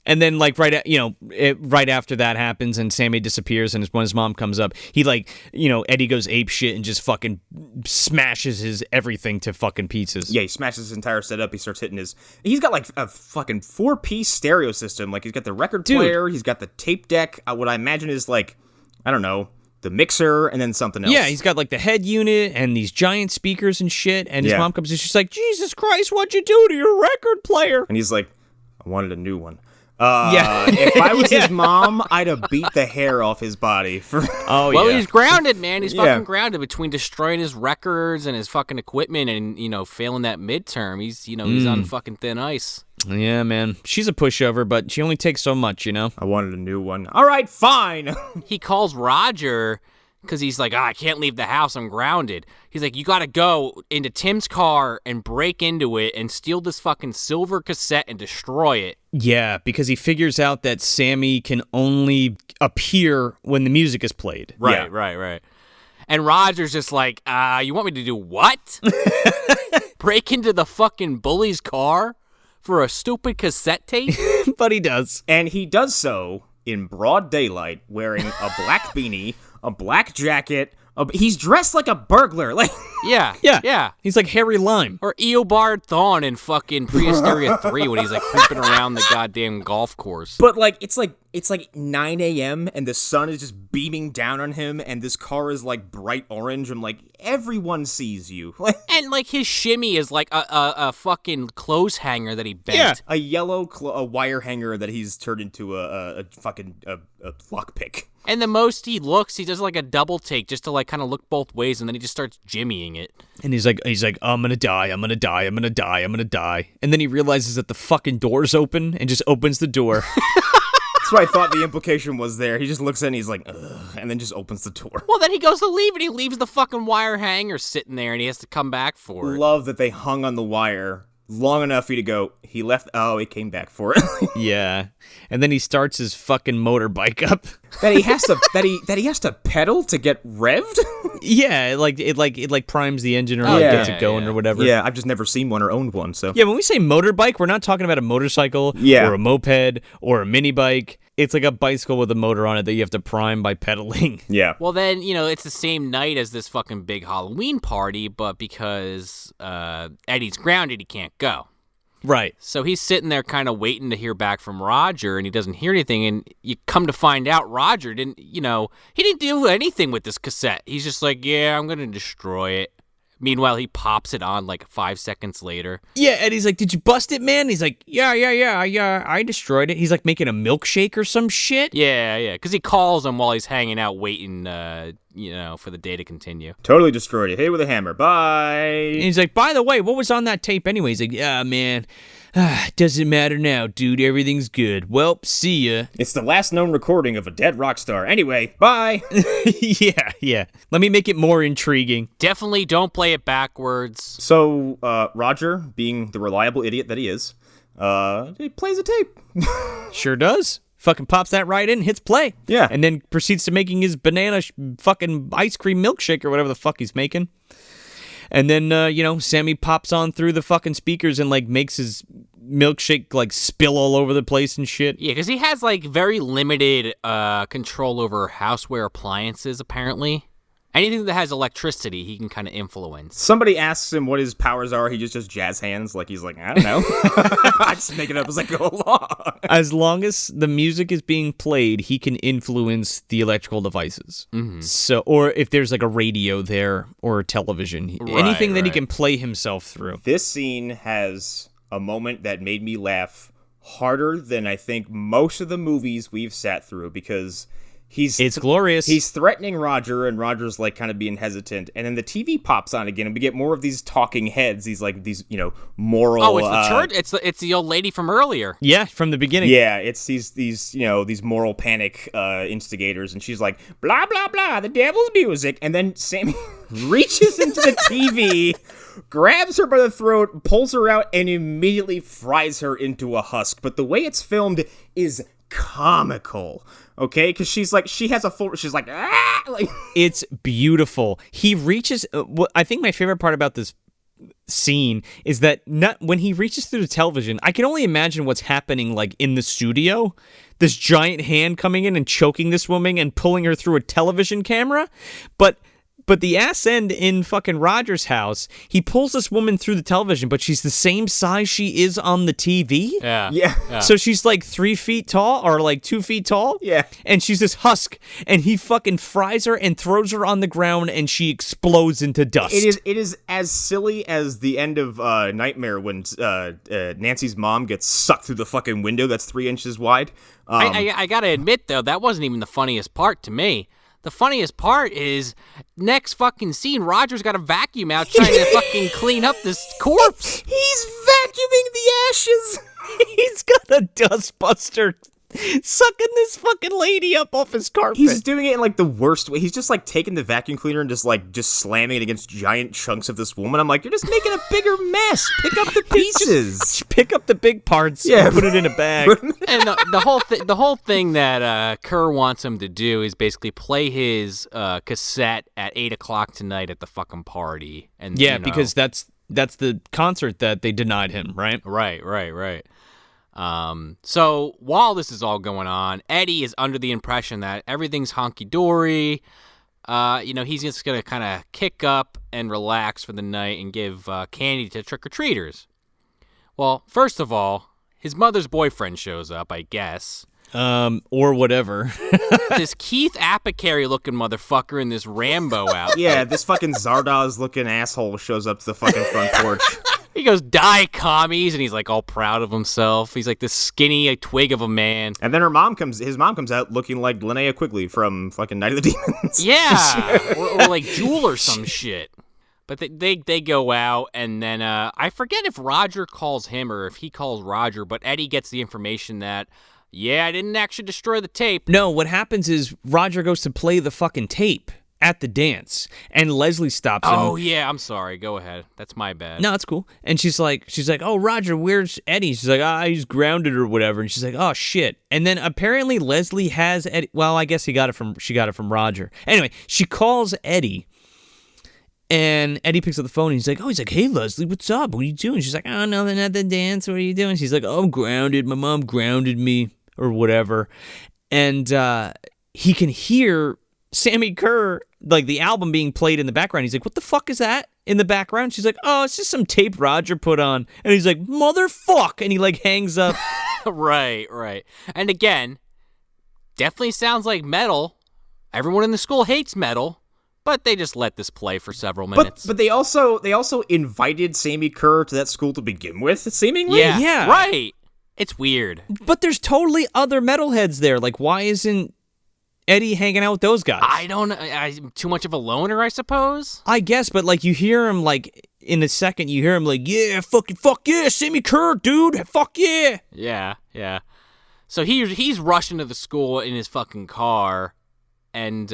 Speaker 1: And then, like, right after that happens and Sammy disappears and when his mom comes up, he, like, Eddie goes ape shit and just fucking smashes his everything to fucking pieces.
Speaker 3: Yeah, he smashes his entire setup. He starts hitting he's got, like, a fucking 4-piece stereo system. Like, he's got the record player, he's got the tape deck, what I imagine is, like, I don't know, the mixer, and then something else.
Speaker 1: Yeah, he's got, like, the head unit and these giant speakers and shit, and his mom comes in, she's like, Jesus Christ, what'd you do to your record player?
Speaker 3: And he's like, I wanted a new one. If I was his mom, I'd have beat the hair off his body.
Speaker 2: Well, he's grounded, man. He's fucking grounded between destroying his records and his fucking equipment and, failing that midterm. He's, he's on fucking thin ice.
Speaker 1: Yeah, man. She's a pushover, but she only takes so much,
Speaker 3: I wanted a new one. All right, fine.
Speaker 2: He calls Roger because he's like, I can't leave the house. I'm grounded. He's like, you got to go into Tim's car and break into it and steal this fucking silver cassette and destroy it.
Speaker 1: Yeah, because he figures out that Sammy can only appear when the music is played.
Speaker 2: Right. And Roger's just like, you want me to do what? Break into the fucking bully's car for a stupid cassette tape?
Speaker 1: But he does.
Speaker 3: And he does so in broad daylight, wearing a black beanie, a black jacket. He's dressed like a burglar. Like,
Speaker 2: yeah.
Speaker 1: He's like Harry Lime.
Speaker 2: Or Eobard Thawne in fucking Prehysteria 3 when he's like creeping around the goddamn golf course.
Speaker 3: But like, it's like 9 a.m. and the sun is just beaming down on him, and this car is like bright orange. I'm like, everyone sees you.
Speaker 2: And like his shimmy is like a fucking clothes hanger that he bent.
Speaker 3: Yeah, a yellow a wire hanger that he's turned into a fucking lockpick.
Speaker 2: And the most he looks, he does like a double take just to like kind of look both ways, and then he just starts jimmying it.
Speaker 1: And he's like, I'm gonna die. And then he realizes that the fucking door's open and just opens the door.
Speaker 3: That's what I thought the implication was there. He just looks in and he's like, ugh, and then just opens the door.
Speaker 2: Well, then he goes to leave and he leaves the fucking wire hanger sitting there and he has to come back for it.
Speaker 3: Love that they hung on the wire long enough for you to go, he left, he came back for it.
Speaker 1: Yeah. And then he starts his fucking motorbike up.
Speaker 3: That he has to pedal to get revved?
Speaker 1: Yeah, it primes the engine or gets it going or whatever.
Speaker 3: Yeah, I've just never seen one or owned one, so.
Speaker 1: Yeah, when we say motorbike, we're not talking about a motorcycle or a moped or a mini bike. It's like a bicycle with a motor on it that you have to prime by pedaling.
Speaker 3: Yeah.
Speaker 2: Well, then, it's the same night as this fucking big Halloween party, but because Eddie's grounded, he can't go.
Speaker 1: Right.
Speaker 2: So he's sitting there kind of waiting to hear back from Roger, and he doesn't hear anything, and you come to find out Roger didn't, he didn't do anything with this cassette. He's just like, yeah, I'm going to destroy it. Meanwhile, he pops it on like 5 seconds later.
Speaker 1: Yeah, Eddie's like, did you bust it, man? He's like, yeah, I destroyed it. He's like making a milkshake or some shit.
Speaker 2: Yeah, because he calls him while he's hanging out waiting, for the day to continue.
Speaker 3: Totally destroyed it. Hit it with a hammer. Bye.
Speaker 1: And he's like, by the way, what was on that tape anyway? He's like, yeah, man. Doesn't matter now, dude. Everything's good. Well, see ya.
Speaker 3: It's the last known recording of a dead rock star. Anyway, bye.
Speaker 1: Yeah. Let me make it more intriguing.
Speaker 2: Definitely don't play it backwards.
Speaker 3: So, Roger, being the reliable idiot that he is, he plays a tape.
Speaker 1: Sure does. Fucking pops that right in, hits play.
Speaker 3: Yeah.
Speaker 1: And then proceeds to making his banana fucking ice cream milkshake or whatever the fuck he's making. And then, Sammy pops on through the fucking speakers and, like, makes his milkshake, like, spill all over the place and shit.
Speaker 2: Yeah, because he has, like, very limited control over houseware appliances, apparently. Anything that has electricity, he can kind of influence.
Speaker 3: Somebody asks him what his powers are, he just does jazz hands. Like, he's like, I don't know. I just make it up as I go along.
Speaker 1: As long as the music is being played, he can influence the electrical devices.
Speaker 2: Mm-hmm.
Speaker 1: So, or if there's, like, a radio there or a television. Anything that he can play himself through.
Speaker 3: This scene has a moment that made me laugh harder than I think most of the movies we've sat through, because it's
Speaker 1: glorious.
Speaker 3: He's threatening Roger, and Roger's like kind of being hesitant, and then the TV pops on again, and we get more of these talking heads. These moral.
Speaker 2: Oh, it's the church. It's the old lady from earlier.
Speaker 1: Yeah, from the beginning.
Speaker 3: Yeah, it's these moral panic instigators, and she's like, blah blah blah, the devil's music, and then Sammy reaches into the TV, grabs her by the throat, pulls her out, and immediately fries her into a husk. But the way it's filmed is comical. Okay, because she's like, she has a full, she's like, ah! Like,
Speaker 1: it's beautiful. He reaches, I think my favorite part about this scene is that when he reaches through the television, I can only imagine what's happening like in the studio. This giant hand coming in and choking this woman and pulling her through a television camera. But the ass end in fucking Roger's house, he pulls this woman through the television, but she's the same size she is on the TV.
Speaker 3: Yeah.
Speaker 1: So she's like 3 feet tall or like 2 feet tall.
Speaker 3: Yeah.
Speaker 1: And she's this husk, and he fucking fries her and throws her on the ground, and she explodes into dust.
Speaker 3: It is as silly as the end of Nightmare when Nancy's mom gets sucked through the fucking window that's 3 inches wide.
Speaker 2: I gotta admit, though, that wasn't even the funniest part to me. The funniest part is next fucking scene, Roger's got a vacuum out trying to fucking clean up this corpse.
Speaker 3: He's vacuuming the ashes.
Speaker 1: He's got a dustbuster sucking this fucking lady up off his carpet.
Speaker 3: He's doing it in like the worst way. He's just like taking the vacuum cleaner and just slamming it against giant chunks of this woman. I'm like, you're just making a bigger mess. Pick up the pieces.
Speaker 1: Just pick up the big parts. And put it in a bag.
Speaker 2: And the whole thing that Kerr wants him to do is basically play his cassette at 8:00 tonight at the fucking party. And
Speaker 1: because that's the concert that they denied him, right?
Speaker 2: Right. So while this is all going on, Eddie is under the impression that everything's honky-dory. He's just going to kind of kick up and relax for the night and give candy to trick-or-treaters. Well, first of all, his mother's boyfriend shows up, I guess.
Speaker 1: Or whatever.
Speaker 2: This Keith Apicary-looking motherfucker in this Rambo outfit.
Speaker 3: Yeah, this fucking Zardoz-looking asshole shows up to the fucking front porch.
Speaker 2: He goes, "Die, commies," and he's like all proud of himself. He's like this skinny twig of a man.
Speaker 3: And then his mom comes out looking like Linnea Quigley from fucking Night of the Demons.
Speaker 2: Yeah, or like Jewel or some shit. But they go out, and then I forget if Roger calls him or if he calls Roger, but Eddie gets the information that, yeah, I didn't actually destroy the tape.
Speaker 1: No, what happens is Roger goes to play the fucking tape at the dance, and Leslie stops him.
Speaker 2: Oh, yeah, I'm sorry. Go ahead. That's my bad.
Speaker 1: No, it's cool. And she's like, "Oh, Roger, where's Eddie?" She's like, "He's grounded or whatever." And she's like, "Oh, shit." And then apparently Leslie has Eddie. Well, I guess she got it from Roger. Anyway, she calls Eddie, and Eddie picks up the phone, and he's like, "Hey, Leslie, what's up? What are you doing?" She's like, "Oh, nothing at the dance. What are you doing?" She's like, "Oh, I'm grounded. My mom grounded me," or whatever. And he can hear Sammi Curr, like the album being played in the background. He's like, "What the fuck is that in the background?" She's like, "Oh, it's just some tape Roger put on." And he's like, "Motherfuck," and he like hangs up.
Speaker 2: Right. And again, definitely sounds like metal. Everyone in the school hates metal, but they just let this play for several minutes.
Speaker 3: But they also invited Sammi Curr to that school to begin with, seemingly.
Speaker 2: Yeah. Right. It's weird.
Speaker 1: But there's totally other metalheads there. Like, why isn't Eddie hanging out with those guys?
Speaker 2: I don't know. I'm too much of a loner, I suppose.
Speaker 1: I guess, but like you hear him like in a second, you hear him like, "Yeah, fuck yeah, Sammi Curr, dude, fuck yeah."
Speaker 2: Yeah. So he's rushing to the school in his fucking car, and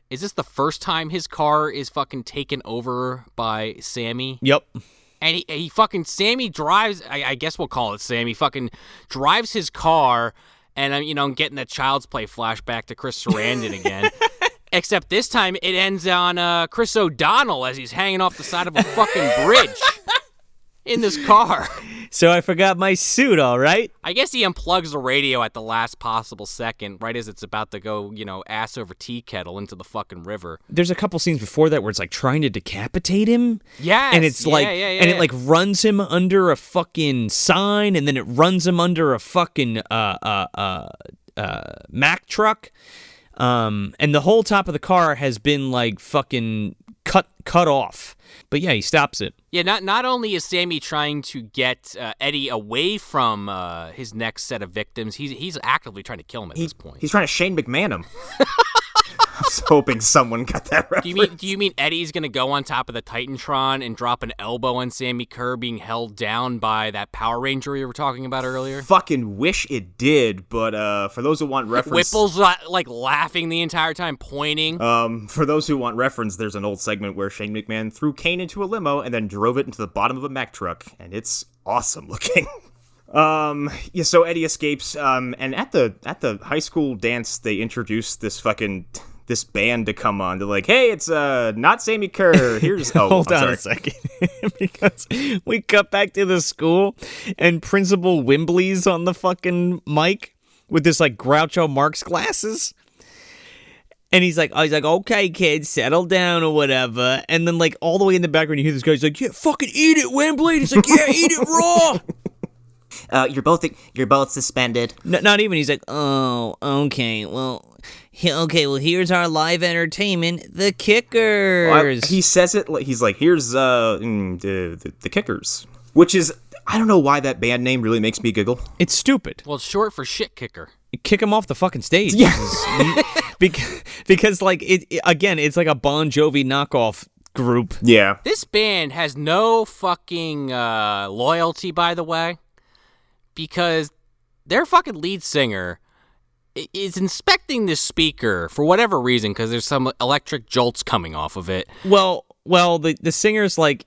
Speaker 2: is this the first time his car is fucking taken over by Sammi?
Speaker 1: Yep.
Speaker 2: And he fucking Sammi drives. I guess we'll call it Sammi. Fucking drives his car. And I'm getting that Child's Play flashback to Chris Sarandon again. Except this time it ends on Chris O'Donnell as he's hanging off the side of a fucking bridge in this car.
Speaker 1: So I forgot my suit, all right?
Speaker 2: I guess he unplugs the radio at the last possible second, right as it's about to go, ass over tea kettle into the fucking river.
Speaker 1: There's a couple scenes before that where it's like trying to decapitate him.
Speaker 2: Yes.
Speaker 1: And it's and it like runs him under a fucking sign, and then it runs him under a fucking Mack truck. And the whole top of the car has been like fucking cut off. But yeah, he stops it.
Speaker 2: Yeah, not only is Sammi trying to get Eddie away from his next set of victims, he's actively trying to kill him at this point.
Speaker 3: He's trying to Shane McMahon him. I was hoping someone got that reference.
Speaker 2: Do you mean Eddie's going to go on top of the Titantron and drop an elbow on Sammi Curr being held down by that Power Ranger you were talking about earlier?
Speaker 3: Fucking wish it did, but for those who want reference...
Speaker 2: Whipple's like laughing the entire time, pointing.
Speaker 3: For those who want reference, there's an old segment where Shane McMahon threw Kane into a limo and then drove it into the bottom of a Mack truck, and it's awesome looking. Yeah, so Eddie escapes, and at the high school dance, they introduced this band to come on. They're like, hey, it's not Sammi Curr. Here's
Speaker 1: Hold on a second. Because we cut back to the school and Principal Wimbley's on the fucking mic with this like Groucho Marx glasses. And he's like, okay, kids, settle down or whatever. And then like all the way in the background, you hear this guy. He's like, yeah, fucking eat it, Wembley. And he's like, yeah, eat it raw.
Speaker 3: You're both suspended.
Speaker 1: Not even. He's like, oh, okay, well, here's our live entertainment, the Kickers.
Speaker 3: He says it like he's like, here's the Kickers, which is, I don't know why that band name really makes me giggle.
Speaker 1: It's stupid.
Speaker 2: Well, it's short for shit kicker.
Speaker 1: Kick him off the fucking stage.
Speaker 3: Yeah.
Speaker 1: because like it's like a Bon Jovi knockoff group.
Speaker 3: Yeah.
Speaker 2: This band has no fucking loyalty, by the way, because their fucking lead singer is inspecting this speaker for whatever reason, because there's some electric jolts coming off of it.
Speaker 1: Well, the singer's like,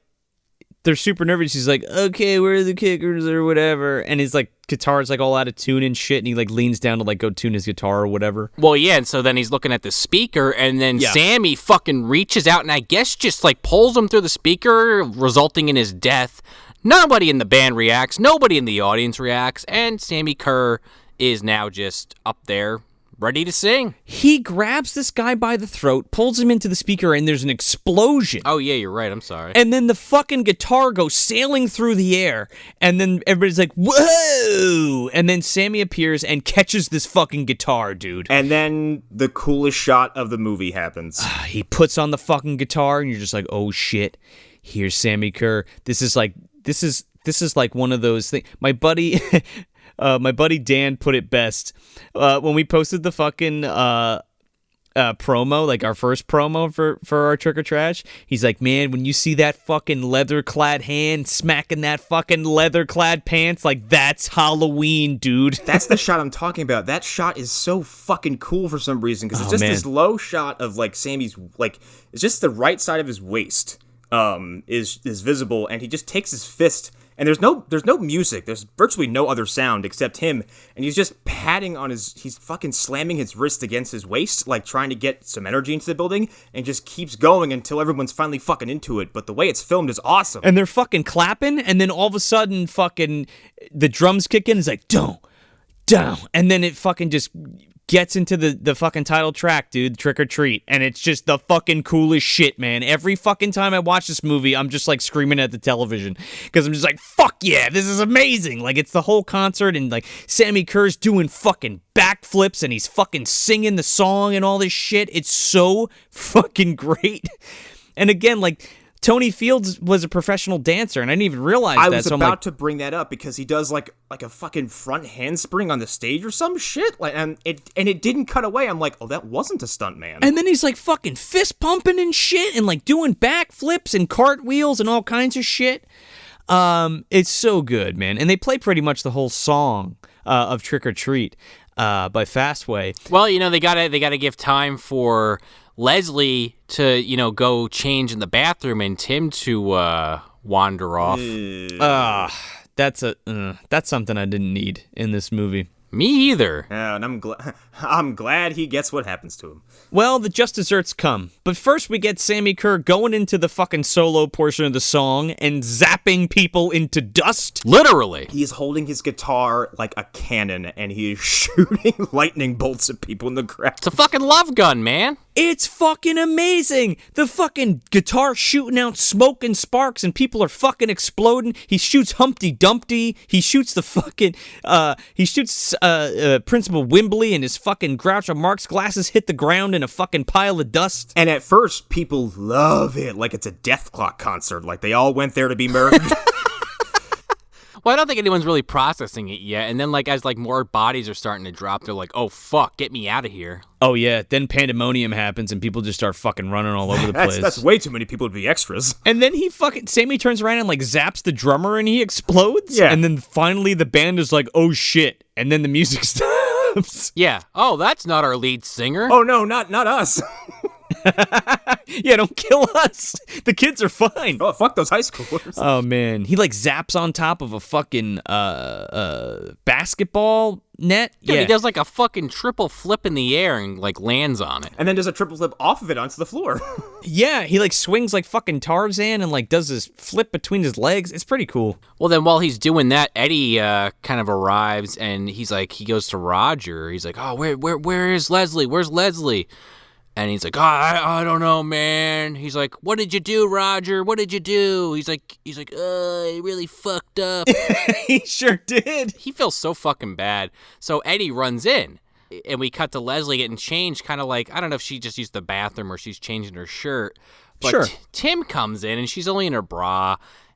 Speaker 1: they're super nervous. He's like, okay, where are the Kickers or whatever? And his like guitar's like all out of tune and shit, and he like leans down to like go tune his guitar or whatever.
Speaker 2: Well, yeah, and so then he's looking at the speaker, and then Sammy fucking reaches out and I guess just like pulls him through the speaker, resulting in his death. Nobody in the band reacts, nobody in the audience reacts, and Sammi Curr is now just up there ready to sing.
Speaker 1: He grabs this guy by the throat, pulls him into the speaker, and there's an explosion.
Speaker 2: Oh, yeah, you're right. I'm sorry.
Speaker 1: And then the fucking guitar goes sailing through the air, and then everybody's like, whoa! And then Sammy appears and catches this fucking guitar, dude.
Speaker 3: And then the coolest shot of the movie happens.
Speaker 1: He puts on the fucking guitar, and you're just like, oh, shit. Here's Sammi Curr. This is like one of those things. My buddy Dan put it best when we posted the fucking promo, like our first promo for our Trick or Trash. He's like, man, when you see that fucking leather-clad hand smacking that fucking leather-clad pants, like, that's Halloween, dude.
Speaker 3: That's the shot I'm talking about. That shot is so fucking cool for some reason, because it's just this low shot of like Sammy's, like, it's just the right side of his waist is visible, and he just takes his fist. And there's no music. There's virtually no other sound except him. And he's just patting on he's fucking slamming his wrist against his waist, like trying to get some energy into the building, and just keeps going until everyone's finally fucking into it. But the way it's filmed is awesome.
Speaker 1: And they're fucking clapping, and then all of a sudden fucking the drums kick in. It's like, down. And then it fucking just gets into the fucking title track, dude, Trick or Treat, and it's just the fucking coolest shit, man. Every fucking time I watch this movie, I'm just like screaming at the television, because I'm just like, fuck yeah, this is amazing. Like, it's the whole concert, and like Sammi Curr's doing fucking backflips, and he's fucking singing the song and all this shit. It's so fucking great. And again, like, Tony Fields was a professional dancer, and I didn't even realize that.
Speaker 3: I was about to bring that up, because he does like a fucking front handspring on the stage or some shit, like, and it didn't cut away. I'm like, oh, that wasn't a stunt man.
Speaker 1: And then he's like fucking fist pumping and shit, and like doing backflips and cartwheels and all kinds of shit. It's so good, man. And they play pretty much the whole song of Trick or Treat by Fastway.
Speaker 2: Well, you know, they gotta give time for Leslie to, go change in the bathroom and Tim to wander off.
Speaker 1: That's something I didn't need in this movie.
Speaker 2: Me either.
Speaker 3: Yeah, and I'm glad he gets what happens to him.
Speaker 1: Well, the just desserts come. But first we get Sammi Curr going into the fucking solo portion of the song and zapping people into dust.
Speaker 2: Literally.
Speaker 3: He's holding his guitar like a cannon, and he is shooting lightning bolts at people in the crowd.
Speaker 2: It's a fucking love gun, man.
Speaker 1: It's fucking amazing. The fucking guitar shooting out smoke and sparks, and people are fucking exploding. He shoots Humpty Dumpty. He shoots the fucking, Principal Wimbley, and his fucking Groucho Marx glasses hit the ground in a fucking pile of dust.
Speaker 3: And at first, people love it like it's a Death Clock concert, like they all went there to be murdered.
Speaker 2: Well, I don't think anyone's really processing it yet. And then, like, as like more bodies are starting to drop, they're like, "Oh fuck, get me out of here!"
Speaker 1: Oh yeah, then pandemonium happens and people just start fucking running all over the place.
Speaker 3: That's way too many people to be extras.
Speaker 1: And then Sammy turns around and like zaps the drummer and he explodes.
Speaker 3: Yeah.
Speaker 1: And then finally the band is like, "Oh shit!" And then the music stops.
Speaker 2: Yeah. Oh, that's not our lead singer.
Speaker 3: Oh no, not us.
Speaker 1: Yeah, don't kill us. The kids are fine.
Speaker 3: Oh, fuck those high schoolers.
Speaker 1: Oh, man. He, like, zaps on top of a fucking basketball net.
Speaker 2: Dude,
Speaker 1: yeah.
Speaker 2: he does, like, a fucking triple flip in the air and, like, lands on it.
Speaker 3: And then does a triple flip off of it onto the floor.
Speaker 1: Yeah, he, like, swings like fucking Tarzan and, like, does this flip between his legs. It's pretty cool.
Speaker 2: Well, then while he's doing that, Eddie kind of arrives, and he's like, he goes to Roger. He's like, oh, where is Leslie? Where's Leslie? And he's like, oh, I don't know, man. He's like, what did you do, Roger? What did you do? He's like, I really fucked up.
Speaker 1: He sure did.
Speaker 2: He feels so fucking bad. So Eddie runs in, and we cut to Leslie getting changed, kind of like, I don't know if she just used the bathroom or she's changing her shirt. But
Speaker 1: Sure.
Speaker 2: Tim comes in, and she's only in her bra.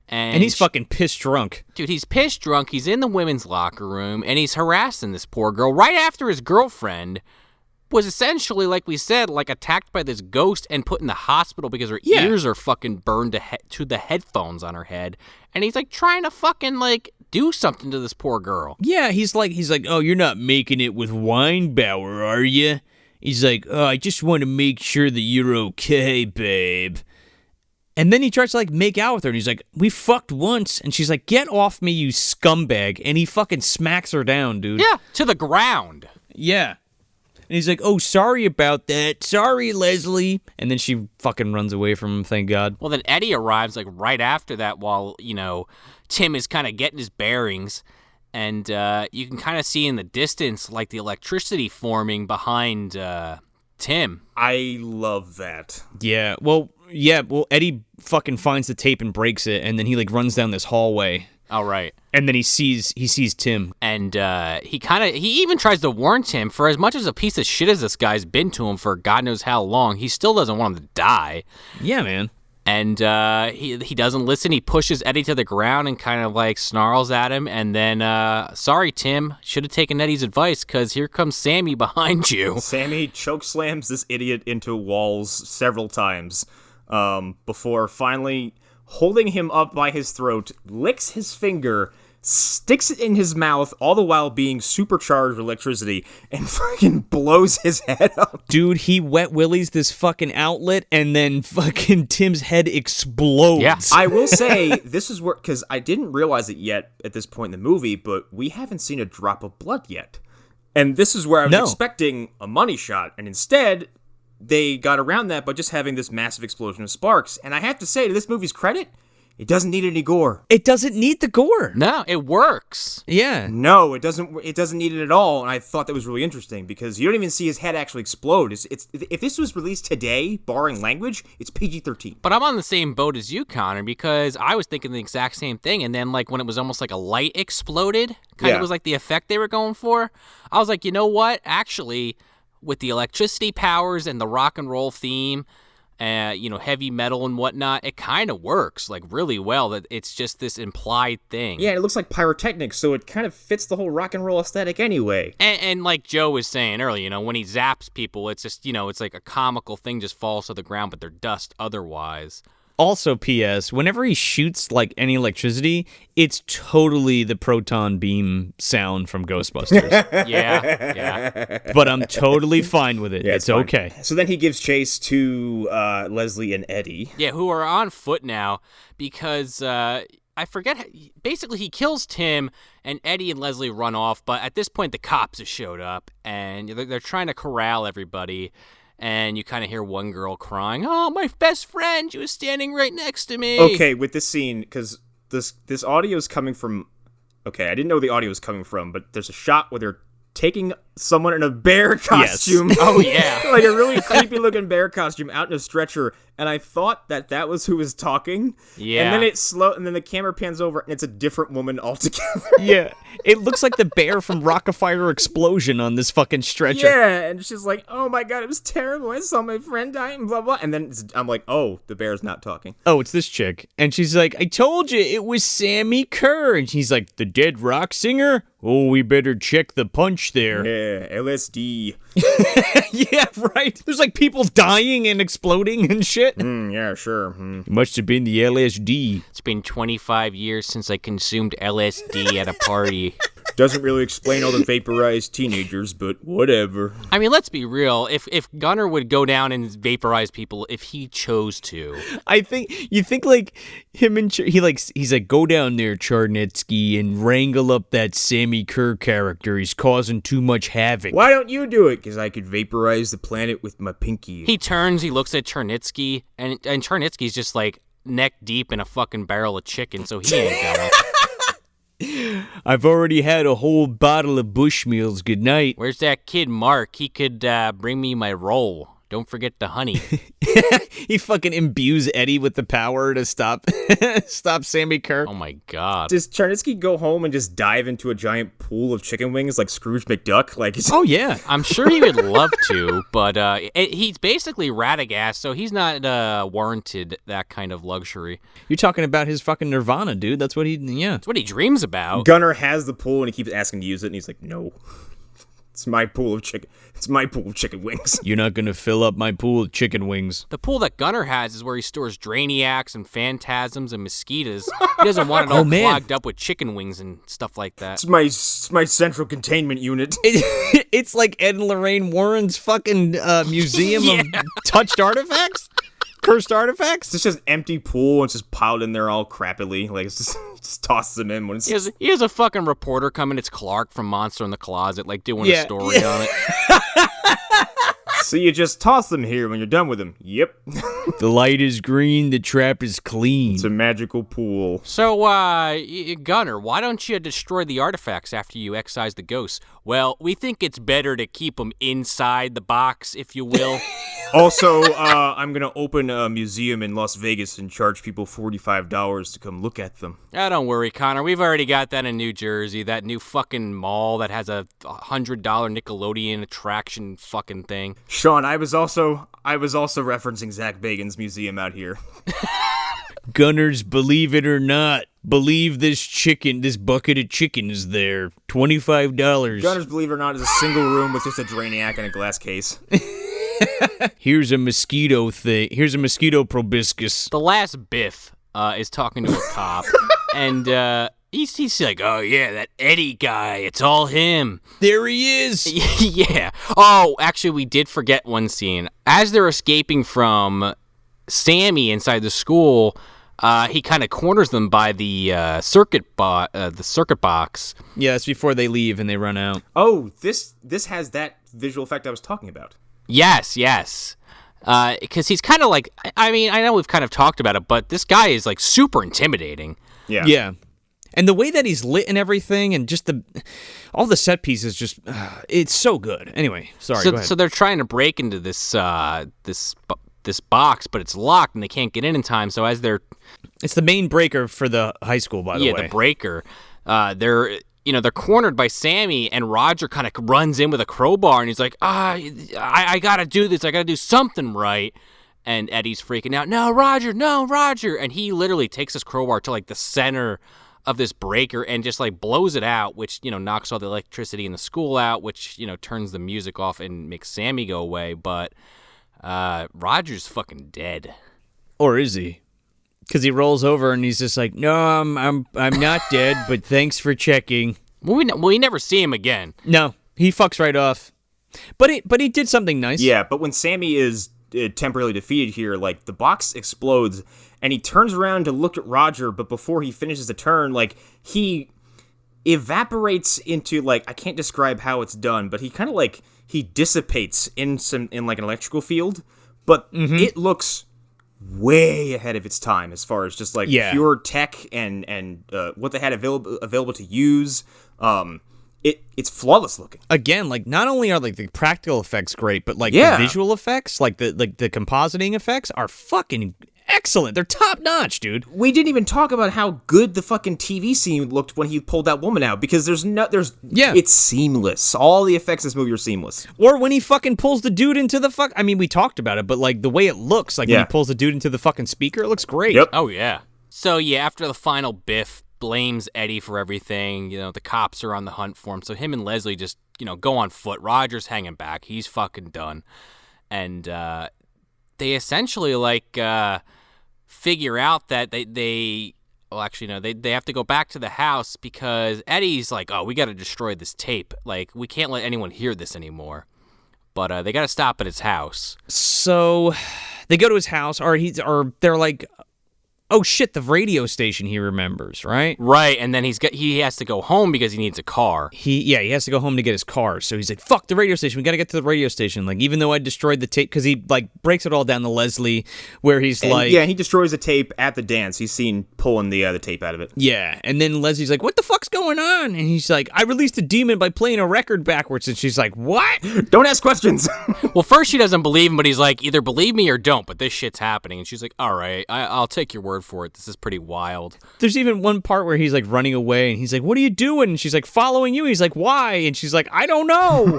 Speaker 1: And he's fucking pissed drunk.
Speaker 2: Dude, he's pissed drunk. He's in the women's locker room, and he's harassing this poor girl right after his girlfriend was essentially, like we said, like attacked by this ghost and put in the hospital because her ears are fucking burned to the headphones on her head. And he's like trying to fucking like do something to this poor girl.
Speaker 1: Yeah, he's like, oh, you're not making it with Weinbauer, are you? He's like, oh, I just want to make sure that you're okay, babe. And then he tries to, like, make out with her, and he's like, we fucked once. And she's like, get off me, you scumbag. And he fucking smacks her down, dude.
Speaker 2: Yeah, to the ground.
Speaker 1: Yeah. And he's like, oh, sorry about that. Sorry, Leslie. And then she fucking runs away from him, thank God.
Speaker 2: Well, then Eddie arrives, like, right after that while, you know, Tim is kind of getting his bearings. And you can kind of see in the distance, like, the electricity forming behind Tim.
Speaker 3: I love that.
Speaker 1: Yeah, well, Eddie fucking finds the tape and breaks it, and then he, like, runs down this hallway.
Speaker 2: All right.
Speaker 1: And then he sees Tim.
Speaker 2: And he even tries to warn Tim, for as much as a piece of shit as this guy's been to him for God knows how long, he still doesn't want him to die.
Speaker 1: Yeah, man.
Speaker 2: And he doesn't listen. He pushes Eddie to the ground and kind of like snarls at him. And then, sorry, Tim, should have taken Eddie's advice because here comes Sammy behind you.
Speaker 3: Sammy chokeslams this idiot into walls several times before finally holding him up by his throat, licks his finger, sticks it in his mouth, all the while being supercharged with electricity, and fucking blows his head up.
Speaker 1: Dude, he wet willies this fucking outlet, and then fucking Tim's head explodes.
Speaker 2: Yeah.
Speaker 3: I will say, this is where, because I didn't realize it yet at this point in the movie, but we haven't seen a drop of blood yet. And this is where I was expecting a money shot, and instead, they got around that by just having this massive explosion of sparks. And I have to say, to this movie's credit, it doesn't need any gore.
Speaker 1: It doesn't need the gore.
Speaker 2: No, it works.
Speaker 1: Yeah.
Speaker 3: No, it doesn't need it at all. And I thought that was really interesting because you don't even see his head actually explode. It's if this was released today, barring language, it's PG-13.
Speaker 2: But I'm on the same boat as you, Connor, because I was thinking the exact same thing. And then like when it was almost like a light exploded, kind of was like the effect they were going for. I was like, you know what? Actually, with the electricity powers and the rock and roll theme, heavy metal and whatnot, it kind of works like really well. That it's just this implied thing.
Speaker 3: Yeah, it looks like pyrotechnics, so it kind of fits the whole rock and roll aesthetic anyway.
Speaker 2: And like Joe was saying earlier, when he zaps people, it's just, it's like a comical thing just falls to the ground, but they're dust otherwise.
Speaker 1: Also, P.S., whenever he shoots, like, any electricity, it's totally the proton beam sound from Ghostbusters.
Speaker 2: Yeah.
Speaker 1: But I'm totally fine with it.
Speaker 3: Yeah,
Speaker 1: it's okay.
Speaker 3: So then he gives chase to Leslie and Eddie.
Speaker 2: Yeah, who are on foot now because I forget. Basically, he kills Tim, and Eddie and Leslie run off. But at this point, the cops have showed up, and they're trying to corral everybody. And you kind of hear one girl crying, "Oh, my best friend, she was standing right next to me."
Speaker 3: Okay, with this scene, because this audio is coming from... Okay, I didn't know where the audio was coming from, but there's a shot where they're taking someone in a bear costume.
Speaker 2: Yes. Oh, yeah.
Speaker 3: Like a really creepy-looking bear costume out in a stretcher, and I thought that was who was talking.
Speaker 2: Yeah.
Speaker 3: And then the camera pans over, and it's a different woman altogether.
Speaker 1: Yeah. It looks like the bear from Rock-afire Explosion on this fucking stretcher.
Speaker 3: Yeah, and she's like, oh my god, it was terrible. I saw my friend die and blah, blah. And then I'm like, oh, the bear's not talking.
Speaker 1: Oh, it's this chick. And she's like, I told you, it was Sammi Curr. And she's like, the dead rock singer? Oh, we better check the punch there.
Speaker 3: Yeah, LSD.
Speaker 1: Yeah, right. There's like people dying and exploding and shit.
Speaker 3: Yeah, sure.
Speaker 1: It must have been the LSD.
Speaker 2: It's been 25 years since I consumed LSD at a party.
Speaker 3: Doesn't really explain all the vaporized teenagers, but whatever.
Speaker 2: I mean, let's be real. If Gunner would go down and vaporize people if he chose to.
Speaker 1: I think like him and he's like, go down there, Charnetsky, and wrangle up that Sammi Curr character. He's causing too much havoc.
Speaker 3: Why don't you do it? Because I could vaporize the planet with my pinky.
Speaker 2: He turns, he looks at Charnetsky, and Charnetsky's just like neck deep in a fucking barrel of chicken, so he ain't going.
Speaker 1: I've already had a whole bottle of Bushmills. Good night.
Speaker 2: Where's that kid Mark? He could bring me my roll. Don't forget the honey.
Speaker 1: He fucking imbues Eddie with the power to stop Sammi Curr.
Speaker 2: Oh my god.
Speaker 3: Does Charnetsky go home and just dive into a giant pool of chicken wings like Scrooge McDuck?
Speaker 1: Oh yeah.
Speaker 2: I'm sure he would love to, but he's basically Radagast, so he's not warranted that kind of luxury.
Speaker 1: You're talking about his fucking Nirvana, dude. That's what he
Speaker 2: dreams about.
Speaker 3: Gunner has the pool and he keeps asking to use it, and he's like, no. It's my pool of chicken. It's my pool of chicken wings.
Speaker 1: You're not gonna fill up my pool of chicken wings.
Speaker 2: The pool that Gunner has is where he stores Drainiacs and Phantasms and Mosquitoes. He doesn't want it all clogged up with chicken wings and stuff like that.
Speaker 3: It's my central containment unit.
Speaker 1: It's like Ed and Lorraine Warren's fucking museum of touched artifacts. Cursed artifacts?
Speaker 3: It's just empty pool and it's just piled in there all crappily. Like, it's just tosses them in when it's...
Speaker 2: He has a fucking reporter coming. It's Clark from Monster in the Closet, like, doing a story on it.
Speaker 3: So you just toss them here when you're done with them. Yep.
Speaker 1: The light is green, the trap is clean.
Speaker 3: It's a magical pool.
Speaker 2: So, Gunner, why don't you destroy the artifacts after you excise the ghosts? Well, we think it's better to keep them inside the box, if you will.
Speaker 3: Also, I'm going to open a museum in Las Vegas and charge people $45 to come look at them.
Speaker 2: Don't worry, Connor. We've already got that in New Jersey, that new fucking mall that has a $100 Nickelodeon attraction fucking thing.
Speaker 3: Sean, I was also referencing Zach Bagan's museum out here.
Speaker 1: Gunners, believe it or not, believe this bucket of chicken is there. $25.
Speaker 3: Gunners, believe it or not, is a single room with just a Drainiac and a glass case.
Speaker 1: Here's a mosquito thing. Here's a mosquito proboscis.
Speaker 2: The last Biff is talking to a cop, and he's like, oh yeah, that Eddie guy, it's all him.
Speaker 1: There he is.
Speaker 2: Yeah. Oh, actually, we did forget one scene. As they're escaping from Sammi inside the school, he kind of corners them by the circuit box.
Speaker 1: Yeah, it's before they leave and they run out.
Speaker 3: Oh, this has that visual effect I was talking about.
Speaker 2: Yes. Because he's kind of like, I mean, I know we've kind of talked about it, but this guy is like super intimidating.
Speaker 1: Yeah. And the way that he's lit and everything, and just all the set pieces, just it's so good. Anyway, sorry. Go ahead.
Speaker 2: So they're trying to break into this box, but it's locked and they can't get in time. So as
Speaker 1: it's the main breaker for the high school, by the way.
Speaker 2: Yeah, the breaker. They're cornered by Sammi, and Roger kind of runs in with a crowbar, and he's like, I gotta do this. I gotta do something right. And Eddie's freaking out. No, Roger. And he literally takes his crowbar to like the center of this breaker and just like blows it out, which, knocks all the electricity in the school out, which, turns the music off and makes Sammi go away. But Roger's fucking dead.
Speaker 1: Or is he? Because he rolls over and he's just like, no, I'm not dead, but thanks for checking.
Speaker 2: We never see him again.
Speaker 1: No, he fucks right off. But he did something nice.
Speaker 3: Yeah, but when Sammi is temporarily defeated here, like, the box explodes, and he turns around to look at Roger, but before he finishes the turn, like, he evaporates into, like, I can't describe how it's done, but he kind of, like, he dissipates in like an electrical field, but it looks way ahead of its time as far as just like pure tech and what they had available to use. It's flawless looking.
Speaker 1: Again, like, not only are like the practical effects great, but like the visual effects, like the compositing effects are fucking excellent. They're top notch, dude.
Speaker 3: We didn't even talk about how good the fucking TV scene looked when he pulled that woman out, because it's seamless. All the effects in this movie are seamless.
Speaker 1: Or when he fucking pulls the dude into the I mean, we talked about it, but like the way it looks, like when he pulls the dude into the fucking speaker, it looks great.
Speaker 3: Yep.
Speaker 2: Oh yeah. So yeah, after the final Biff blames Eddie for everything, the cops are on the hunt for him. So him and Leslie just, go on foot. Roger's hanging back. He's fucking done. And they essentially like figure out that they Well, actually, no. They have to go back to the house because Eddie's like, oh, we got to destroy this tape. Like, we can't let anyone hear this anymore. But they got to stop at his house.
Speaker 1: So they go to his house, or they're like, oh shit, the radio station he remembers, right?
Speaker 2: Right, and then he has to go home because he needs a car.
Speaker 1: He has to go home to get his car. So he's like, fuck the radio station. We got to get to the radio station. Like, even though I destroyed the tape, because he, like, breaks it all down to Leslie, where he's like...
Speaker 3: Yeah, he destroys the tape at the dance. He's seen pulling the tape out of it.
Speaker 1: Yeah, and then Leslie's like, what the fuck's going on? And he's like, I released a demon by playing a record backwards. And she's like, what?
Speaker 3: Don't ask questions.
Speaker 2: Well, first she doesn't believe him, but he's like, either believe me or don't, but this shit's happening. And she's like, all right, I'll take your word for it. This is pretty wild.
Speaker 1: There's even one part where he's like running away and he's like, what are you doing? And she's like, following you. He's like, why? And she's like, I don't know.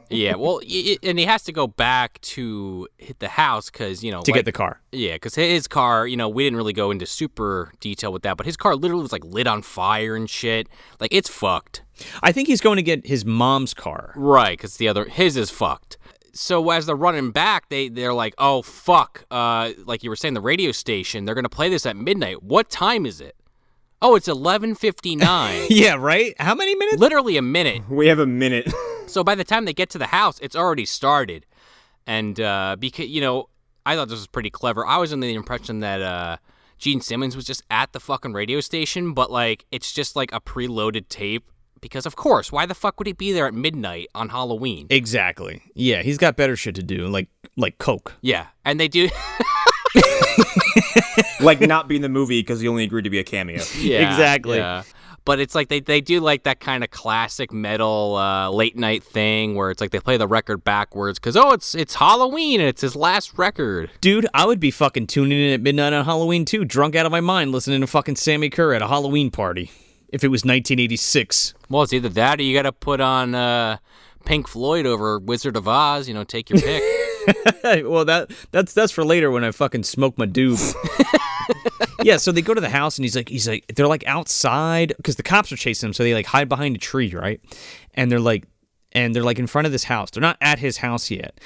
Speaker 2: Yeah, well, and he has to go back to hit the house because, you know.
Speaker 1: To get the car.
Speaker 2: Yeah, because his car, you know, we didn't really go into super detail with that, but his car literally was like lit on fire and shit. Like, it's fucked.
Speaker 1: I think he's going to get his mom's car.
Speaker 2: Right, because his is fucked. So as they're running back, they're like, oh, fuck. Like you were saying, the radio station, they're going to play this at midnight. What time is it? Oh, it's 11:59.
Speaker 1: Yeah, right? How many minutes?
Speaker 2: Literally a minute.
Speaker 3: We have a minute.
Speaker 2: So by the time they get to the house, it's already started. And because, you know, I thought this was pretty clever. I was under the impression that Gene Simmons was just at the fucking radio station, but, like, it's just like a preloaded tape. Because, of course, why the fuck would he be there at midnight on Halloween?
Speaker 1: Exactly. Yeah, he's got better shit to do, like Coke.
Speaker 2: Yeah, and they do...
Speaker 3: Like not be in the movie because he only agreed to be a cameo.
Speaker 2: Yeah,
Speaker 1: exactly.
Speaker 2: Yeah. But it's like they do like that kind of classic metal late night thing where it's like they play the record backwards because, oh, it's Halloween and it's his last record.
Speaker 1: Dude, I would be fucking tuning in at midnight on Halloween too, drunk out of my mind listening to fucking Sammi Curr at a Halloween party. If it was 1986.
Speaker 2: Well, it's either that or you got to put on Pink Floyd over Wizard of Oz. You know, take your pick.
Speaker 1: Well, that's for later when I fucking smoke my doob. Yeah, so they go to the house and he's like, they're like outside because the cops are chasing them, so they like hide behind a tree, right? And they're like in front of this house. They're not at his house yet.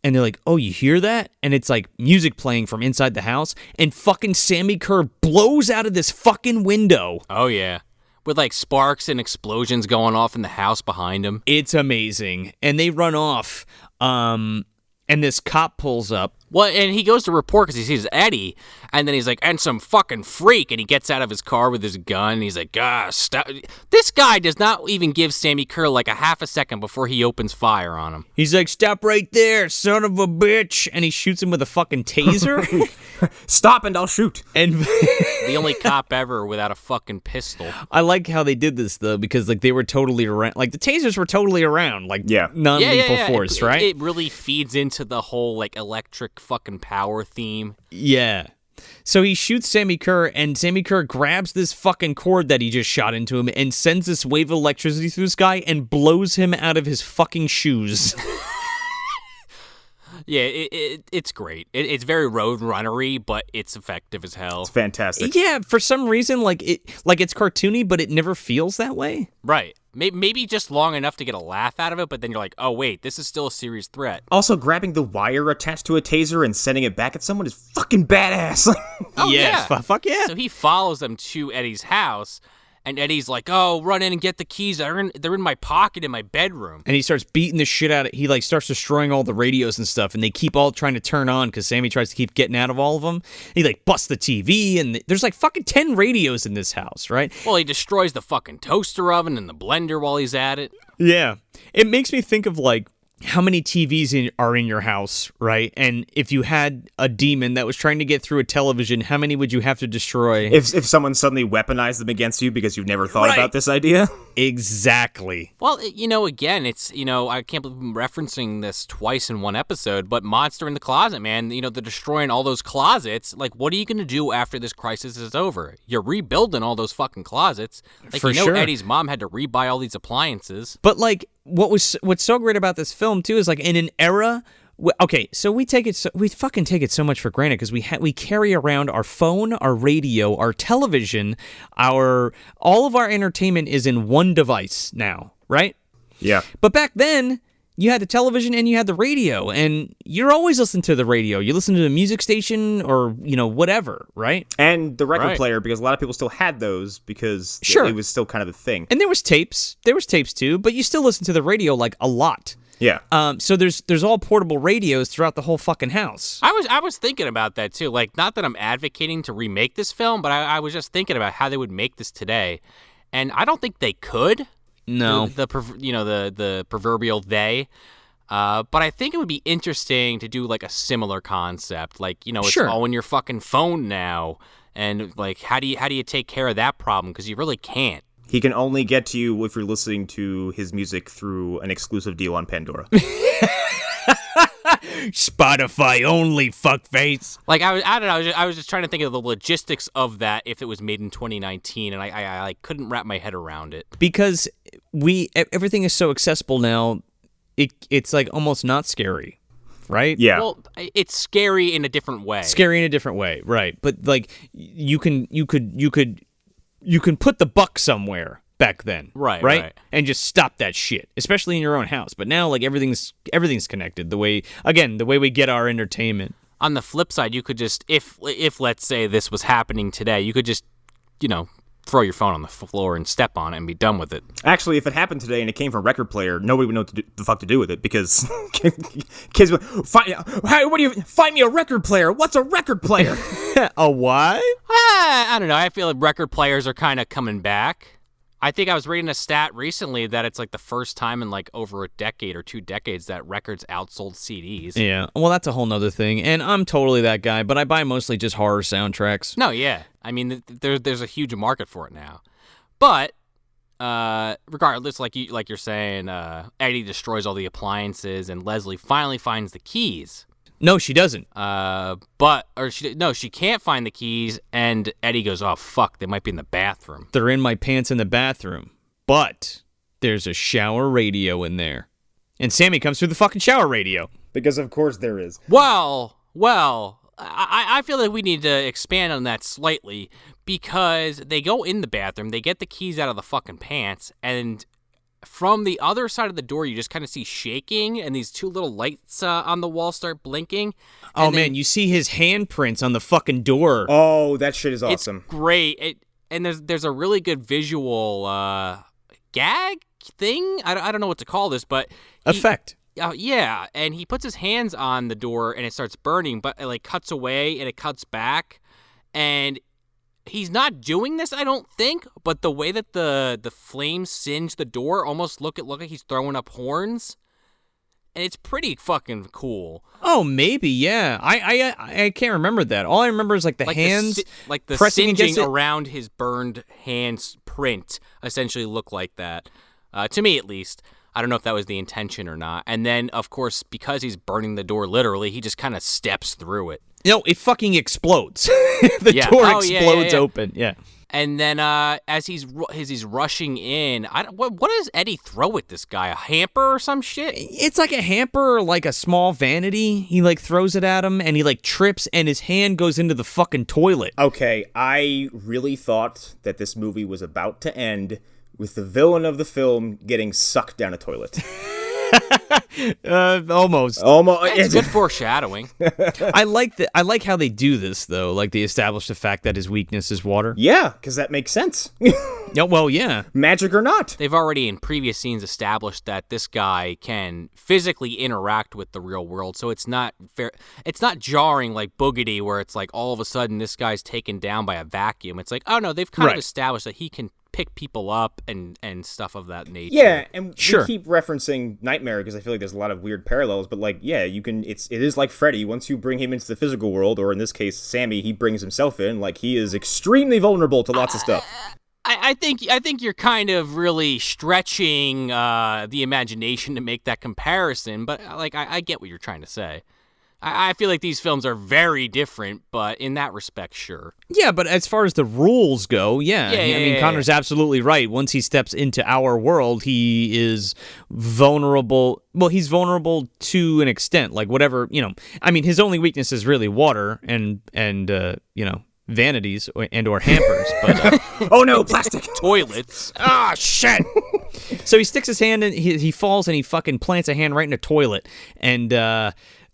Speaker 1: And they're like, oh, you hear that? And it's like music playing from inside the house, and fucking Sammi Curr blows out of this fucking window.
Speaker 2: Oh yeah. With, like, sparks and explosions going off in the house behind him.
Speaker 1: It's amazing. And they run off, and this cop pulls up.
Speaker 2: Well, and he goes to report because he sees Eddie, and then he's like, and some fucking freak, and he gets out of his car with his gun, and he's like, stop. This guy does not even give Sammi Curr, like, a half a second before he opens fire on him.
Speaker 1: He's like, stop right there, son of a bitch, and he shoots him with a fucking taser.
Speaker 3: Stop and I'll shoot.
Speaker 1: And
Speaker 2: the only cop ever without a fucking pistol.
Speaker 1: I like how they did this, though, because, like, they were totally around. Like, the tasers were totally around. Like, non-lethal force, right?
Speaker 2: It really feeds into the whole, like, electric fucking power theme.
Speaker 1: Yeah. So he shoots Sammi Curr, and Sammi Curr grabs this fucking cord that he just shot into him and sends this wave of electricity through this guy and blows him out of his fucking shoes.
Speaker 2: Yeah, it's great. It's very road runnery, but it's effective as hell.
Speaker 3: It's fantastic.
Speaker 1: Yeah, for some reason, it's cartoony, but it never feels that way.
Speaker 2: Right. Maybe just long enough to get a laugh out of it, but then you're like, oh, wait, this is still a serious threat.
Speaker 3: Also, grabbing the wire attached to a taser and sending it back at someone is fucking badass.
Speaker 2: Oh, yeah.
Speaker 1: Fuck yeah.
Speaker 2: So he follows them to Eddie's house, and Eddie's like, oh, run in and get the keys. They're in my pocket in my bedroom.
Speaker 1: And he starts beating the shit out of it. He, like, starts destroying all the radios and stuff, and they keep all trying to turn on because Sammi tries to keep getting out of all of them. He, like, busts the TV, and there's, like, fucking 10 radios in this house, right?
Speaker 2: Well, he destroys the fucking toaster oven and the blender while he's at it.
Speaker 1: Yeah. It makes me think of, like, how many TVs are in your house, right? And if you had a demon that was trying to get through a television, how many would you have to destroy?
Speaker 3: If someone suddenly weaponized them against you because you've never thought about this idea?
Speaker 1: Exactly.
Speaker 2: Well, again, it's, I can't believe I'm referencing this twice in one episode, but Monster in the Closet, man, they're destroying all those closets. Like, what are you going to do after this crisis is over? You're rebuilding all those fucking closets. Like,
Speaker 1: For sure.
Speaker 2: Eddie's mom had to rebuy all these appliances.
Speaker 1: But, like, what's so great about this film too is, like, in an era, okay, so we fucking take it so much for granted because we carry around our phone, our radio, our television, all of our entertainment is in one device now, right?
Speaker 3: Yeah.
Speaker 1: But back then, you had the television and you had the radio, and you're always listening to the radio. You listen to the music station or, whatever, right?
Speaker 3: And the record
Speaker 2: Right.
Speaker 3: player, because a lot of people still had those because
Speaker 1: Sure.
Speaker 3: it was still kind of a thing.
Speaker 1: And there was tapes. There was tapes too, but you still listen to the radio like a lot.
Speaker 3: Yeah.
Speaker 1: So there's all portable radios throughout the whole fucking house.
Speaker 2: I was thinking about that too. Like, not that I'm advocating to remake this film, but I was just thinking about how they would make this today, and I don't think they could.
Speaker 1: No.
Speaker 2: The proverbial they. But I think it would be interesting to do like a similar concept. Like, it's
Speaker 1: Sure.
Speaker 2: all in your fucking phone now, and like how do you take care of that problem? Because you really can't.
Speaker 3: He can only get to you if you're listening to his music through an exclusive deal on Pandora.
Speaker 1: Spotify only, fuckface.
Speaker 2: Like I don't know. I was just trying to think of the logistics of that if it was made in 2019, and I like couldn't wrap my head around it.
Speaker 1: Because everything is so accessible now, it's like almost not scary, right?
Speaker 3: Yeah.
Speaker 2: Well, it's scary in a different way.
Speaker 1: Scary in a different way, right? But like you can put the buck somewhere back then,
Speaker 2: right,
Speaker 1: and just stop that shit, especially in your own house. But now, like everything's connected. The way we get our entertainment.
Speaker 2: On the flip side, you could just if let's say this was happening today, you could just throw your phone on the floor and step on it and be done with it.
Speaker 3: Actually, if it happened today and it came from a record player, nobody would know what the fuck to do with it because kids would find me a record player. What's a record player?
Speaker 1: A what?
Speaker 2: I don't know. I feel like record players are kind of coming back. I think I was reading a stat recently that it's like the first time in like over a decade or 2 decades that records outsold CDs.
Speaker 1: Yeah, well, that's a whole nother thing, and I'm totally that guy, but I buy mostly just horror soundtracks.
Speaker 2: No, yeah. I mean, there's a huge market for it now. But regardless, like you're saying, Eddie destroys all the appliances, and Leslie finally finds the keys.
Speaker 1: No, she doesn't.
Speaker 2: She can't find the keys, and Eddie goes, "Oh fuck, they might be in the bathroom."
Speaker 1: They're in my pants in the bathroom, but there's a shower radio in there, and Sammy comes through the fucking shower radio.
Speaker 3: Because of course there is.
Speaker 2: Well, I feel like we need to expand on that slightly because they go in the bathroom, they get the keys out of the fucking pants, and from the other side of the door, you just kind of see shaking, and these 2 little lights on the wall start blinking.
Speaker 1: Oh, man, you see his handprints on the fucking door.
Speaker 3: Oh, that shit is awesome.
Speaker 2: It's great. And there's a really good visual gag thing. I don't know what to call this, but...
Speaker 1: Effect.
Speaker 2: Yeah, and he puts his hands on the door, and it starts burning, but it like cuts away, and it cuts back, and... He's not doing this, I don't think, but the way that the flames singe the door almost look like he's throwing up horns, and it's pretty fucking cool.
Speaker 1: Oh, maybe, yeah. I can't remember that. All I remember is like the hands,
Speaker 2: the
Speaker 1: pressing
Speaker 2: singeing
Speaker 1: against it.
Speaker 2: around his burned hands print essentially look like that, to me at least. I don't know if that was the intention or not. And then, of course, because he's burning the door literally, he just kind of steps through it.
Speaker 1: No, it fucking explodes. The door explodes open. Yeah.
Speaker 2: And then as he's rushing in, what does Eddie throw at this guy? A hamper or some shit?
Speaker 1: It's like a hamper, like a small vanity. He like throws it at him, and he like trips, and his hand goes into the fucking toilet.
Speaker 3: Okay, I really thought that this movie was about to end with the villain of the film getting sucked down a toilet.
Speaker 1: Almost.
Speaker 2: It's good foreshadowing.
Speaker 1: I like how they do this though. Like they establish the fact that his weakness is water.
Speaker 3: Yeah, because that makes sense.
Speaker 1: Yeah, well, yeah.
Speaker 3: Magic or not.
Speaker 2: They've already in previous scenes established that this guy can physically interact with the real world, so it's not fair. It's not jarring like Boogedy, where it's like all of a sudden this guy's taken down by a vacuum. It's like, oh no, they've kind of established that he can pick people up and stuff of that nature.
Speaker 3: Yeah, and we keep referencing Nightmare because I feel like there's a lot of weird parallels, but like, yeah, you can. It is like Freddy. Once you bring him into the physical world, or in this case, Sammy, he brings himself in. Like he is extremely vulnerable to lots of stuff.
Speaker 2: I think you're kind of really stretching the imagination to make that comparison, but like I get what you're trying to say. I feel like these films are very different, but in that respect, sure.
Speaker 1: Yeah, but as far as the rules go, yeah. Connor's absolutely right. Once he steps into our world, he is vulnerable. Well, he's vulnerable to an extent, like whatever, I mean, his only weakness is really water and vanities or hampers. But
Speaker 3: oh no, plastic
Speaker 2: toilets.
Speaker 1: Ah, shit. So he sticks his hand in, he falls and he fucking plants a hand right in a toilet, and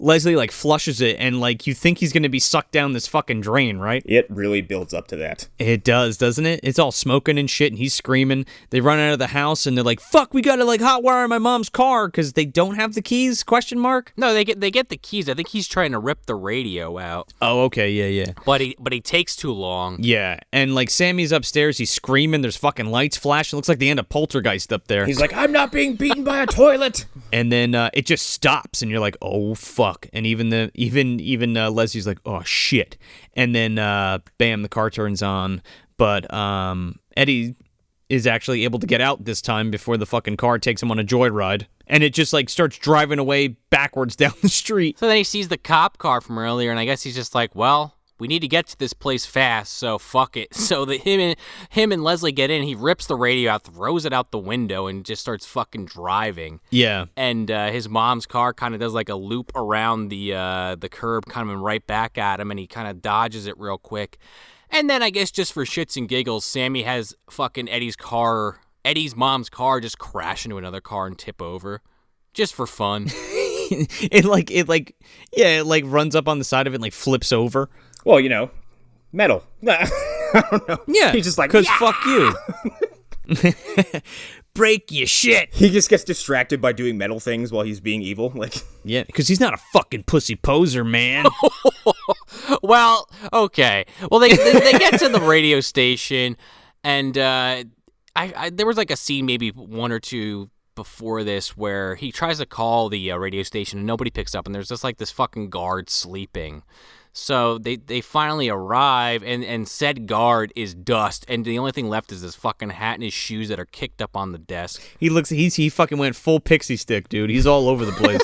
Speaker 1: Leslie like flushes it, and like you think he's gonna be sucked down this fucking drain, right?
Speaker 3: It really builds up to that.
Speaker 1: It does, doesn't it? It's all smoking and shit, and he's screaming. They run out of the house, and they're like, "Fuck, we gotta like hotwire my mom's car because they don't have the keys?" Question mark.
Speaker 2: No, they get the keys. I think he's trying to rip the radio out.
Speaker 1: Oh, okay, yeah.
Speaker 2: But he takes too long.
Speaker 1: Yeah, and like Sammy's upstairs, he's screaming. There's fucking lights flashing. Looks like the end of Poltergeist up there.
Speaker 3: He's like, "I'm not being beaten by a toilet."
Speaker 1: And then it just stops, and you're like, "Oh fuck!" And even Leslie's like, "Oh shit!" And then bam, the car turns on. But Eddie is actually able to get out this time before the fucking car takes him on a joyride, and it just like starts driving away backwards down the street.
Speaker 2: So then he sees the cop car from earlier, and I guess he's just like, well, we need to get to this place fast, so fuck it. So him and Leslie get in. He rips the radio out, throws it out the window, and just starts fucking driving.
Speaker 1: Yeah.
Speaker 2: And his mom's car kind of does like a loop around the curb, coming right back at him, and he kind of dodges it real quick. And then I guess just for shits and giggles, Sammy has fucking Eddie's mom's car just crash into another car and tip over, just for fun.
Speaker 1: it runs up on the side of it and like flips over.
Speaker 3: Well, you know, metal. I don't know.
Speaker 1: Yeah,
Speaker 3: he's just like,
Speaker 1: because fuck you. Break your shit.
Speaker 3: He just gets distracted by doing metal things while he's being evil. Like,
Speaker 1: yeah, because he's not a fucking pussy poser, man.
Speaker 2: Well, okay. Well, they get to the radio station, and there was like a scene maybe one or two before this where he tries to call the radio station and nobody picks up, and there's just like this fucking guard sleeping. So they finally arrive, and said guard is dust, and the only thing left is his fucking hat and his shoes that are kicked up on the desk.
Speaker 1: He fucking went full pixie stick, dude. He's all over the place.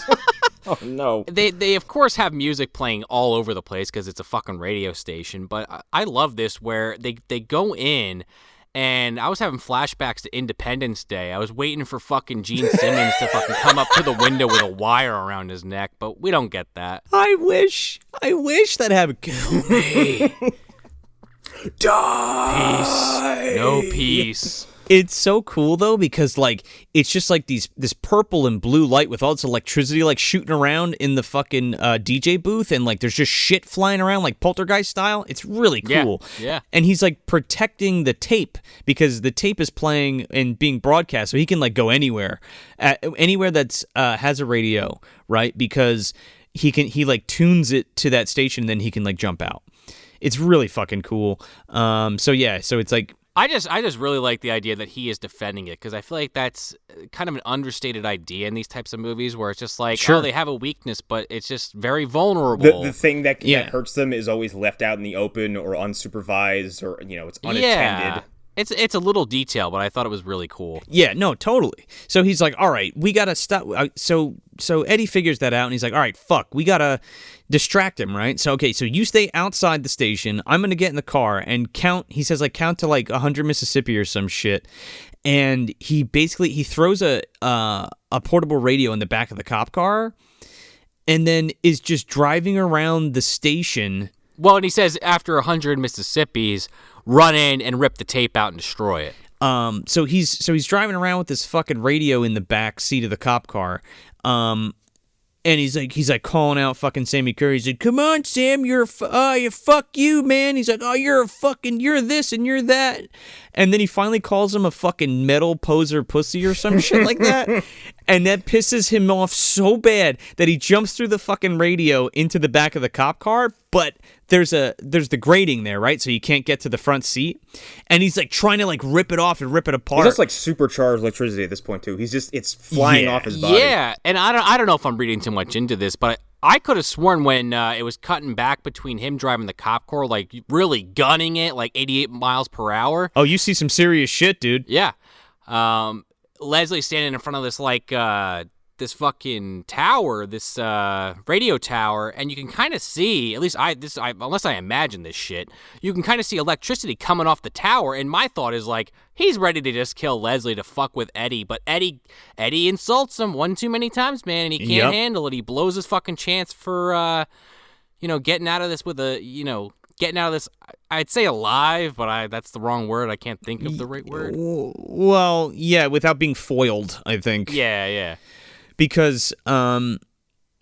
Speaker 3: Oh no.
Speaker 2: They of course have music playing all over the place because it's a fucking radio station, but I love this where they go in. And I was having flashbacks to Independence Day. I was waiting for fucking Gene Simmons to fucking come up to the window with a wire around his neck, but we don't get that.
Speaker 1: I wish that happened. Kill me.
Speaker 3: Die.
Speaker 2: Peace. No peace.
Speaker 1: It's so cool though because like it's just like this purple and blue light with all this electricity like shooting around in the fucking DJ booth, and like there's just shit flying around like Poltergeist style. It's really cool.
Speaker 2: Yeah.
Speaker 1: And he's like protecting the tape because the tape is playing and being broadcast, so he can like go anywhere that's has a radio, right? Because he like tunes it to that station, and then he can like jump out. It's really fucking cool. So it's like.
Speaker 2: I just really like the idea that he is defending it, because I feel like that's kind of an understated idea in these types of movies where it's just like,
Speaker 1: sure.
Speaker 2: Oh, they have a weakness, but it's just very vulnerable.
Speaker 3: The thing that hurts them is always left out in the open or unsupervised, or, you know, it's unattended.
Speaker 2: Yeah. It's a little detail, but I thought it was really cool.
Speaker 1: Yeah, no, totally. So he's like, all right, we got to stop. So Eddie figures that out, and he's like, all right, fuck, we got to distract him, right? So, okay, so you stay outside the station. I'm going to get in the car and count. He says, like, count to, like, 100 Mississippi or some shit. And he throws a portable radio in the back of the cop car and then is just driving around the station.
Speaker 2: Well, and he says after 100 Mississippis, run in and rip the tape out and destroy it.
Speaker 1: So he's driving around with this fucking radio in the back seat of the cop car. And he's like calling out fucking Sammi Curr. He's like, "Come on, Sam, you fuck you, man." He's like, "Oh, you're this and you're that." And then he finally calls him a fucking metal poser pussy or some shit like that. And that pisses him off so bad that he jumps through the fucking radio into the back of the cop car. But there's the grating there, right? So you can't get to the front seat. And he's like trying to like rip it off and rip it apart.
Speaker 3: He's just like supercharged electricity at this point too. It's flying off his body.
Speaker 2: Yeah, and I don't know if I'm reading too much into this, but I could have sworn when it was cutting back between him driving the cop car, like really gunning it like 88 miles per hour.
Speaker 1: Oh, you see some serious shit, dude.
Speaker 2: Yeah. Leslie's standing in front of this like this fucking tower, this radio tower, and you can kind of see, at least unless I imagine this shit, you can kind of see electricity coming off the tower, and my thought is like, he's ready to just kill Leslie to fuck with Eddie, but Eddie insults him one too many times, man, and he can't handle it. He blows his fucking chance for, getting out of this with a, getting out of this, I'd say alive, but that's the wrong word. I can't think of the right word.
Speaker 1: Well, yeah, without being foiled, I think.
Speaker 2: Yeah.
Speaker 1: Because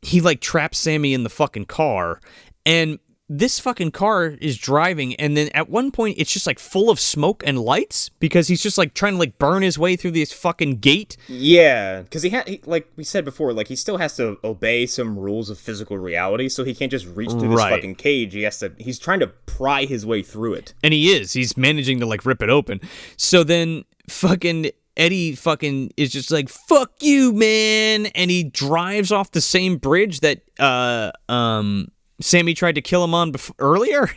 Speaker 1: he like traps Sammy in the fucking car, and this fucking car is driving, and then at one point it's just like full of smoke and lights because he's just like trying to like burn his way through this fucking gate.
Speaker 3: Yeah, because he like we said before, like he still has to obey some rules of physical reality, so he can't just reach through this fucking cage. He's trying to pry his way through it.
Speaker 1: And he's managing to like rip it open. So then fucking Eddie fucking is just like, fuck you, man, and he drives off the same bridge that Sammy tried to kill him on earlier,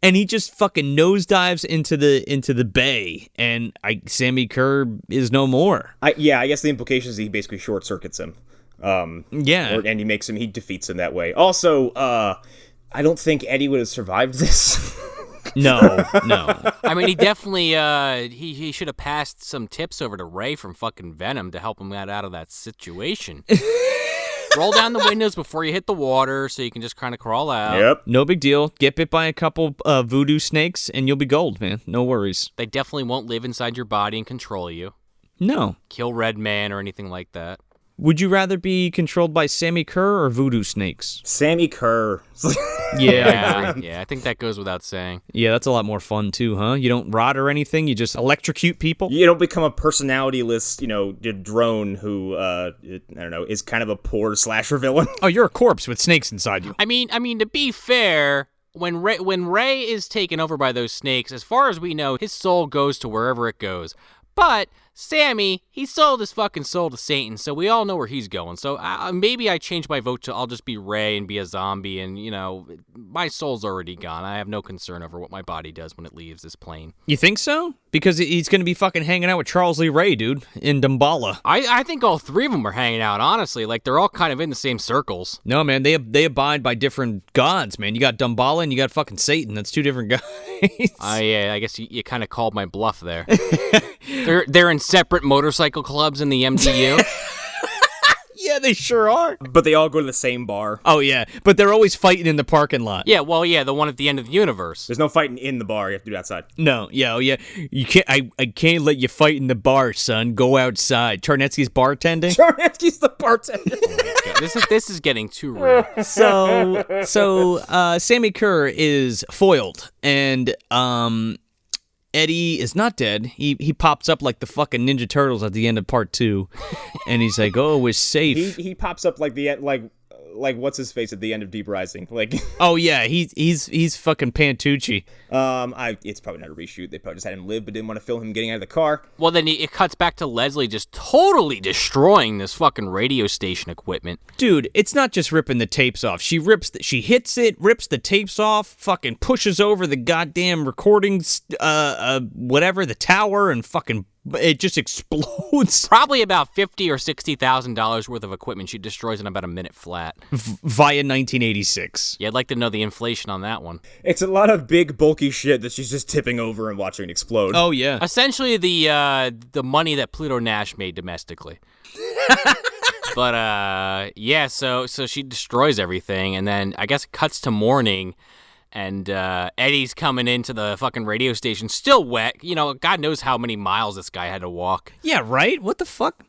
Speaker 1: and he just fucking nosedives into the bay, and Sammi Curr is no more.
Speaker 3: I guess the implication is he basically short circuits him. And he defeats him that way. Also, I don't think Eddie would have survived this.
Speaker 1: No.
Speaker 2: I mean, he definitely he should have passed some tips over to Ray from fucking Venom to help him get out of that situation. Roll down the windows before you hit the water so you can just kind of crawl out.
Speaker 3: Yep.
Speaker 1: No big deal. Get bit by a couple voodoo snakes and you'll be gold, man. No worries.
Speaker 2: They definitely won't live inside your body and control you.
Speaker 1: No.
Speaker 2: Kill Red Man or anything like that.
Speaker 1: Would you rather be controlled by Sammi Curr or voodoo snakes?
Speaker 3: Sammi Curr.
Speaker 1: Yeah,
Speaker 2: I think that goes without saying.
Speaker 1: Yeah, that's a lot more fun too, huh? You don't rot or anything. You just electrocute people.
Speaker 3: You don't become a personality-less, drone who, I don't know, is kind of a poor slasher villain.
Speaker 1: Oh, you're a corpse with snakes inside you.
Speaker 2: I mean, to be fair, when Ray is taken over by those snakes, as far as we know, his soul goes to wherever it goes. But Sammy, he sold his fucking soul to Satan, so we all know where he's going. So maybe I change my vote to I'll just be Ray and be a zombie, and, my soul's already gone. I have no concern over what my body does when it leaves this plane.
Speaker 1: You think so? Because he's going to be fucking hanging out with Charles Lee Ray, dude, in Damballa.
Speaker 2: I think all three of them are hanging out, honestly. Like, they're all kind of in the same circles.
Speaker 1: No, man, they abide by different gods, man. You got Damballa and you got fucking Satan. That's two different guys.
Speaker 2: Yeah, I guess you kind of called my bluff there. They're in separate motorcycle clubs in the MDU.
Speaker 1: Yeah, they sure are.
Speaker 3: But they all go to the same bar.
Speaker 1: Oh, yeah. But they're always fighting in the parking lot.
Speaker 2: Yeah, well, yeah, the one at the end of the universe.
Speaker 3: There's no fighting in the bar. You have to do it outside.
Speaker 1: No, yeah, oh, yeah. You can't. I can't let you fight in the bar, son. Go outside. Charnetsky's bartending.
Speaker 3: Charnetsky's the bartender.
Speaker 2: Oh my God. This is getting too real.
Speaker 1: So Sammi Curr is foiled, and Eddie is not dead. He pops up like the fucking Ninja Turtles at the end of part 2, and he's like, "Oh, we're safe."
Speaker 3: He pops up like like what's his face at the end of Deep Rising, like.
Speaker 1: Oh yeah, he's fucking Pantucci.
Speaker 3: It's probably not a reshoot. They probably just had him live, but didn't want to film him getting out of the car.
Speaker 2: Well, then it cuts back to Leslie just totally destroying this fucking radio station equipment.
Speaker 1: Dude, it's not just ripping the tapes off. She hits it, rips the tapes off, fucking pushes over the goddamn recordings, whatever, the tower, and fucking. It just explodes.
Speaker 2: Probably about $50,000 or $60,000 worth of equipment she destroys in about a minute flat.
Speaker 1: Via 1986.
Speaker 2: Yeah, I'd like to know the inflation on that one.
Speaker 3: It's a lot of big, bulky shit that she's just tipping over and watching it explode.
Speaker 1: Oh, yeah.
Speaker 2: Essentially the money that Pluto Nash made domestically. But, yeah, so she destroys everything, and then I guess it cuts to morning. And Eddie's coming into the fucking radio station, still wet. God knows how many miles this guy had to walk.
Speaker 1: Yeah, right? What the fuck?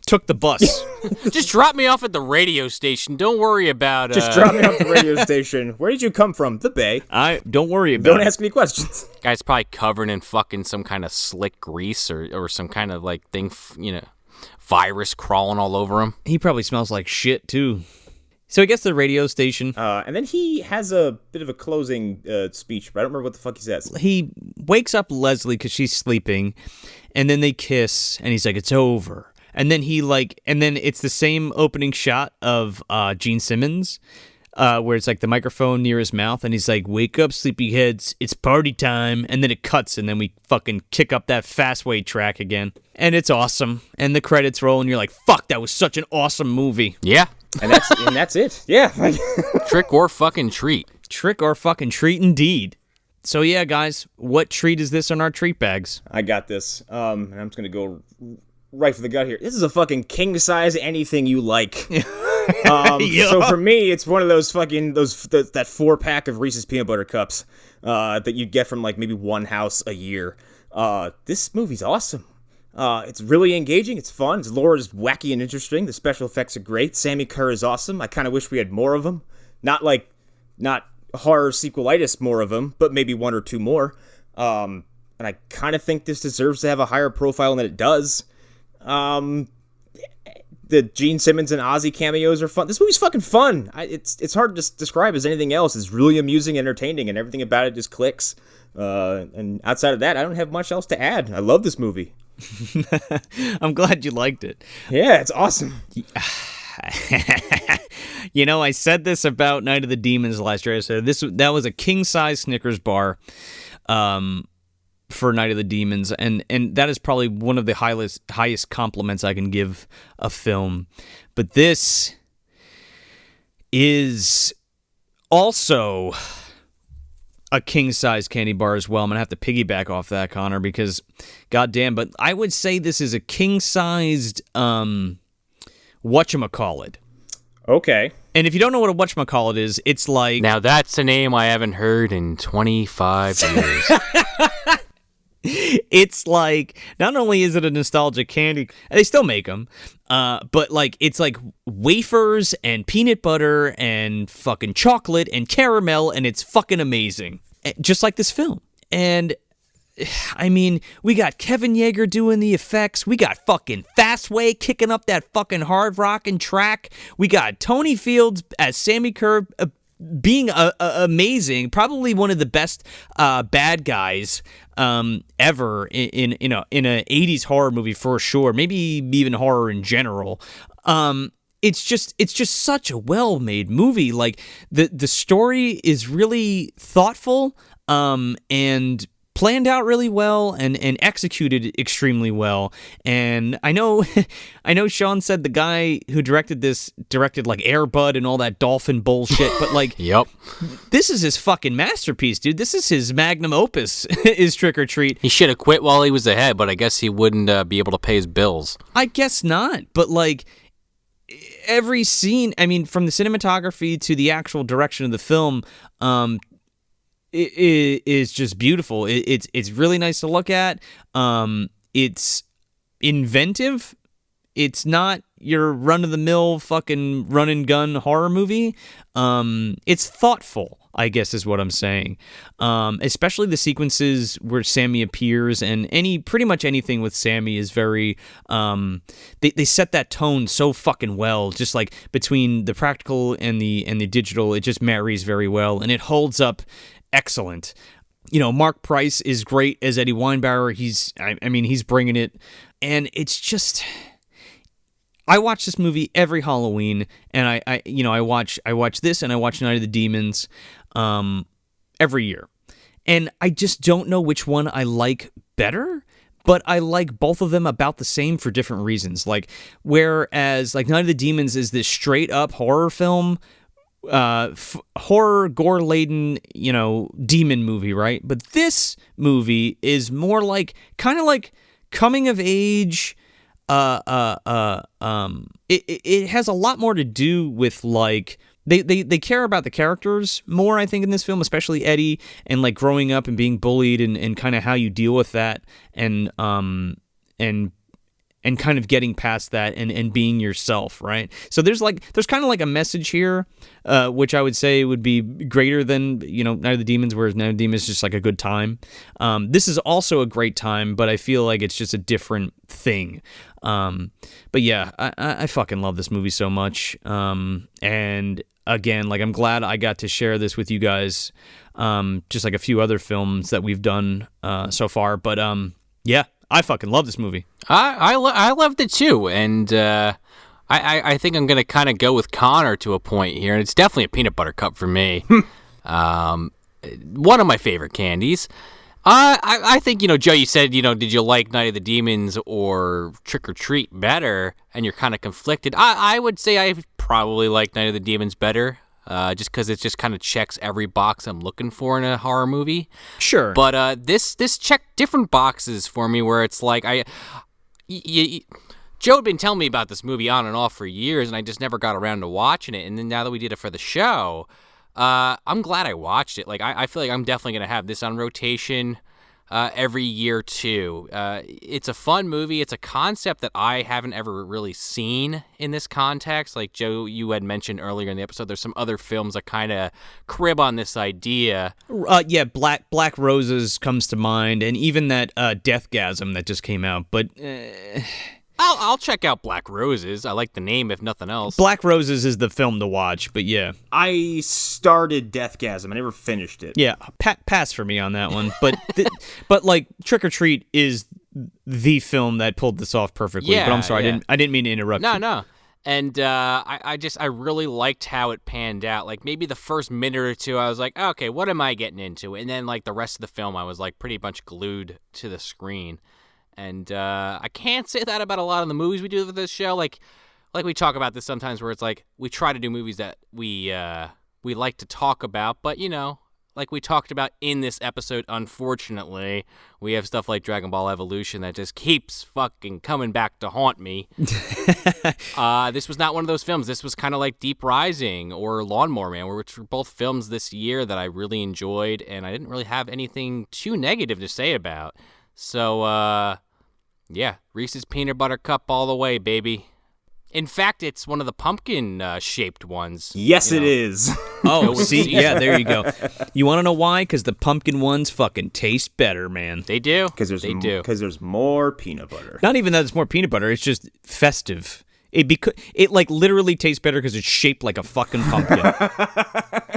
Speaker 1: Took the bus.
Speaker 2: Just drop me off at the radio station. Don't worry about
Speaker 3: Just drop me off at the radio station. Where did you come from? The Bay.
Speaker 1: Don't worry about it.
Speaker 3: Don't ask me questions.
Speaker 2: Guy's probably covered in fucking some kind of slick grease or some kind of like thing, virus crawling all over him.
Speaker 1: He probably smells like shit, too. So he gets to the radio station.
Speaker 3: And then he has a bit of a closing speech, but I don't remember what the fuck he says.
Speaker 1: He wakes up Leslie because she's sleeping, and then they kiss, and he's like, it's over. And then then it's the same opening shot of Gene Simmons, where it's like the microphone near his mouth, and he's like, wake up, sleepyheads, it's party time. And then it cuts, and then we fucking kick up that Fastway track again. And it's awesome. And the credits roll, and you're like, fuck, that was such an awesome movie.
Speaker 2: Yeah.
Speaker 3: And that's it. Yeah.
Speaker 2: Trick or fucking treat.
Speaker 1: Trick or fucking treat indeed. So yeah, guys, what treat is this on our treat bags?
Speaker 3: I got this. And I'm just going to go right for the gut here. This is a fucking king-size anything you like. So for me, it's one of those fucking that 4-pack of Reese's peanut butter cups that you get from like maybe one house a year. This movie's awesome. It's really engaging. It's fun. Its lore is wacky and interesting. The special effects are great. Sammi Curr is awesome. I kind of wish we had more of him. Not horror sequelitis more of them, but maybe one or two more. And I kind of think this deserves to have a higher profile than it does. The Gene Simmons and Ozzy cameos are fun. This movie's fucking fun. It's hard to describe as anything else. It's really amusing, entertaining, and everything about it just clicks. And outside of that, I don't have much else to add. I love this movie.
Speaker 1: I'm glad you liked it.
Speaker 3: Yeah, it's awesome.
Speaker 1: You know, I said this about Night of the Demons last year. I said that was a king-size Snickers bar for Night of the Demons, and that is probably one of the highest compliments I can give a film. But this is also a king-size candy bar as well. I'm going to have to piggyback off that, Connor, because goddamn, but I would say this is a king-sized whatchamacallit.
Speaker 3: Okay.
Speaker 1: And if you don't know what a whatchamacallit is, it's like...
Speaker 2: Now that's a name I haven't heard in 25 years.
Speaker 1: It's like, not only is it a nostalgic candy, they still make them, but like it's like wafers and peanut butter and fucking chocolate and caramel, and it's fucking amazing. Just like this film. And I mean, we got Kevin Yeager doing the effects. We got fucking Fastway kicking up that fucking hard rockin' track. We got Tony Fields as Sammi Curr being amazing. Probably one of the best bad guys ever in a 80s horror movie for sure. Maybe even horror in general. It's just such a well-made movie. Like the story is really thoughtful and planned out really well and executed extremely well. And I know Sean said the guy who directed this directed like Air Bud and all that dolphin bullshit, but like
Speaker 2: Yep.
Speaker 1: This is his fucking masterpiece, dude. This is his magnum opus is Trick or Treat.
Speaker 2: He should have quit while he was ahead, but I guess he wouldn't be able to pay his bills.
Speaker 1: I guess not, but like every scene, I mean, from the cinematography to the actual direction of the film, it is just beautiful. It's really nice to look at. It's inventive. It's not your run-of-the-mill fucking run-and-gun horror movie. It's thoughtful, I guess is what I'm saying. Especially the sequences where Sammi appears, and pretty much anything with Sammi is very... They set that tone so fucking well, just like between the practical and the digital. It just marries very well, and it holds up excellent. You know, Mark Price is great as Eddie Weinbauer. He's bringing it, and it's just... I watch this movie every Halloween, and I watch this and I watch Night of the Demons every year. And I just don't know which one I like better, but I like both of them about the same for different reasons. Like, whereas like Night of the Demons is this straight up horror film, horror, gore-laden, demon movie, right? But this movie is more like, kind of like coming of age. It has a lot more to do with like they care about the characters more, I think, in this film, especially Eddie, and like growing up and being bullied and kind of how you deal with that and kind of getting past that and being yourself, right? So there's kind of like a message here, which I would say would be greater than, Night of the Demons, whereas Night of the Demons is just like a good time. This is also a great time, but I feel like it's just a different thing. But yeah, I fucking love this movie so much. And again, like I'm glad I got to share this with you guys, just like a few other films that we've done so far. But yeah, I fucking love this movie.
Speaker 2: I loved it too, and I think I'm gonna kind of go with Connor to a point here, and it's definitely a peanut butter cup for me. One of my favorite candies. I think, Joe, you said, did you like Night of the Demons or Trick or Treat better? And you're kind of conflicted. I would say I probably like Night of the Demons better, just because it just kind of checks every box I'm looking for in a horror movie.
Speaker 1: Sure.
Speaker 2: But this checked different boxes for me, where it's like Joe had been telling me about this movie on and off for years, and I just never got around to watching it. And then now that we did it for the show, I'm glad I watched it. Like, I feel like I'm definitely going to have this on rotation every year, too. It's a fun movie. It's a concept that I haven't ever really seen in this context. Like, Joe, you had mentioned earlier in the episode, there's some other films that kind of crib on this idea.
Speaker 1: Yeah, Black Roses comes to mind, and even that Deathgasm that just came out, but...
Speaker 2: I'll check out Black Roses. I like the name, if nothing else.
Speaker 1: Black Roses is the film to watch, but yeah.
Speaker 3: I started Deathgasm. I never finished it.
Speaker 1: Yeah, pass for me on that one. But but like Trick or Treat is the film that pulled this off perfectly.
Speaker 2: Yeah,
Speaker 1: but I'm sorry,
Speaker 2: yeah.
Speaker 1: I didn't mean to interrupt you.
Speaker 2: No. And I really liked how it panned out. Like, maybe the first minute or two, I was like, okay, what am I getting into? And then, like, the rest of the film, I was, like, pretty much glued to the screen. And I can't say that about a lot of the movies we do for this show. Like we talk about this sometimes, where it's like we try to do movies that we like to talk about, but like we talked about in this episode, unfortunately, we have stuff like Dragon Ball Evolution that just keeps fucking coming back to haunt me. This was not one of those films. This was kind of like Deep Rising or Lawnmower Man, which were both films this year that I really enjoyed, and I didn't really have anything too negative to say about. So, yeah, Reese's Peanut Butter Cup all the way, baby. In fact, it's one of the pumpkin-shaped ones.
Speaker 3: Yes, it is.
Speaker 1: Oh, see? Yeah, there you go. You want to know why? Because the pumpkin ones fucking taste better, man.
Speaker 2: They do.
Speaker 3: Because there's more peanut butter.
Speaker 1: Not even that it's more peanut butter. It's just festive. It like literally tastes better because it's shaped like a fucking pumpkin.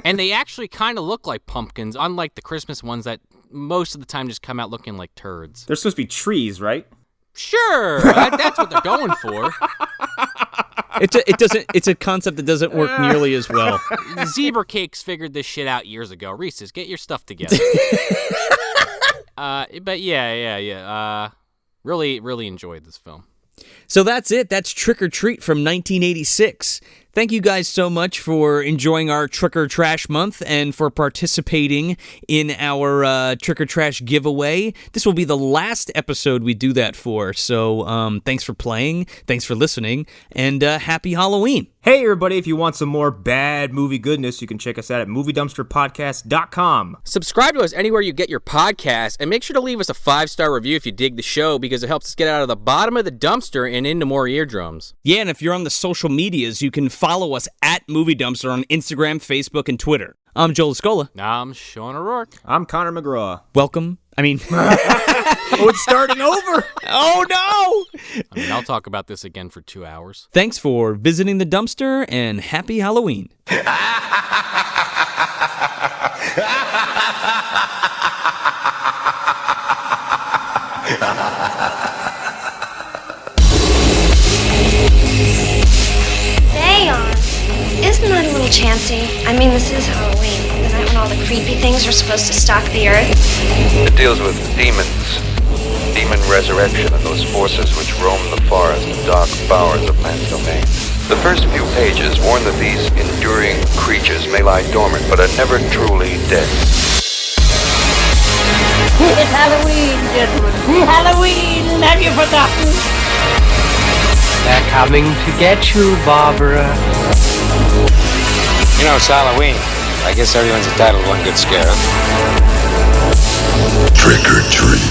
Speaker 2: And they actually kind of look like pumpkins, unlike the Christmas ones that most of the time just come out looking like turds.
Speaker 3: They're supposed to be trees, right?
Speaker 2: Sure, that's what they're going for.
Speaker 1: It's a concept that doesn't work nearly as well.
Speaker 2: Zebra Cakes figured this shit out years ago. Reese's, get your stuff together. But yeah. Really, really enjoyed this film.
Speaker 1: So that's it. That's Trick or Treat from 1986. Thank you guys so much for enjoying our Trick or Trash month and for participating in our Trick or Trash giveaway. This will be the last episode we do that for. So thanks for playing, thanks for listening, and happy Halloween.
Speaker 3: Hey, everybody, if you want some more bad movie goodness, you can check us out at MovieDumpsterPodcast.com.
Speaker 2: Subscribe to us anywhere you get your podcasts, and make sure to leave us a 5-star review if you dig the show, because it helps us get out of the bottom of the dumpster and into more eardrums.
Speaker 1: Yeah, and if you're on the social medias, you can follow us at Movie Dumpster on Instagram, Facebook, and Twitter. I'm Joel Escola.
Speaker 2: I'm Sean O'Rourke.
Speaker 3: I'm Connor McGraw.
Speaker 1: Welcome.
Speaker 3: Oh, it's starting over.
Speaker 1: Oh, no.
Speaker 2: I'll talk about this again for 2 hours.
Speaker 1: Thanks for visiting the dumpster, and happy Halloween.
Speaker 6: Day on. Isn't that a little chancy? I mean, this is Halloween, the night when all the creepy things are supposed to stalk the earth.
Speaker 7: It deals with demons, demon resurrection, and those forces which roam the forest and dark bowers of man's domain. The first few pages warn that these enduring creatures may lie dormant, but are never truly dead.
Speaker 8: It's Halloween, gentlemen. Halloween! Have you forgotten?
Speaker 9: They're coming to get you, Barbara.
Speaker 10: You know, it's Halloween. I guess everyone's entitled to one good scare.
Speaker 5: Trick or treat.